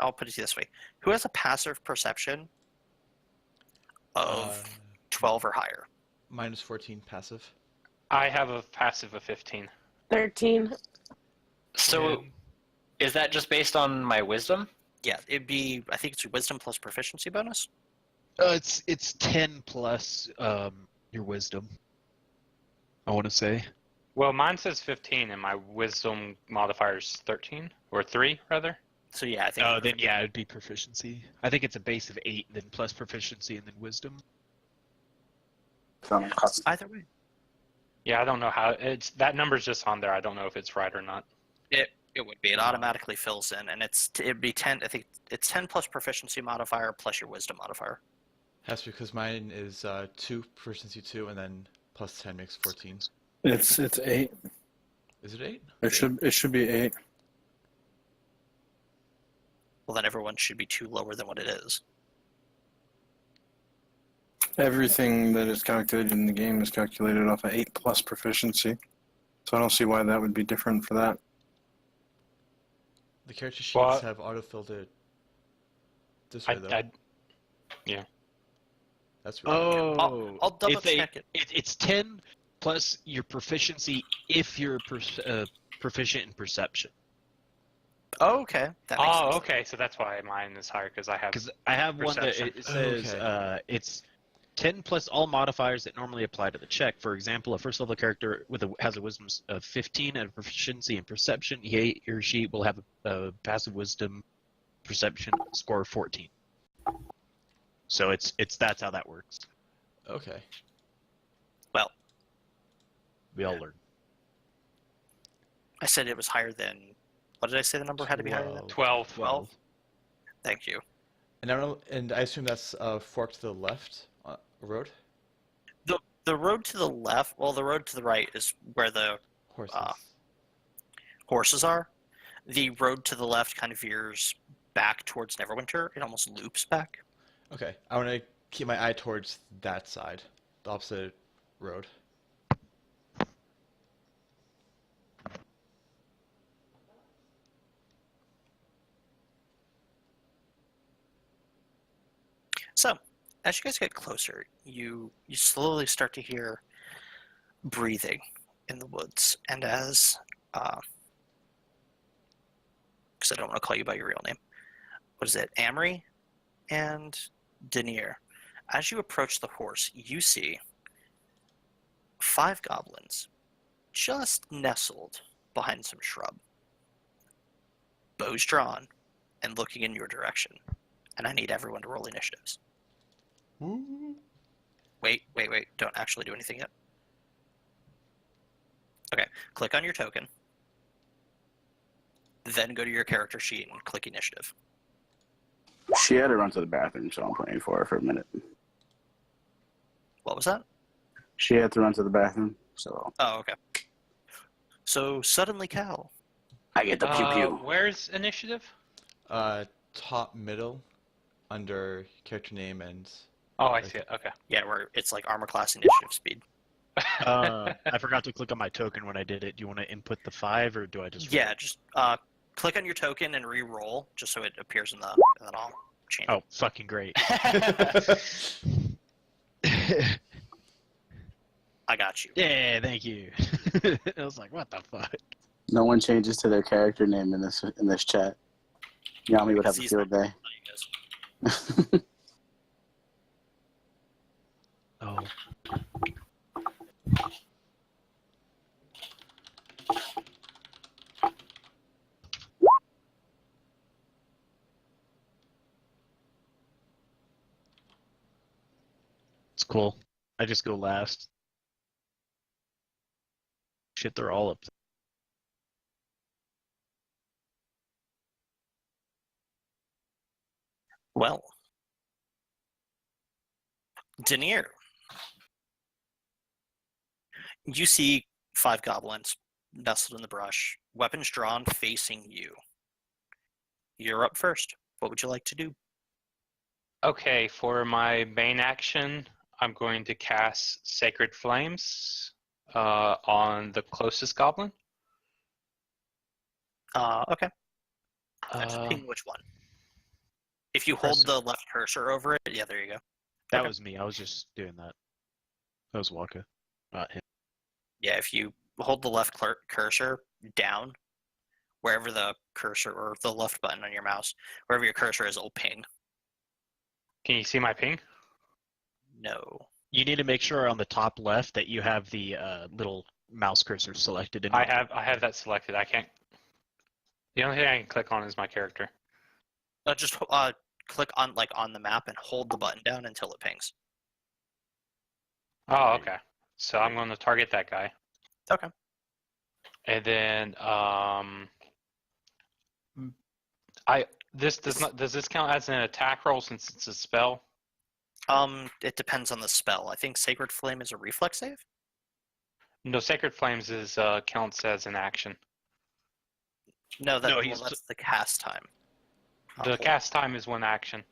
I'll put it this way: who has a passive perception of 12 or higher? Minus 14 passive. I have a passive of 15. 13. So is that just based on my wisdom? Yeah, it'd be. I think it's your wisdom plus proficiency bonus. It's 10 plus your wisdom. I want to say. Well, mine says 15, and my wisdom modifier is 13 or 3 rather. So yeah, I think. Oh, then yeah, it'd be proficiency. I think it's a base of 8, then plus proficiency, and then wisdom. Either way, Yeah, I don't know how it's that number's just on there. I don't know if it's right or not. it would be. It automatically fills in, and it'd be 10. I think it's 10 plus proficiency modifier plus your wisdom modifier. That's because mine is 2 proficiency 2, and then plus 10 makes 14. It's 8. Is it 8? It should be 8. Well, then everyone should be 2 lower than what it is. Everything that is calculated in the game is calculated off of 8 plus proficiency. So I don't see why that would be different for that. The character sheets Well, have autofilled it this way, though. Yeah. That's weird. Oh, I'll double check it. It's 10 plus your proficiency if you're proficient in perception. Oh, okay. That makes sense. Okay. So that's why mine is higher because I have. Because I have one that Perception. it says Okay. It's 10 plus all modifiers that normally apply to the check. For example, a first level character has a wisdom of 15 and a proficiency in perception. He or she will have a passive wisdom perception score of 14. So that's how that works. Okay. Well, We all learn. I said it was higher than. What did I say the number had to be higher than? 12. 12. Thank you. And I assume that's fork to the left road? The road to the left, well, the road to the right is where the Horses. horses are. The road to the left kind of veers back towards Neverwinter. It almost loops back. Okay. I want to keep my eye towards that side, the opposite road. So, as you guys get closer, you slowly start to hear breathing in the woods, and as because I don't want to call you by your real name. What is it, Amory and Denier? As you approach the horse, you see 5 goblins just nestled behind some shrub, bows drawn, and looking in your direction. And I need everyone to roll initiatives. Wait. Don't actually do anything yet. Okay, click on your token. Then go to your character sheet and click initiative. She had to run to the bathroom, so I'm playing for her for a minute. What was that? She had to run to the bathroom, so Oh, okay. So suddenly, Cal. I get the pew pew. Where's initiative? Top middle, under character name and. Oh, I see it. Okay. Yeah, where it's like armor class initiative speed. I forgot to click on my token when I did it. Do you want to input the 5 or do I just? Yeah, roll? just click on your token and re-roll, just so it appears in the. And then I'll change. Oh, fucking great. I got you. Yeah, thank you. I was like, what the fuck? No one changes to their character name in this chat. Yami would have a He's field day. you guys. Oh. It's cool. I just go last. Shit, they're all up there. Well, Denier, you see 5 goblins nestled in the brush, weapons drawn, facing you. You're up first. What would you like to do? Okay, for my main action, I'm going to cast Sacred Flames on the closest goblin. Okay. Just Uh, ping which one. If you hold the left cursor over it, yeah, there you go. That Okay. was me. I was just doing that. That was Waka, not him. Yeah, if you hold the left cursor down, wherever the cursor or the left button on your mouse, wherever your cursor is, it'll ping. Can you see my ping? No. You need to make sure on the top left that you have the little mouse cursor selected. And I have that selected. I can't. The only thing I can click on is my character. Just click on the map and hold the button down until it pings. Oh, okay. So I'm going to target that guy. Okay. And then does this count as an attack roll since it's a spell? It depends on the spell. I think Sacred Flame is a reflex save. No, Sacred Flames is counts as an action. No, No, that's the cast time. The cast time is one action.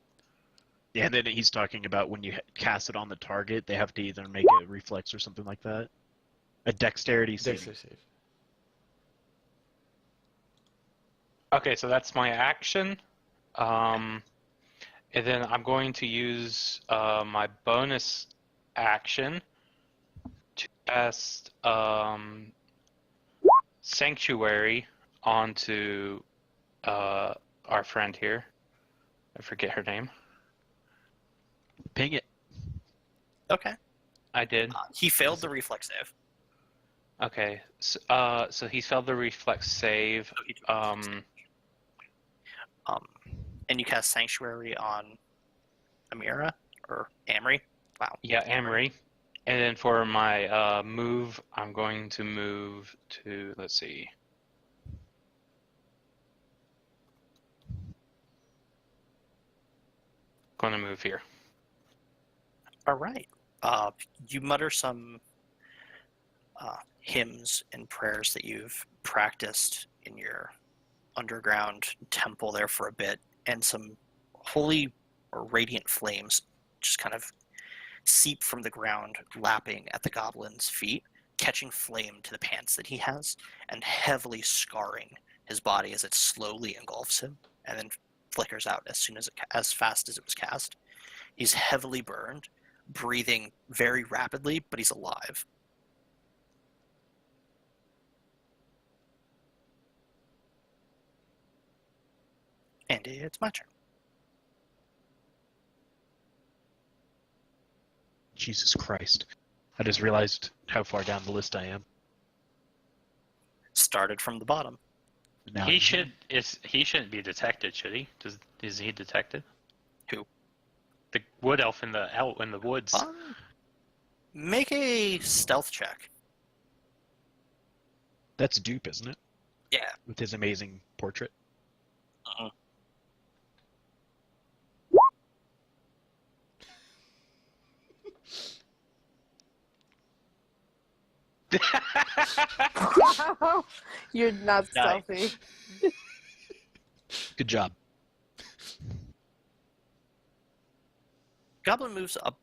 Yeah, and then he's talking about when you cast it on the target, they have to either make a reflex or something like that. A dexterity save. Dexterity save. Okay, so that's my action. And then I'm going to use my bonus action to cast Sanctuary onto our friend here. I forget her name. Ping it. Okay. I did. He failed the reflex save. Okay, so he failed the reflex save. And you cast Sanctuary on Amira or Amri. Wow. Yeah, Amory. And then for my move, I'm going to move to, let's see. Going to move here. All right. You mutter some hymns and prayers that you've practiced in your underground temple there for a bit, and some holy or radiant flames just kind of seep from the ground, lapping at the goblin's feet, catching flame to the pants that he has, and heavily scarring his body as it slowly engulfs him, and then flickers out as fast as it was cast. He's heavily burned, breathing very rapidly, but he's alive. And it's my turn. Jesus Christ. I just realized how far down the list I am. Started from the bottom. Now He shouldn't be detected, should he? Is he detected? Who? The wood elf in the woods. Make a stealth check. That's Dupe, isn't it? Yeah. With his amazing portrait. You're not Nice. stealthy. Good job. Goblin moves up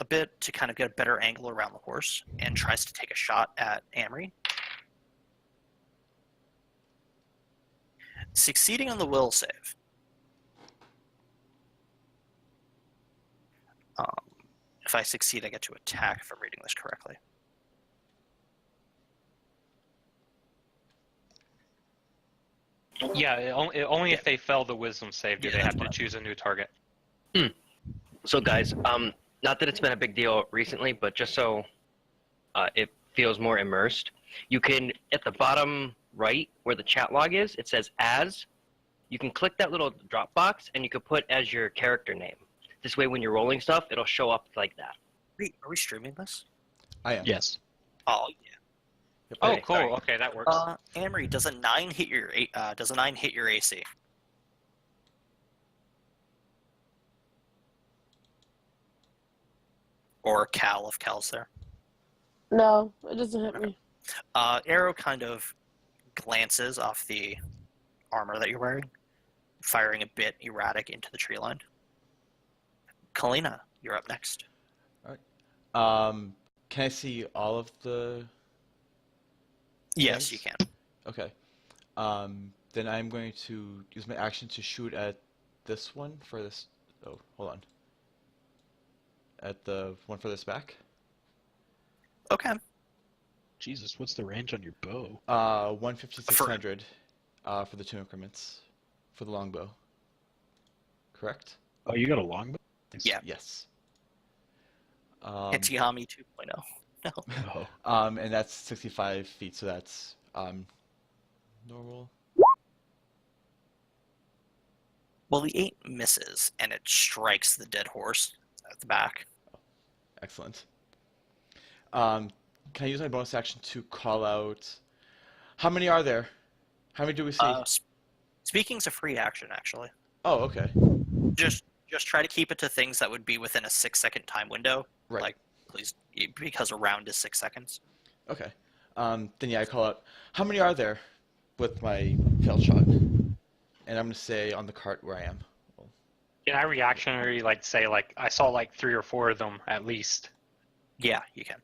a bit to kind of get a better angle around the horse and tries to take a shot at Amory. Succeeding on the will save. If I succeed, I get to attack, if I'm reading this correctly. Yeah, only if they fail the wisdom save do Yeah, they that's have to what I- choose a new target. So guys, not that it's been a big deal recently, but just so it feels more immersed, you can, at the bottom right where the chat log is, it says as. You can click that little drop box and you can put as your character name. This way when you're rolling stuff, it'll show up like that. Are we streaming this? I am. Yes. Oh yeah. Yep. Oh, Okay, cool. sorry. Okay, that works. Amory, does a 9 hit your AC? Or Cal, if Cal's there. No, it doesn't hit me. Arrow kind of glances off the armor that you're wearing, firing a bit erratic into the tree line. Kalina, you're up next. Can I see all of the? Yes, things? you can. Okay. Then I'm going to use my action to shoot at this one for this. Oh, hold on. At the one furthest back. Okay. Jesus, what's the range on your bow? 150, 600, for the 2 increments, for the longbow. Correct? Oh, you got a longbow? Nice. Yeah. Yes. Hitsihami 2.0. No. Oh. And that's 65 feet, so that's normal. Well, the 8 misses, and it strikes the dead horse at the back. Excellent. Can I use my bonus action to call out? How many are there? How many do we see? Speaking's a free action, actually. Oh, okay. Just try to keep it to things that would be within a 6-second time window. Right. Like, please, because a round is 6 seconds. Okay. Then yeah, I call out. How many are there with my failed shot? And I'm gonna say on the cart where I am. Can I reactionary say I saw 3 or 4 of them at least? Yeah, you can.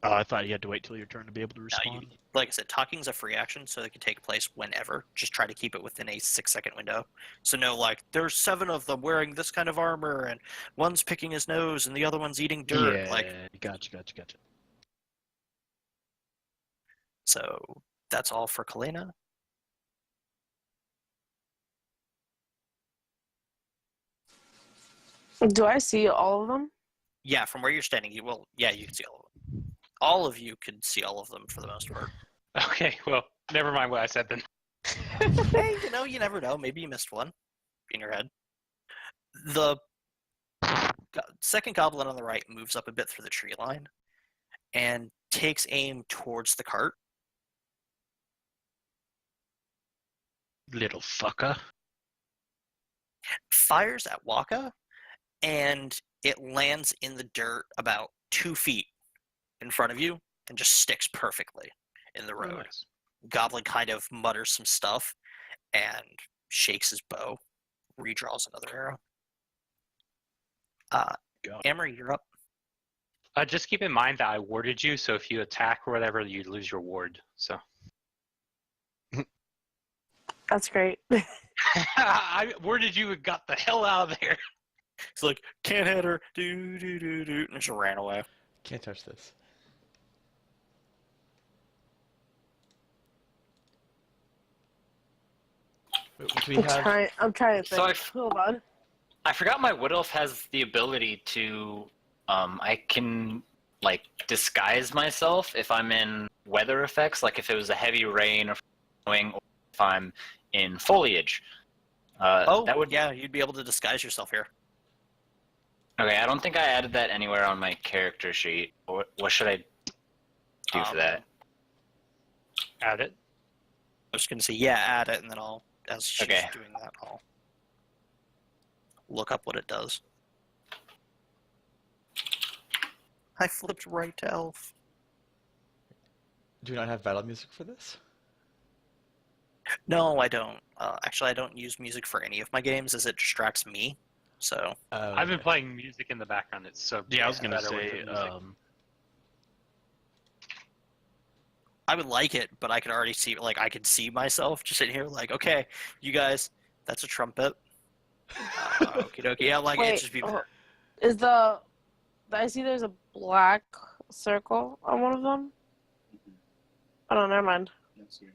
Oh, I thought you had to wait till your turn to be able to No, respond. like I said, talking's a free action, so it can take place whenever. Just try to keep it within a 6-second window. So no, there's 7 of them wearing this kind of armor, and one's picking his nose, and the other one's eating dirt. Yeah, gotcha. So that's all for Kalina. Do I see all of them? Yeah, from where you're standing, you can see all of them. All of you can see all of them for the most part. Okay, well, never mind what I said then. Hey, you never know. Maybe you missed one in your head. The second goblin on the right moves up a bit through the tree line and takes aim towards the cart. Little fucker. Fires at Waka, and it lands in the dirt about 2 feet in front of you and just sticks perfectly in the road. Oh, nice. Goblin kind of mutters some stuff and shakes his bow, redraws another arrow. Amory, you're up. Just keep in mind that I warded you, so if you attack or whatever, you lose your ward. So That's great. I warded you and got the hell out of there. It's like, can't hit her, do, and just ran away. Can't touch this. Wait, what do we have? I'm trying to So think. Hold on. I forgot my Wood Elf has the ability to, I can, disguise myself if I'm in weather effects, like if it was a heavy rain or snowing, or if I'm in foliage. Yeah, you'd be able to disguise yourself here. Okay, I don't think I added that anywhere on my character sheet. What should I do for that? Add it. I was going to say, yeah, add it, and then as she's Okay. doing that, I'll look up what it does. I flipped right to elf. Do you not have battle music for this? No, I don't. Actually, I don't use music for any of my games as it distracts me. So I've been playing music in the background. It's so Yeah, I was much gonna better with say, the music. I would like it, but I could already see, like, I could see myself just sitting here, like, okay, you guys, that's a trumpet. Okie dokie. Yeah, like, Wait, it just be. is the I see there's a black circle on one of them? Oh no, never mind. That's you.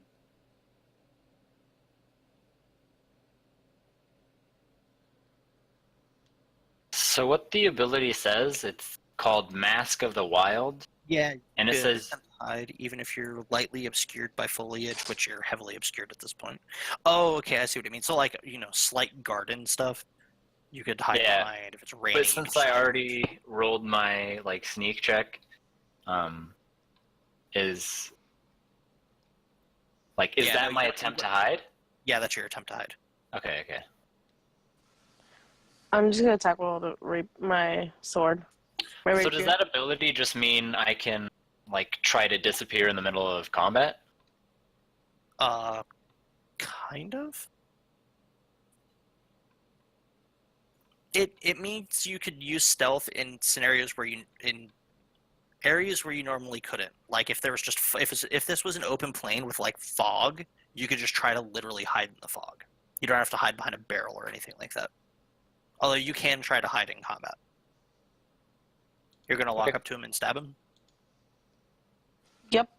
So what the ability says, it's called Mask of the Wild, Yeah, and it you says attempt to hide even if you're lightly obscured by foliage, which you're heavily obscured at this point. Oh, okay, I see what you mean. So, like, slight garden stuff, you could hide Yeah, behind if it's raining. but since I already rolled my like sneak check, is Yeah, that no, my you- attempt to hide? Yeah, that's your attempt to hide. Okay. I'm just gonna attack with my sword. My So rapier. does that ability just mean I can like try to disappear in the middle of combat? Kind of. It means you could use stealth in scenarios where in areas where you normally couldn't. Like if there was just if this was an open plain with like fog, you could just try to literally hide in the fog. You don't have to hide behind a barrel or anything like that. Although you can try to hide in combat. You're gonna walk up to him and stab him? Yep.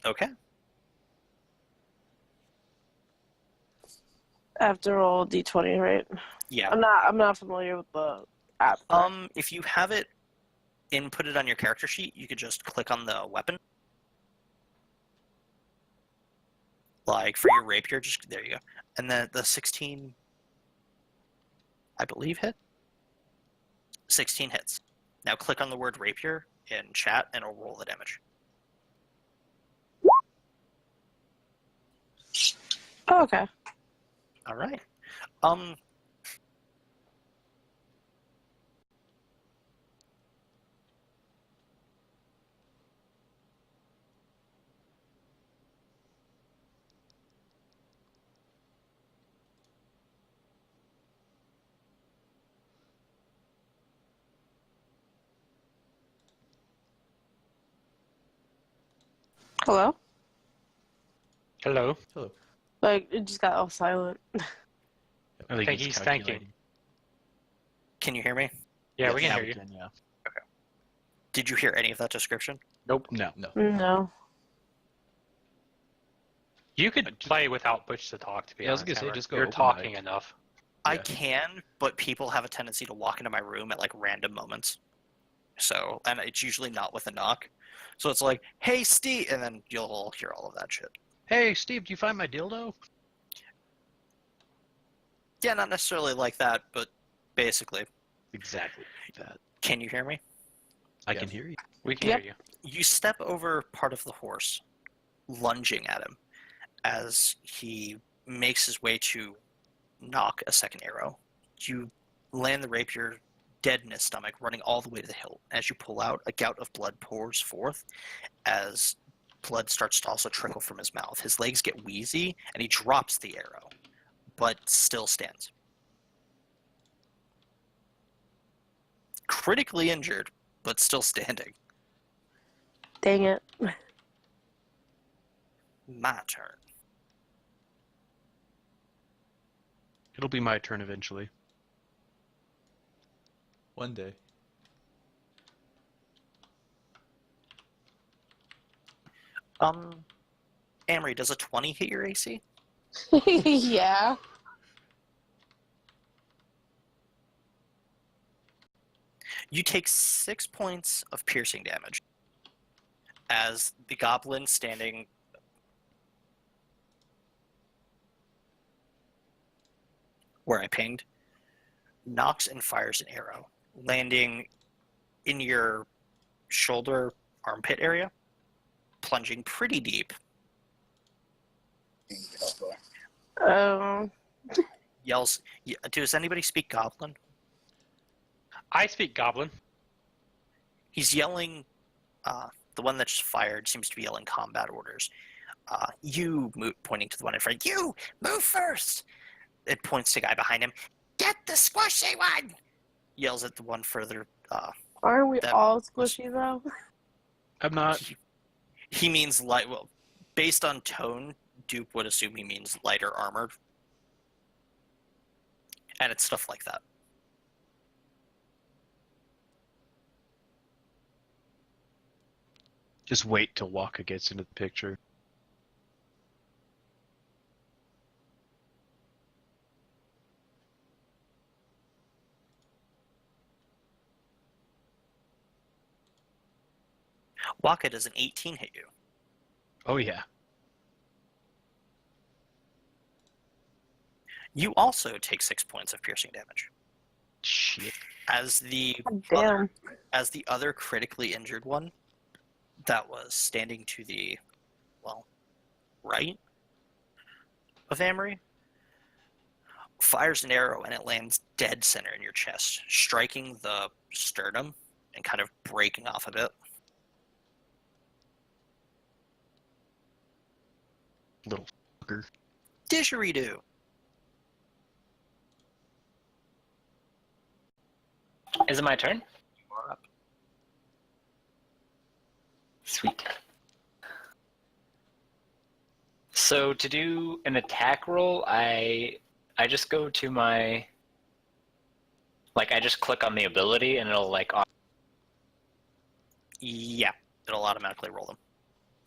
Okay. I have to roll d20, right? Yeah. I'm not familiar with the app. If you have it inputted on your character sheet, you could just click on the weapon. Like for your rapier, just there you go. And then the 16, I believe, hit. 16 hits. Now click on the word rapier in chat and it'll roll the damage. Oh, okay. All right. Hello? Hello. Hello. Like, it just got all silent. I think He's thanking. calculating. Can you hear me? Yeah, we can Now hear you. yeah. Did you hear any of that description? Nope. No. No. You could play without Butch to talk. To be Yeah, I was honest, gonna say, Hammer. just go You're open talking mic. enough. I Yeah. can, but people have a tendency to walk into my room at like random moments. So, and it's usually not with a knock. So it's like, hey, Steve, and then you'll hear all of that shit. Hey, Steve, do you find my dildo? Yeah, not necessarily like that, but basically. Exactly that. Can you hear me? I Yes. can hear you. We can Yep. hear you. You step over part of the horse, lunging at him as he makes his way to knock a second arrow. You land the rapier dead in his stomach, running all the way to the hilt. As you pull out, a gout of blood pours forth as blood starts to also trickle from his mouth. His legs get wheezy, and he drops the arrow, but still stands. Critically injured, but still standing. Dang it. My turn. It'll be my turn eventually. One day. Amory, does a 20 hit your AC? Yeah. You take 6 points of piercing damage as the goblin standing where I pinged knocks and fires an arrow, landing in your shoulder armpit area, plunging pretty deep. Yells, does anybody speak Goblin? I speak Goblin. He's yelling The one that just fired seems to be yelling combat orders. You move, pointing to the one in front. You move first. It points to the guy behind him. Get the squishy one. Yells at the one further. Aren't we That all was- squishy though? I'm not. He means light. Well, based on tone, Dupe would assume he means lighter armored, and it's stuff like that. Just wait till Waka gets into the picture. Waka, does an 18 hit you? Oh yeah. You also take 6 points of piercing damage. Shit. As the Damn. other critically injured one that was standing to the, well, right of Amory fires an arrow and it lands dead center in your chest, striking the sternum and kind of breaking off a bit. Little fucker. Didgeridoo. Is it my turn? You are up. Sweet. So to do an attack roll, I just go to my, like, I just click on the ability and it'll like. Yeah, it'll automatically roll them.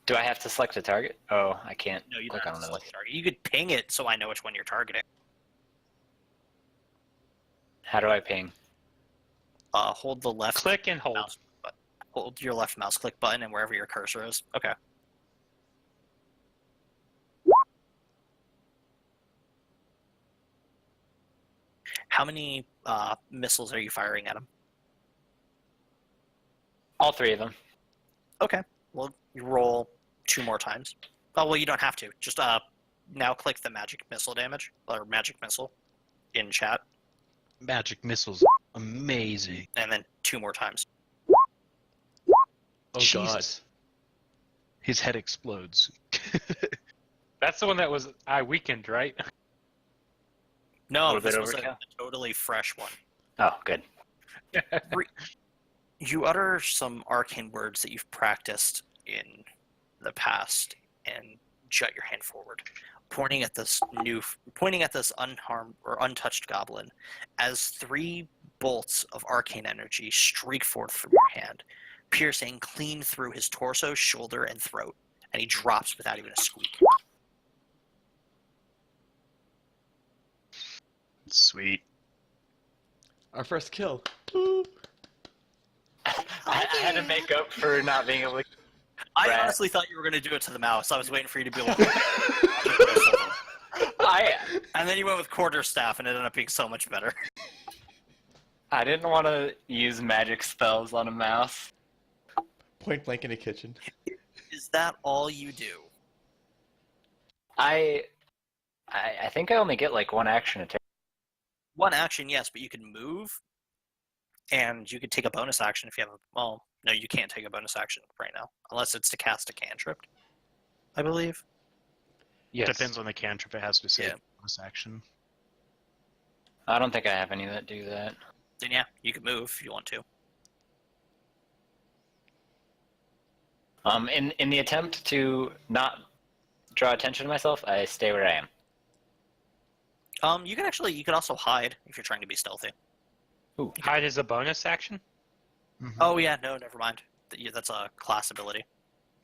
Do I have to select a target? Oh, I can't. No, you click don't on have to another. select the target. You could ping it so I know which one you're targeting. How do I ping? Hold the left Click and hold. mouse button. Hold your left mouse click button and wherever your cursor is. Okay. How many missiles are you firing at him? All three of them. Okay. Well, you roll 2 more times. Oh, well, you don't have to. Just now click the magic missile damage, or magic missile, in chat, Magic missiles, amazing. and then 2 more times. Oh Jesus. His head explodes. That's the one that was I weakened, right? No, Little bit this was a overkill. totally fresh one. Oh, good. You utter some arcane words that you've practiced in the past and jut your hand forward, pointing at this unharmed or untouched goblin as 3 bolts of arcane energy streak forth from your hand, piercing clean through his torso, shoulder, and throat, and he drops without even a squeak. Sweet. Our first kill. I had to make up for not being able to. I Right. honestly thought you were going to do it to the mouse. I was waiting for you to be able and then you went with quarterstaff, and it ended up being so much better. I didn't want to use magic spells on a mouse. Point blank in a kitchen. Is that all you do? I think I only get like 1 action attack. 1 action, yes, but you can move, and you could take a bonus action if you have a... Well, no, you can't take a bonus action right now, unless it's to cast a cantrip, I believe. Yes. Depends on the cantrip. It has to say Yeah. bonus action. I don't think I have any that do that. Then yeah, you can move if you want to. In the attempt to not draw attention to myself, I stay where I am. You can also hide if you're trying to be stealthy. Ooh. Hide is a bonus action? Oh yeah, no, never mind. That's a class ability.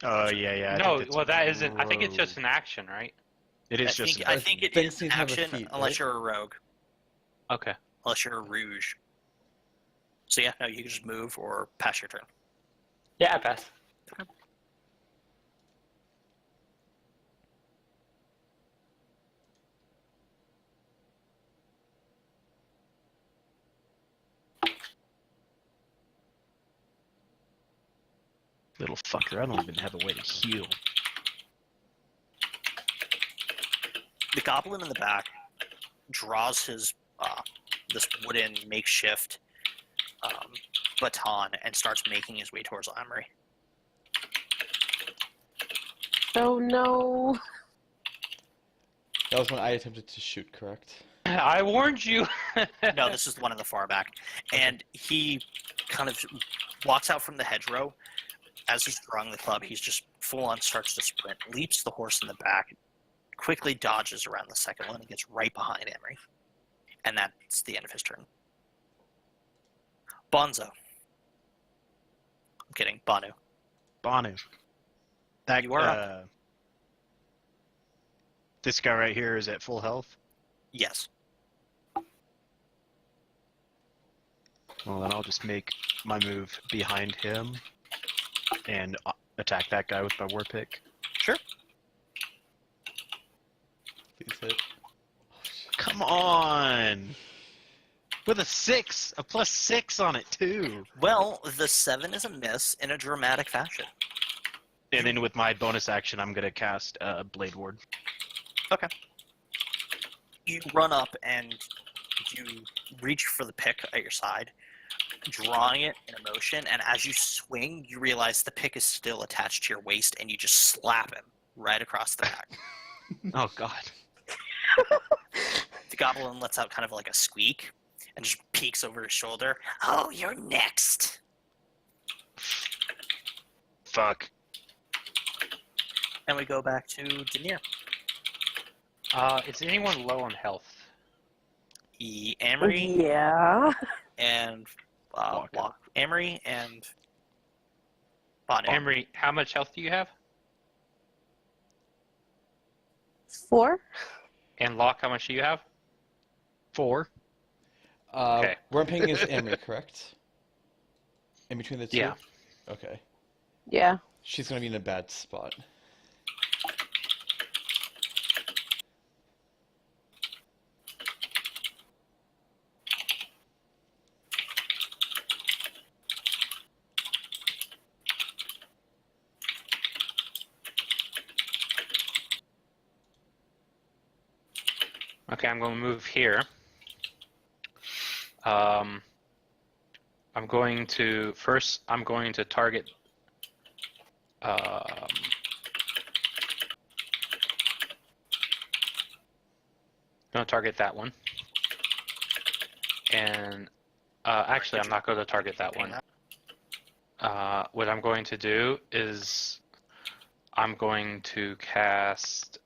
Oh yeah. I No, think it's well that isn't. I think it's just rogue. an action, right? It is just. I think it Things is seem an to have a action feat, unless right? you're a rogue, Okay. unless you're a rouge. So yeah, no, you can just move or pass your turn. Yeah, I pass. Little fucker. I don't even have a way to heal. The goblin in the back draws his this wooden makeshift baton and starts making his way towards Amory. Oh no. That was when I attempted to shoot, correct? I warned you. No, this is the one in the far back. And he kind of walks out from the hedgerow. As he's drawing the club, he's just full on starts to sprint, leaps the horse in the back, quickly dodges around the second one, and gets right behind Emery. And that's the end of his turn. Bonzo. I'm kidding, Banu. Banu. That You are up. This guy right here is at full health. Yes. Well, then I'll just make my move behind him and attack that guy with my war pick. Sure. Please hit. Come on! With a 6! A +6 on it, too! Well, the 7 is a miss in a dramatic fashion. And then with my bonus action, I'm going to cast Blade Ward. Okay. You run up and you reach for the pick at your side, drawing it in a motion, and as you swing, you realize the pick is still attached to your waist, and you just slap him right across the back. Oh, God. The goblin lets out kind of like a squeak and just peeks over his shoulder. Oh, you're next. Fuck. And we go back to Denier. Is anyone low on health? Amory Yeah. and Walker. Amory and Banu. Emery, how much health do you have? 4? And Locke, how much do you have? 4. Okay. Where I'm picking is Emery, correct? In between the two? Yeah. Okay. Yeah. She's gonna be in a bad spot. Okay, I'm going to move here. I'm going to target. Going to target that one. And actually, I'm not going to target that one. What I'm going to do is I'm going to cast.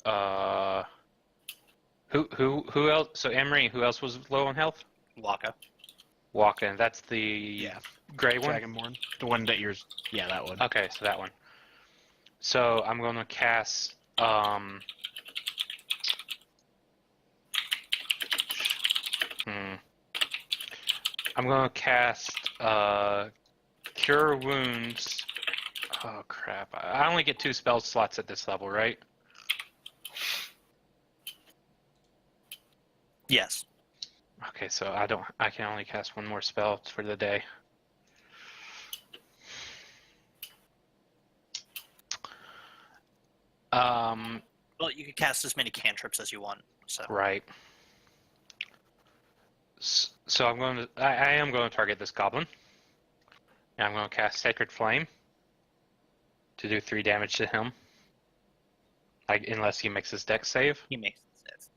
Who else? So Emery, who else was low on health? Waka. Waka, and that's the gray one? Dragonborn. The one that you're... Yeah, that one. Okay, so that one. So I'm going to cast... I'm going to cast Cure Wounds. Oh, crap. I only get 2 spell slots at this level, right? Yes. Okay, so I can only cast 1 more spell for the day. Well, you can cast as many cantrips as you want. So. Right. So I am going to target this goblin. And I'm going to cast Sacred Flame to do 3 damage to him. Unless he makes his dex save. He makes the save.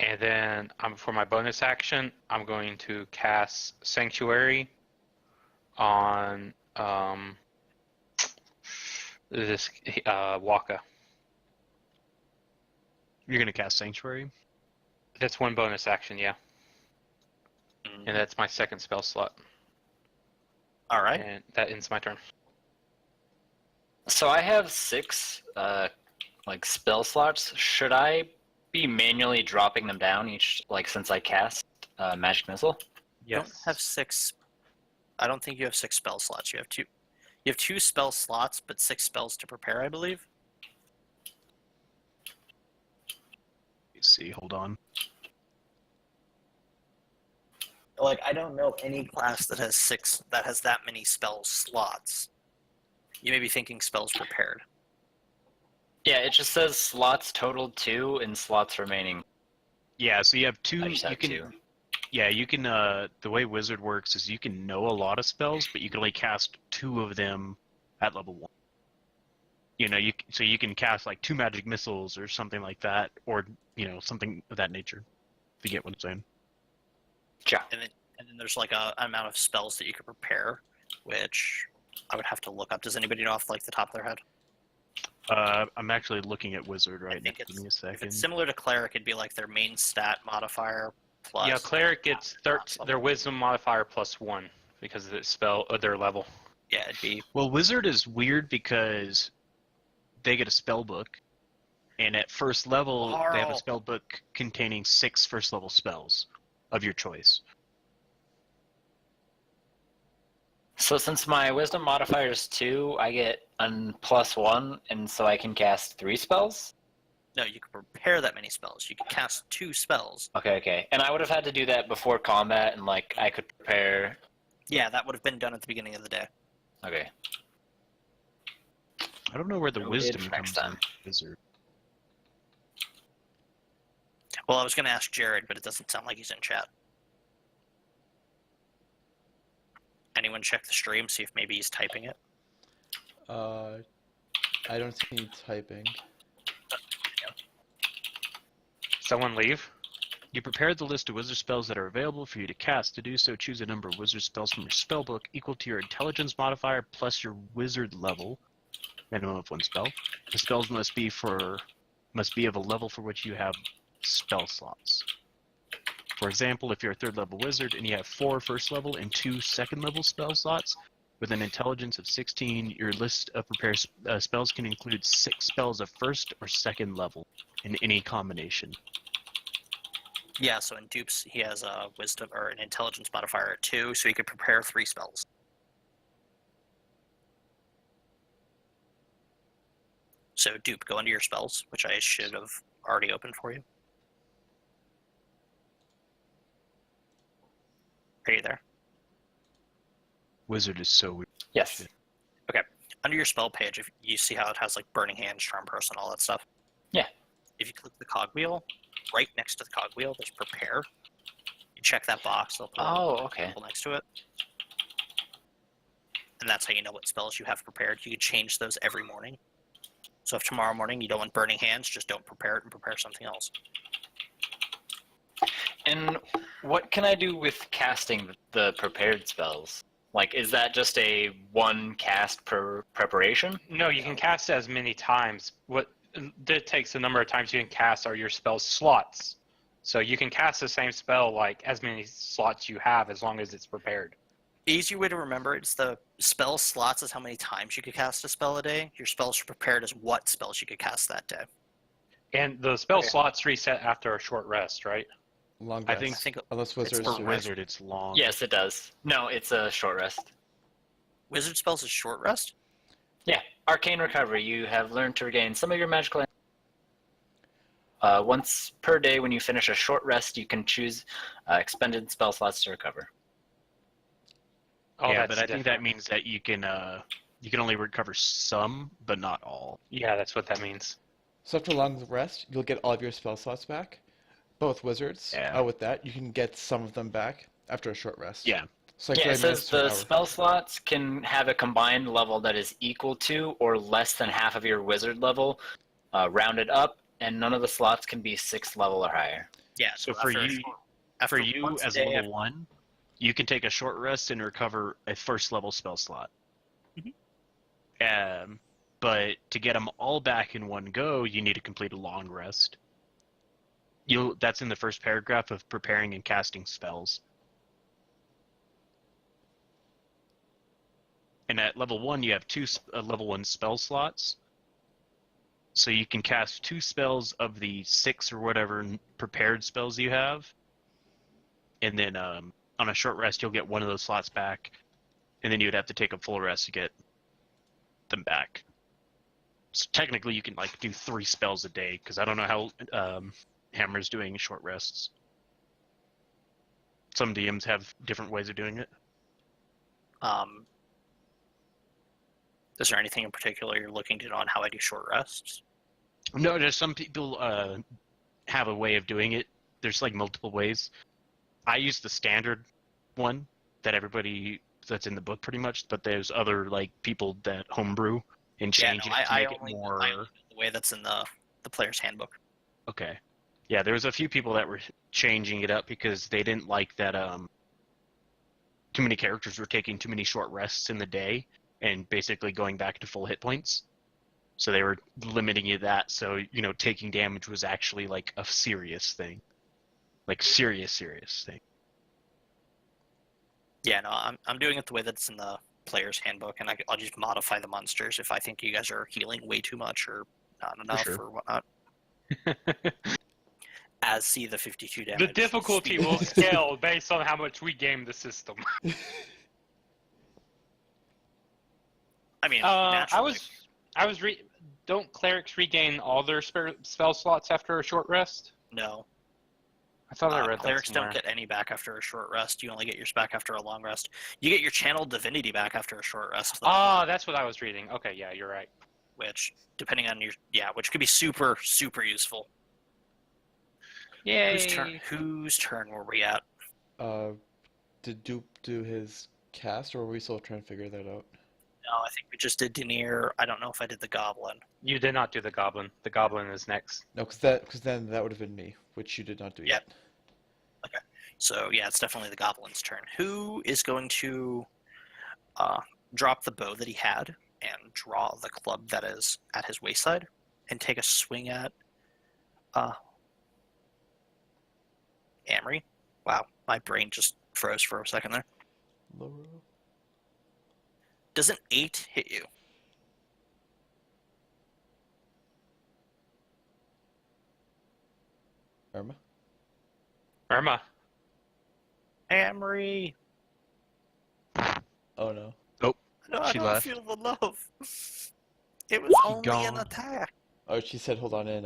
And then for my bonus action, I'm going to cast Sanctuary on this Waka. You're going to cast Sanctuary? That's 1 bonus action, yeah. And that's my 2nd spell slot. All right. And that ends my turn. So I have 6 spell slots. Should I be manually dropping them down each since I cast Magic Missile? You don't have 6. I don't think you have 6 spell slots. You have 2. You have 2 spell slots, but 6 spells to prepare, I believe. Let's see, hold on. I don't know any class that has that many spell slots. You may be thinking spells prepared. Yeah, it just says slots total 2 and slots remaining. Yeah, so you have 2. I just have 2. Yeah, you can. The way Wizard works is you can know a lot of spells, but you can only cast 2 of them at level 1. so you can cast like 2 magic missiles or something like that, or something of that nature. If you get what I'm saying. Yeah. And then there's like an amount of spells that you can prepare, which I would have to look up. Does anybody know off like the top of their head? I'm actually looking at wizard right now. Give me a If second. it's similar to cleric, it'd be like their main stat modifier plus. Yeah, cleric gets their wisdom modifier +1 because of their level. Yeah, it'd be. Well, wizard is weird because they get a spell book, and at first level they have a spell book containing 6 first level spells of your choice. So since my wisdom modifier is 2, I get a +1, and so I can cast 3 spells? No, you can prepare that many spells. You can cast 2 spells. Okay. And I would have had to do that before combat, and like I could prepare. Yeah, that would have been done at the beginning of the day. Okay. I don't know where the Noted wisdom for comes next time. from. Wizard. Well, I was going to ask Jared, but it doesn't sound like he's in chat. Anyone check the stream, see if maybe he's typing it? I don't see any typing. Someone leave. You prepared the list of wizard spells that are available for you to cast. To do so, choose a number of wizard spells from your spellbook equal to your intelligence modifier plus your wizard level. Minimum of 1 spell. The spells must be of a level for which you have spell slots. For example, if you're a 3rd level wizard and you have 4 first level and 2 2nd level spell slots, with an intelligence of 16, your list of prepared spells can include 6 spells of 1st or 2nd level in any combination. Yeah, so in dupes, he has a wisdom or an intelligence modifier at 2, so he could prepare 3 spells. So dupe, go into your spells, which I should have already opened for you. Are you there? Wizard is so weird. Yes. Okay. Under your spell page, if you see how it has like Burning Hands, Charm Person, all that stuff? Yeah. If you click the cogwheel, right next to the cogwheel, there's Prepare. You check that box. They'll put Okay. next to it. And that's how you know what spells you have prepared. You can change those every morning. So if tomorrow morning you don't want Burning Hands, just don't prepare it and prepare something else. And what can I do with casting the prepared spells? Like, is that just a 1 cast per preparation? No, you can cast it as many times. What dictates the number of times you can cast are your spell slots. So you can cast the same spell like as many slots you have as long as it's prepared. Easy way to remember it's the spell slots is how many times you could cast a spell a day. Your spells are prepared as what spells you could cast that day. And the spell slots reset after a short rest, right? Long I rest. think Unless wizards for do it. wizard, it's long. Yes, it does. No, it's a short rest. Wizard spells is short rest? Yeah. Arcane Recovery. You have learned to regain some of your magical once per day when you finish a short rest, you can choose expended spell slots to recover. Oh, yeah, that's but I think different. that means that you can only recover some, but not all. Yeah, that's what that means. So after a long rest, you'll get all of your spell slots back. Both wizards. Yeah. With that, you can get some of them back after a short rest. Yeah. So like Yeah, it 30 minutes says to an the hour. spell slots can have a combined level that is equal to or less than half of your wizard level, rounded up, and none of the slots can be 6th level or higher. Yeah. So for you, once a as day, level 1, you can take a short rest and recover a 1st level spell slot. But to get them all back in one go, you need to complete a long rest. That's in the first paragraph of preparing and casting spells. And at level 1, you have 2 level 1 spell slots. So you can cast 2 spells of the 6 or whatever prepared spells you have. And then on a short rest, you'll get one of those slots back. And then you would have to take a full rest to get them back. So technically, you can do 3 spells a day, because I don't know how Hammer's doing short rests. Some DMs have different ways of doing it. Is there anything in particular you're looking to know on how I do short rests? No, just some people have a way of doing it. There's multiple ways. I use the standard one that everybody that's in the book pretty much, but there's other people that homebrew and Yeah, changing no, it to I make it only more. I only do the way that's in the player's handbook. Okay. Yeah, there was a few people that were changing it up because they didn't like that too many characters were taking too many short rests in the day and basically going back to full hit points. So they were limiting you that, so taking damage was actually like a serious thing. Like serious thing. Yeah, no, I'm doing it the way that's in the player's handbook, and I'll just modify the monsters if I think you guys are healing way too much or not enough sure. or whatnot. As see the 52 damage. The difficulty speed will bonus. scale based on how much we game the system. I mean, I naturally. was don't clerics regain all their spell slots after a short rest? No. I thought I read Clerics that somewhere. don't get any back after a short rest. You only get yours back after a long rest. You get your channeled divinity back after a short rest. Though, Ah, that's what I was reading. Okay, yeah, you're right. which, depending on which could be super, super useful. Yay! Whose turn were we at? Did Dupe do his cast, or are we still trying to figure that out? No, I think we just did Denier. I don't know if I did the Goblin. You did not do the goblin. The goblin is next. No, because then that would have been me, which you did not do yet. Okay. So, yeah, it's definitely the Goblin's turn. Who is going to drop the bow that he had and draw the club that is at his wayside and take a swing at Amory? Wow, my brain just froze for a second there. Lower. Does an 8 hit you? Irma? Irma. Amory! Oh no. Nope. No, I She don't left. feel the love. It was only an gone. attack. Oh, she said hold on in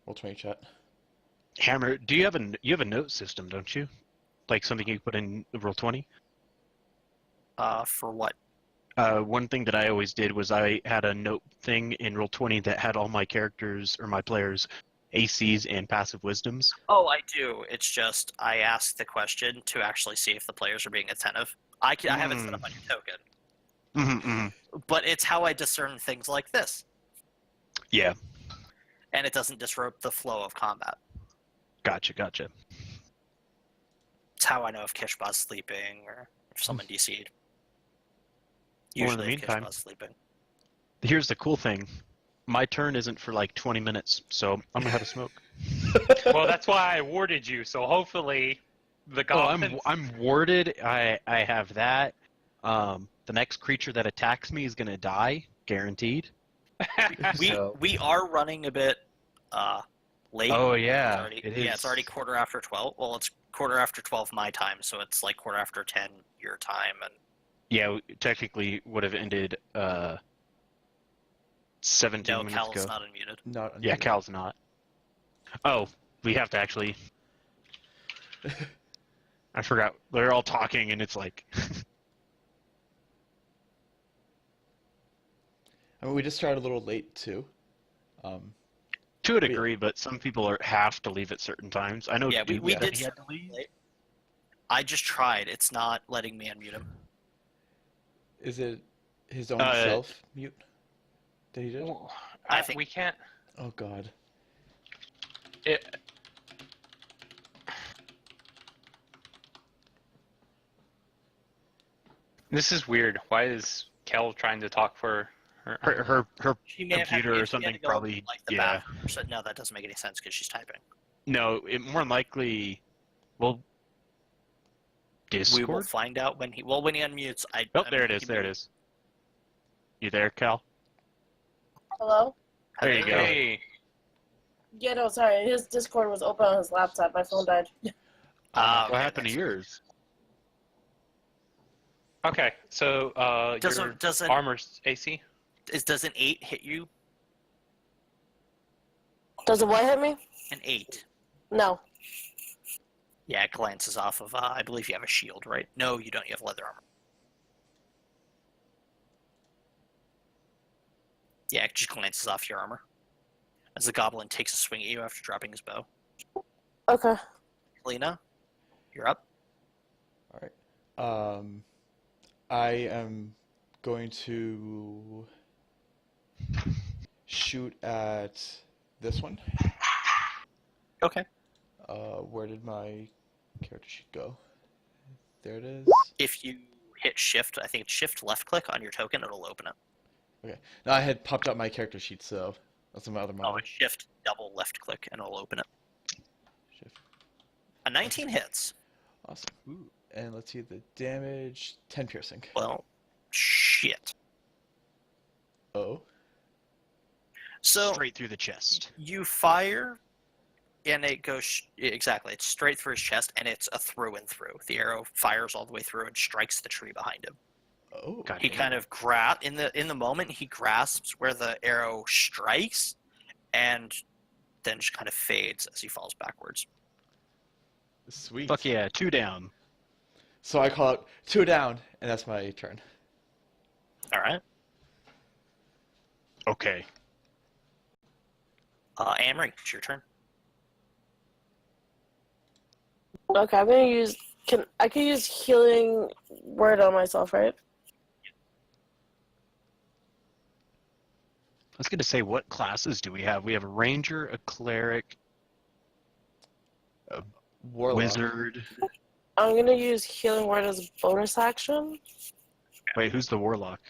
Roll20 chat. Hammer, do you have a note system, don't you? Like something you put in Roll20? For what? One thing that I always did was I had a note thing in Roll20 that had all my characters or my players' ACs and passive wisdoms. Oh, I do. It's just I asked the question to actually see if the players are being attentive. I have it set up on your token. But it's how I discern things like this. Yeah. And it doesn't disrupt the flow of combat. Gotcha. It's how I know if Kishba's sleeping or if someone DC'd. Well, in the Usually if meantime- Kishba's sleeping. Here's the cool thing. My turn isn't for like 20 minutes, so I'm gonna have a smoke. Well, that's why I warded you, so hopefully the goblin... I'm warded. I have that. The next creature that attacks me is gonna die, guaranteed. We are running a bit late. Oh yeah, It's already quarter after 12. Well, it's quarter after 12 my time, so it's like quarter after 10 your time. And yeah, technically would have ended 17 no, minutes Cal's ago. not unmuted. Not Yeah, unmuted. Cal's not. Oh, we have to actually. I forgot. They're all talking, and it's like. I mean, we just started a little late too. To a degree, but some people have to leave at certain times. I know. Yeah, Duke we said did he had start to leave. late. I just tried. It's not letting me unmute him. Is it his own self mute that he did? I think we can't... Oh god. This is weird. Why is Kel trying to talk for Her She may have had- computer or she had to something go, probably. like, the Yeah. bathroom. So, no, that doesn't make any sense because she's typing. No, it more than likely. Well. We will Discord. find out when he unmutes. Oh, there it is. There it is. You there, Cal? Hello? There you go. Hey. Yeah, no, sorry. His Discord was open on his laptop. My phone died. What happened to yours? Okay, so your does armor's AC? does an 8 hit you? Does it what hit me? An 8. No. Yeah, it glances off of. I believe you have a shield, right? No, you don't. You have leather armor. Yeah, it just glances off your armor. As the goblin takes a swing at you after dropping his bow. Okay. Lena, you're up. All right. I am going to. shoot at this one. Okay. Where did my character sheet go? There it is. If you hit shift, I think it's shift left click on your token, it'll open it. Okay. No, I had popped up my character sheet, so that's my other Oh, monitor. it's shift double left click and it'll open it. Shift. A 19 hits. Awesome. Ooh. And let's see the damage. 10 piercing. Well, shit. Oh. So Straight through the chest. you fire, and it goes exactly. It's straight through his chest, and it's a through and through. The arrow fires all the way through and strikes the tree behind him. Oh. God He damn. kind of in the moment he grasps where the arrow strikes, and then just kind of fades as he falls backwards. Sweet. Fuck yeah, 2 down. So I call out 2 down, and that's my turn. All right. Okay. Amory, it's your turn. Okay, I'm gonna use. I can use healing word on myself, right? I was going to say, what classes do we have? We have a ranger, a cleric, a Warlock. wizard. I'm gonna use healing word as a bonus action, Wait, who's the warlock?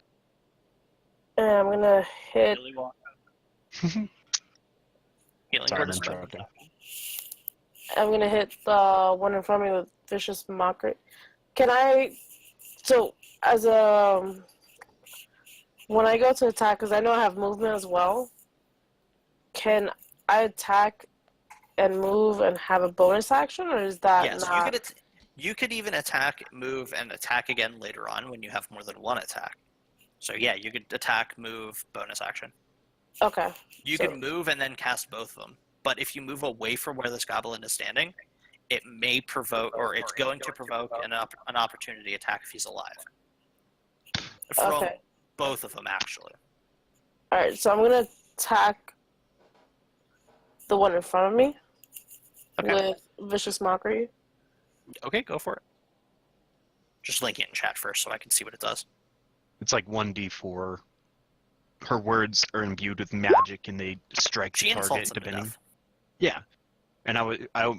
and I'm gonna hit. Healing Sorry, word I'm is interrupting. I'm gonna hit the one in front of me with vicious mockery. Can I? So as a when I go to attack, because I know I have movement as well. Can I attack and move and have a bonus action, or is that Yes, not? you could even attack, move, and attack again later on when you have more than one attack. So yeah, you could attack, move, bonus action. Okay. You So- can move and then cast both of them. But if you move away from where this goblin is standing, it may provoke, or it's going to provoke an opportunity attack if he's alive. From Okay. both of them, actually. All right. So I'm gonna attack the one in front of me Okay. with vicious mockery. Okay, go for it. Just link it in chat first so I can see what it does. It's like 1d4. Her words are imbued with magic, and they strike She the target insults him to depending. death. Yeah, and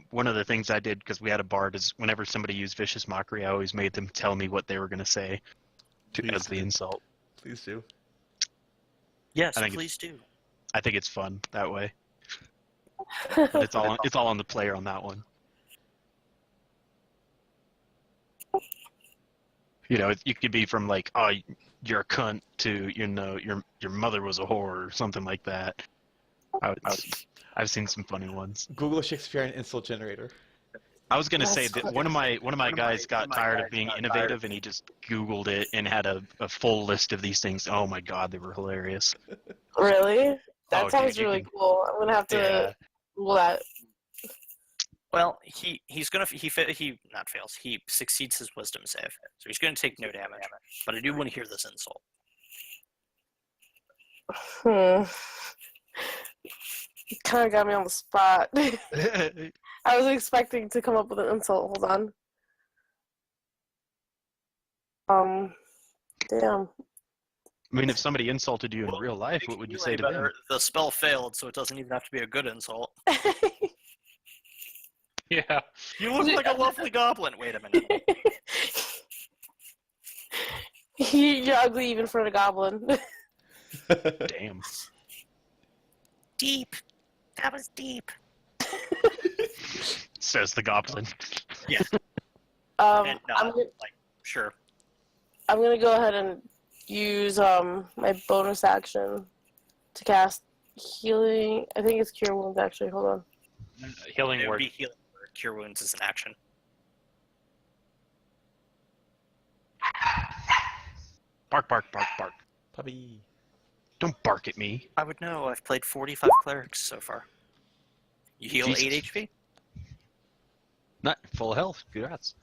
one of the things I did because we had a bard is whenever somebody used vicious mockery, I always made them tell me what they were going to say as the insult. Please do. Yes, I think please do. I think it's fun that way, but it's all on the player on that one. You know, you could be from like, oh, you're a cunt to, you know, your mother was a whore or something like that. I've seen some funny ones. Google Shakespearean insult generator. I was gonna say That's that one of my guys got tired of being innovative, and he just Googled it and had a full list of these things. Oh my god, they were hilarious. Really? That Oh, sounds dude, you really can- cool. I'm gonna have to Yeah. Google that. Well, he's gonna he not fails. He succeeds his wisdom save, so he's gonna take no damage. But I do want to hear this insult. Kind of got me on the spot. I was expecting to come up with an insult. Hold on. Damn. I mean, if somebody insulted you in real life, what would you say to them? The spell failed, so it doesn't even have to be a good insult. Yeah. You look like a lovely goblin. Wait a minute. You're ugly even for a goblin. Damn. Deep. That was deep. Says the goblin. And I'm sure. gonna go ahead and use my bonus action to cast healing. I think it's cure wounds actually. Hold on. Healing It would word. be healing word. Cure wounds is an action. Bark, bark, bark, bark. Puppy. Don't bark at me. I would know. I've played 45 clerics so far. You heal Jesus. 8 HP? Not full health. Congrats.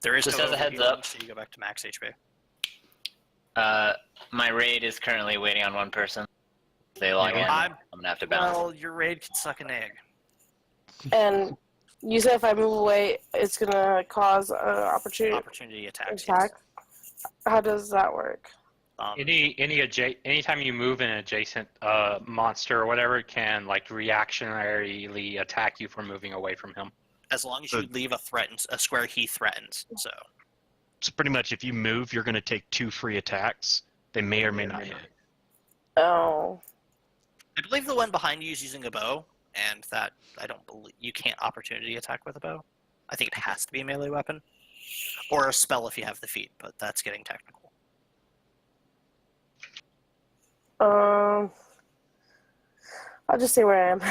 There is Just no as a heads overhealing, up. so you go back to max HP. My raid is currently waiting on one person. If they log in, I'm gonna have to bounce. Well, your raid can suck an egg. And you said if I move away, it's gonna cause an opportunity Opportunity attacks. attack. How does that work? Anytime you move an adjacent monster or whatever, it can like reactionarily attack you for moving away from him. As long as you leave a square he threatens. So pretty much, if you move, you're going to take 2 free attacks. They may or may not hit. Oh. I believe the one behind you is using a bow, and that I don't believe you can't opportunity attack with a bow. I think it has to be a melee weapon, or a spell if you have the feat, but that's getting technical. I'll just stay where I am.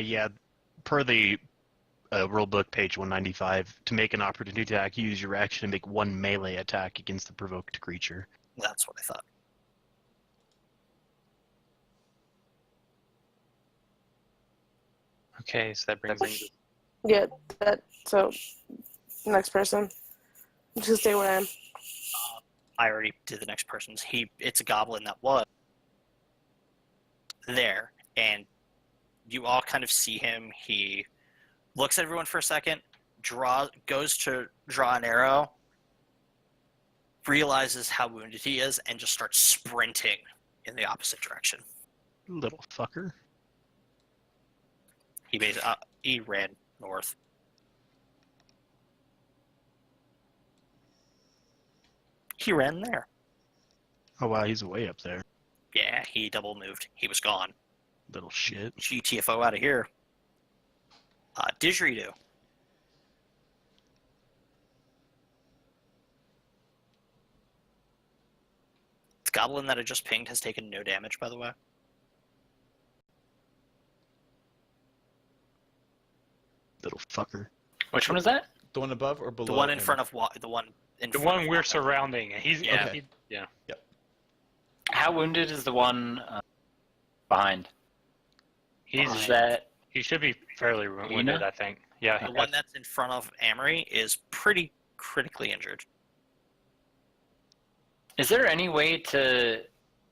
Yeah, per the rulebook, page 195, to make an opportunity attack, you use your action to make 1 melee attack against the provoked creature. That's what I thought. Okay, so that brings me. Yeah, so, next person. Just stay where I am. I already did the next person's. It's a goblin that was there, and you all kind of see him. He looks at everyone for a second, goes to draw an arrow, realizes how wounded he is, and just starts sprinting in the opposite direction. Little fucker. He ran north. He ran there. Oh wow, he's way up there. Yeah, he double moved. He was gone. Little shit. GTFO out of here. Didgeridoo. The goblin that I just pinged has taken no damage, by the way. Little fucker. Which one is that? The one above or below? The one in him? front of the one in The front one of we're Waka. surrounding. He's Yeah. he- yeah. How wounded is the one behind? He's that he should be fairly wounded, Ina? I think. Yeah. The one that's in front of Amory is pretty critically injured. Is there any way to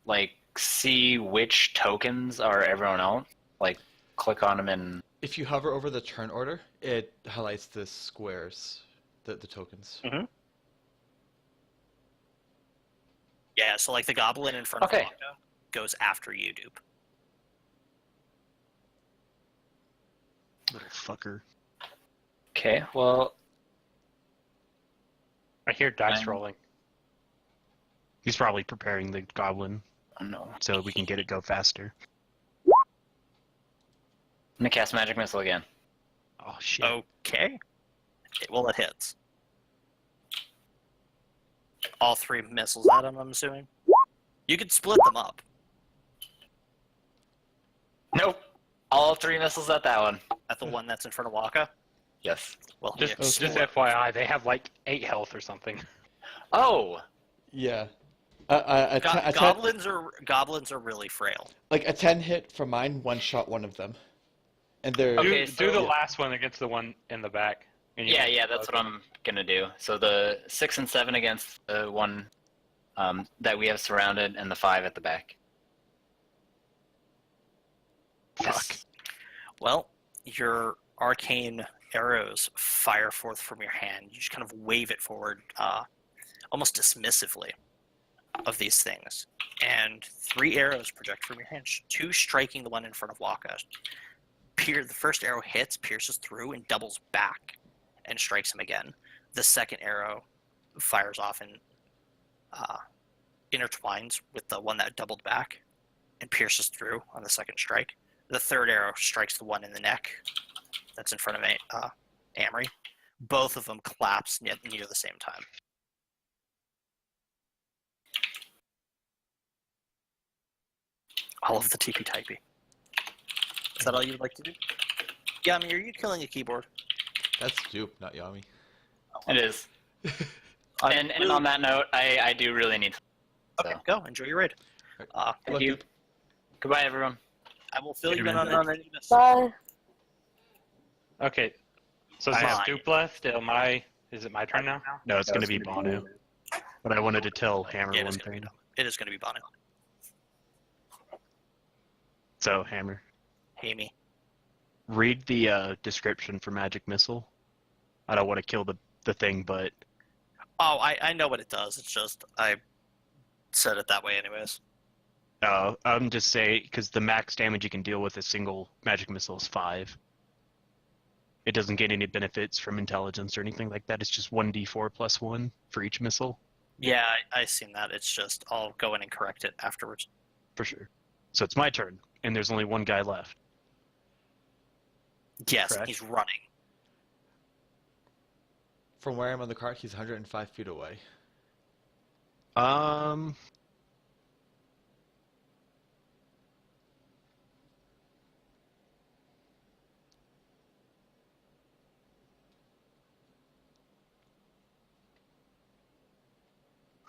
like see which tokens are everyone else? Like click on them and If you hover over the turn order, it highlights the squares, the tokens. Mm-hmm. Yeah, so like the goblin in front Okay. of Waka goes after you, Dupe. Little fucker. okay. Well, I hear dice I'm- rolling. He's probably preparing the goblin oh no. I'm so we can get it go faster. gonna cast magic missile again. Oh shit. Okay. Well, it hits. All 3 missiles at him, I'm assuming. You could split them up. Nope. All 3 missiles at that one. At the one that's in front of Waka. Yes. Well, Just yeah. FYI, they have like 8 health or something. Oh. Yeah. Goblins are really frail. Like a 10 hit from mine, one shot one of them. And they're Okay, do the so- last one against the one in the back. And you- Yeah, that's what I'm gonna do. So the 6 and 7 against the one that we have surrounded, and the 5 at the back. Fuck. Well, your arcane arrows fire forth from your hand. You just kind of wave it forward, almost dismissively, of these things. And 3 arrows project from your hand, 2 striking the one in front of Waka. The first arrow hits, pierces through, and doubles back and strikes him again. The second arrow fires off and intertwines with the one that doubled back and pierces through on the second strike. The third arrow strikes the one in the neck that's in front of Amory. Both of them collapse near the same time. All of the TP typey. Is that all you'd like to do? Yami, are you killing a keyboard? that's Dupe, not Yami. It is. And on that note, I do really need to. Okay, go. Enjoy your raid. Thank you. Goodbye, everyone. I will fill you Later, in man. on any miss. Bye. Okay. So is Fine. it Stoop left? Is it my turn now? No, it's gonna be Banu. But I wanted to tell Hammer Yeah, one it's gonna be thing. done. It is going to be Bono. So Hammer, Hey, me. read the description for magic missile. I don't want to kill the thing, but Oh, I know what it does. It's just I said it that way anyways. I'm just saying because the max damage you can deal with a single magic missile is 5. It doesn't get any benefits from intelligence or anything like that. It's just 1d4 plus 1 for each missile. Yeah, I seen that. It's just I'll go in and correct it afterwards. For sure. So it's my turn, and there's only one guy left. Yes, Correct. he's running. From where I'm on the cart, he's 105 feet away.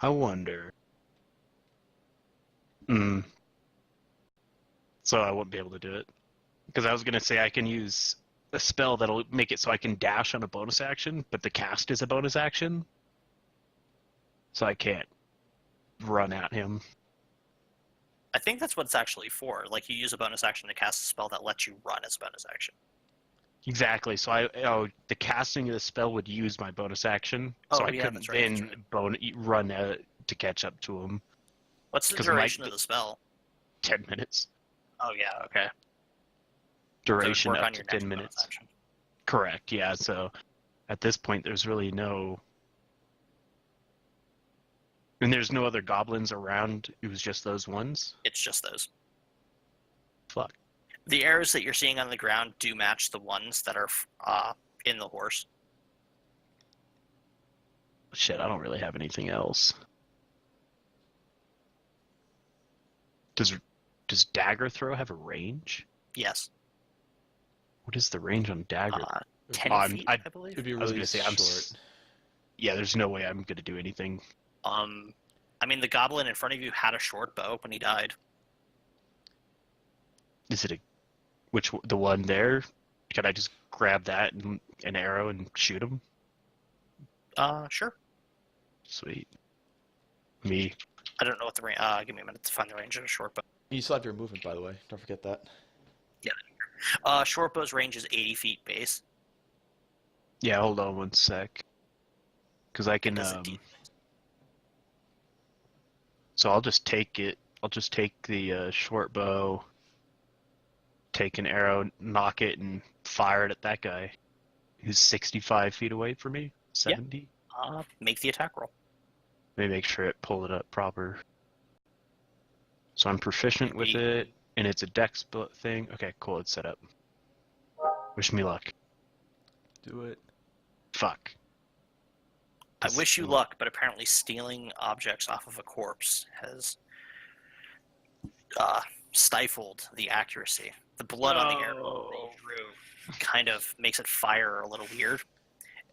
I wonder. So I won't be able to do it. Because I was going to say I can use a spell that'll make it so I can dash on a bonus action, but the cast is a bonus action. So I can't run at him. I think that's what it's actually for. Like, you use a bonus action to cast a spell that lets you run as a bonus action. Exactly. So the casting of the spell would use my bonus action, so Oh, I yeah, couldn't that's right, then run to catch up to him. What's the 'Cause duration of the spell? 10 minutes. Oh, yeah, okay. Duration work up on to your 10 next bonus minutes. action. Correct, yeah. So at this point, there's really no... And there's no other goblins around. It was just those ones? It's just those. Fuck. The arrows that you're seeing on the ground do match the ones that are in the horse. Shit, I don't really have anything else. Does dagger throw have a range? Yes. What is the range on dagger? 10 feet, I believe. It'd be I was really gonna say short. Yeah, there's no way I'm gonna do anything. I mean, the goblin in front of you had a short bow when he died. Is it the one there? Can I just grab that and an arrow and shoot him? Sure. Sweet. Me. I don't know what the range. Give me a minute to find the range of a short bow. You still have your movement, by the way. Don't forget that. Yeah. Short bow's range is 80 feet base. Yeah, hold on one sec. Because I can, So I'll just take it. I'll just take the short bow, take an arrow, knock it, and fire it at that guy who's 65 feet away from me. 70? Make the attack roll. Let me make sure it pulled it up proper. So I'm proficient with it, and it's a dex thing. Okay, cool, it's set up. Wish me luck. Do it. Fuck. I wish you luck, but apparently stealing objects off of a corpse has stifled the accuracy. The blood on the arrow that you drew kind of makes it fire a little weird,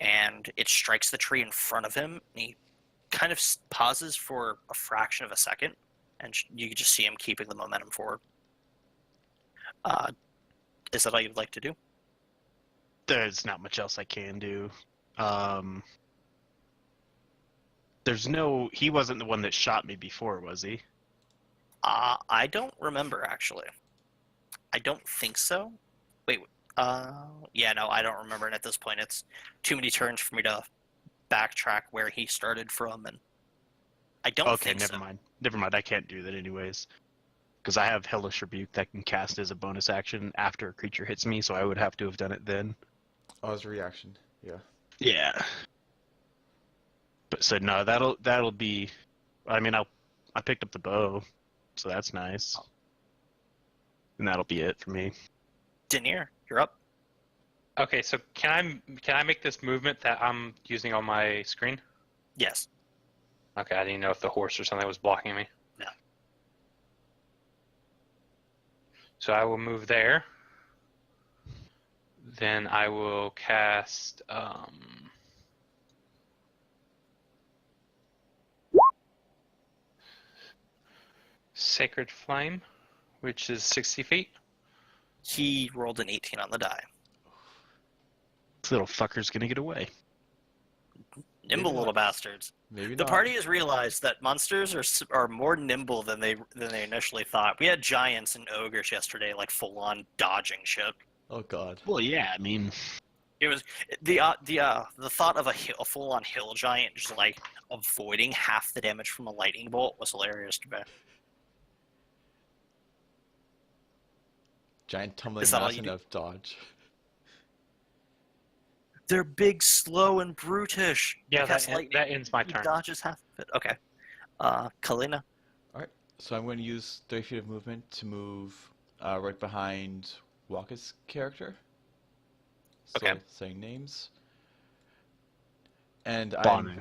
and it strikes the tree in front of him, and he kind of pauses for a fraction of a second, and you can just see him keeping the momentum forward. Is that all you'd like to do? There's not much else I can do. He wasn't the one that shot me before, was he? I don't remember, actually. I don't think so. Wait, yeah, no, I don't remember, and at this point it's too many turns for me to backtrack where he started from, and I don't think so. Okay, never mind, I can't do that anyways. Because I have Hellish Rebuke that can cast as a bonus action after a creature hits me, so I would have to have done it then. Oh, it's a reaction. Yeah. Yeah. But so no, that'll be. I mean, I picked up the bow, so that's nice. And that'll be it for me. Denier, you're up. Okay, so can I make this movement that I'm using on my screen? Yes. Okay, I didn't know if the horse or something was blocking me. No. So I will move there. Then I will cast Sacred Flame, which is 60 feet. He rolled an 18 on the die. This little fucker's gonna get away. Nimble little bastards. Maybe The not. party has realized that monsters are more nimble than they initially thought. We had giants and ogres yesterday, like full on dodging shit. Oh god. Well, yeah, I mean, It was the thought of a full-on hill giant just like avoiding half the damage from a lightning bolt was hilarious to me. Giant tumbling Is that all mass you do? of dodge. They're big, slow, and brutish. Yeah, Cast that lightning, ends my he turn. dodges half of it. Okay. Kalina. So I'm going to use 30 feet of movement to move right behind Waka's character. Okay. Still saying names. And Banu.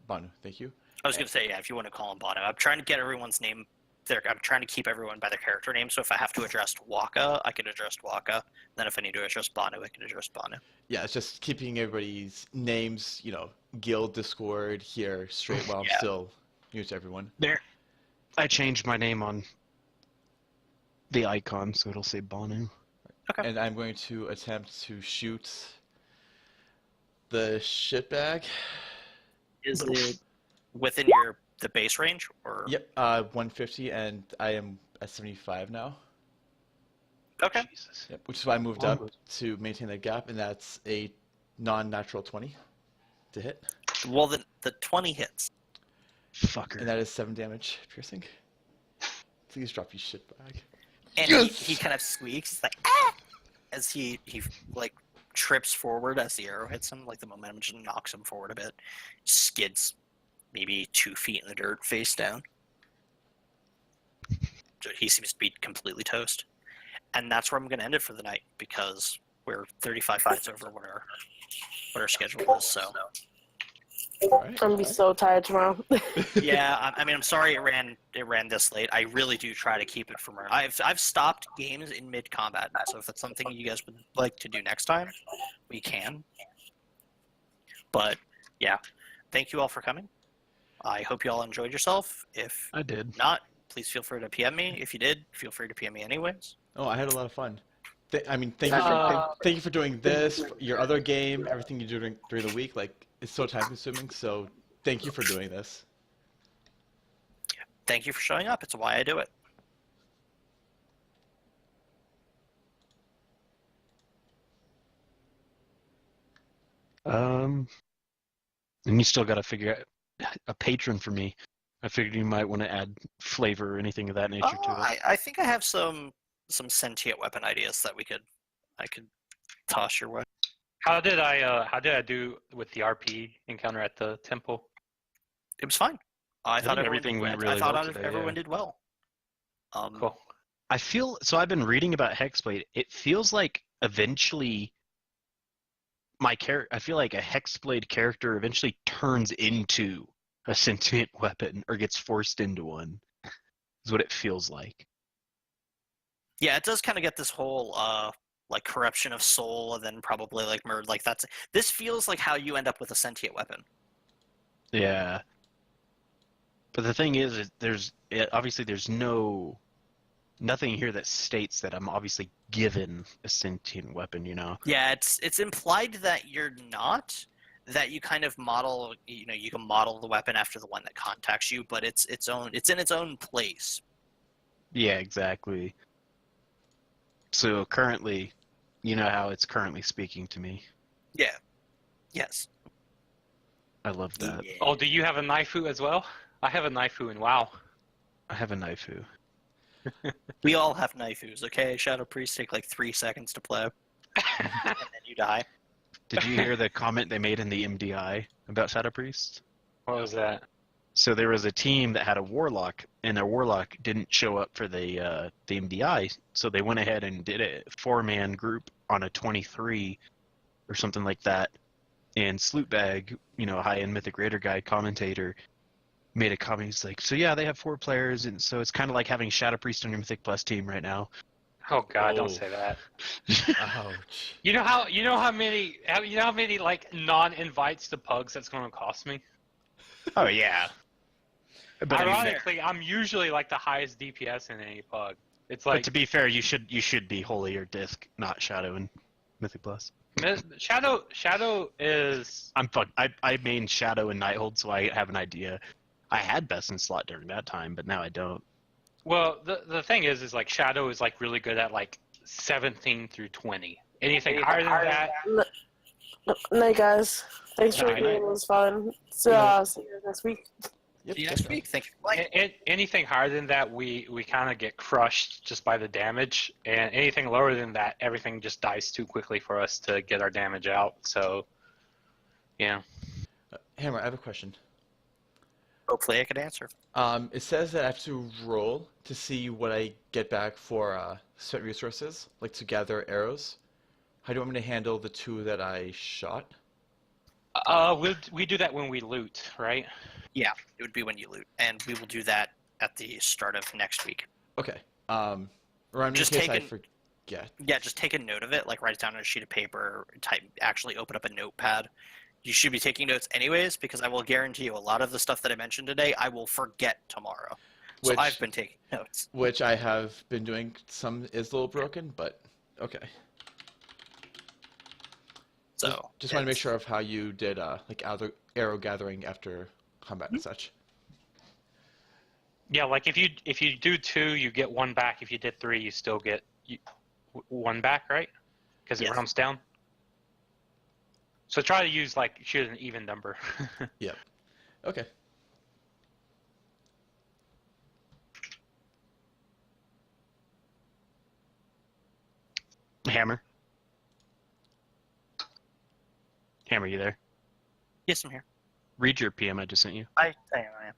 Banu, thank you. I was going to say, yeah, if you want to call him Bono. I'm trying to get everyone's name. I'm trying to keep everyone by their character name, so if I have to address Waka, I can address Waka. Then if I need to address Banu, I can address Banu. Yeah, it's just keeping everybody's names, guild, Discord here straight while I'm still new to everyone. There. I changed my name on the icon, so it'll say Banu. Okay. And I'm going to attempt to shoot the shitbag. Is it within the base range? Or Yep, 150, and I am at 75 now. Okay. Jesus. Yep, which is why I moved up to maintain that gap, and that's a non-natural 20 to hit. Well, the 20 hits. Fucker. And that is 7 damage piercing. Please drop you shitbag. And he kind of squeaks. He's like, ah! As he like trips forward as the arrow hits him. Like the momentum just knocks him forward a bit. Skids maybe 2 feet in the dirt, face down. He seems to be completely toast. And that's where I'm going to end it for the night because we're 35 minutes over what our schedule is. So. I'm gonna be so tired tomorrow. Yeah, I mean, I'm sorry it ran this late. I really do try to keep it from. I've stopped games in mid combat, so if it's something you guys would like to do next time, we can. But yeah, thank you all for coming. I hope you all enjoyed yourself. If I did. not, please feel free to PM me. If you did, feel free to PM me anyways. Oh, I had a lot of fun. Thank you for doing this, your other game, everything you do during the week. Like, it's so time consuming. So, thank you for doing this. Thank you for showing up. It's why I do it. And you still got to figure out a patron for me. I figured you might want to add flavor or anything of that nature to it. I think I have some sentient weapon ideas that I could toss your way. How did I do with the RP encounter at the temple? It was fine. I thought everything went really well today, everyone did well. Cool. I feel so. I've been reading about Hexblade. It feels like eventually I feel like a Hexblade character eventually turns into a sentient weapon or gets forced into one. Is what it feels like. Yeah, it does kind of get this whole like corruption of soul and then probably like murder. Like this feels like how you end up with a sentient weapon. Yeah. But the thing is there's nothing here that states that I'm obviously given a sentient weapon, Yeah, it's implied that you're not. That you kind of model, you can model the weapon after the one that contacts you, but it's in its own place. Yeah, exactly. So currently, you know how it's currently speaking to me. Yeah. Yes. I love that. Yeah. Oh, do you have a Naifu as well? I have a Naifu in WoW. I have a Naifu. We all have Naifus, okay? Shadow Priest take like 3 seconds to play. And then you die. Did you hear the comment they made in the MDI about Shadow Priest? What was that? So there was a team that had a Warlock, and their Warlock didn't show up for the MDI, so they went ahead and did a 4-man group on a 23 or something like that. And Slootbag, high-end Mythic Raider guy, commentator, made a comment. He's like, so yeah, they have 4 players, and so it's kind of like having Shadow Priest on your Mythic Plus team right now. Oh God, don't say that. Ouch. You know how many like non-invites to pugs that's going to cost me? Oh yeah. But ironically, I'm usually like the highest DPS in any pug. It's like but to be fair, you should be Holy or Disc, not Shadow and Mythic Plus. Shadow is. I main Shadow and Nighthold, so I have an idea. I had Best in slot during that time, but now I don't. Well, the thing is like Shadow is like really good at like 17 through 20. Anything higher than that, Night, guys. Thanks for the Night. game. It was fun. So, see you guys next week. Yep, See you next definitely. week. Thank you for playing. Anything higher than that, we kind of get crushed just by the damage, and anything lower than that, everything just dies too quickly for us to get our damage out. So, yeah. Hammer, I have a question. Hopefully I could answer. It says that I have to roll to see what I get back for sweat resources, like to gather arrows. How do you want me to handle the 2 that I shot? We do that when we loot, right? Yeah, it would be when you loot, and we will do that at the start of next week. Okay. Remind me Just in case take I an- forget. Yeah, just take a note of it, like write it down on a sheet of paper, actually open up a notepad. You should be taking notes anyways, because I will guarantee you a lot of the stuff that I mentioned today, I will forget tomorrow. So Which- I've been taking notes. Which I have been doing. Some is a little broken, but okay. So Just want to make sure of how you did like arrow gathering after combat and such. Yeah, like if you do 2, you get 1 back. If you did 3, you still get 1 back, right? Because it Yes. rounds down. So try to shoot an even number. Yep. Okay. Hammer. Hammer, you there? Yes, I'm here. Read your PM I just sent you. I am.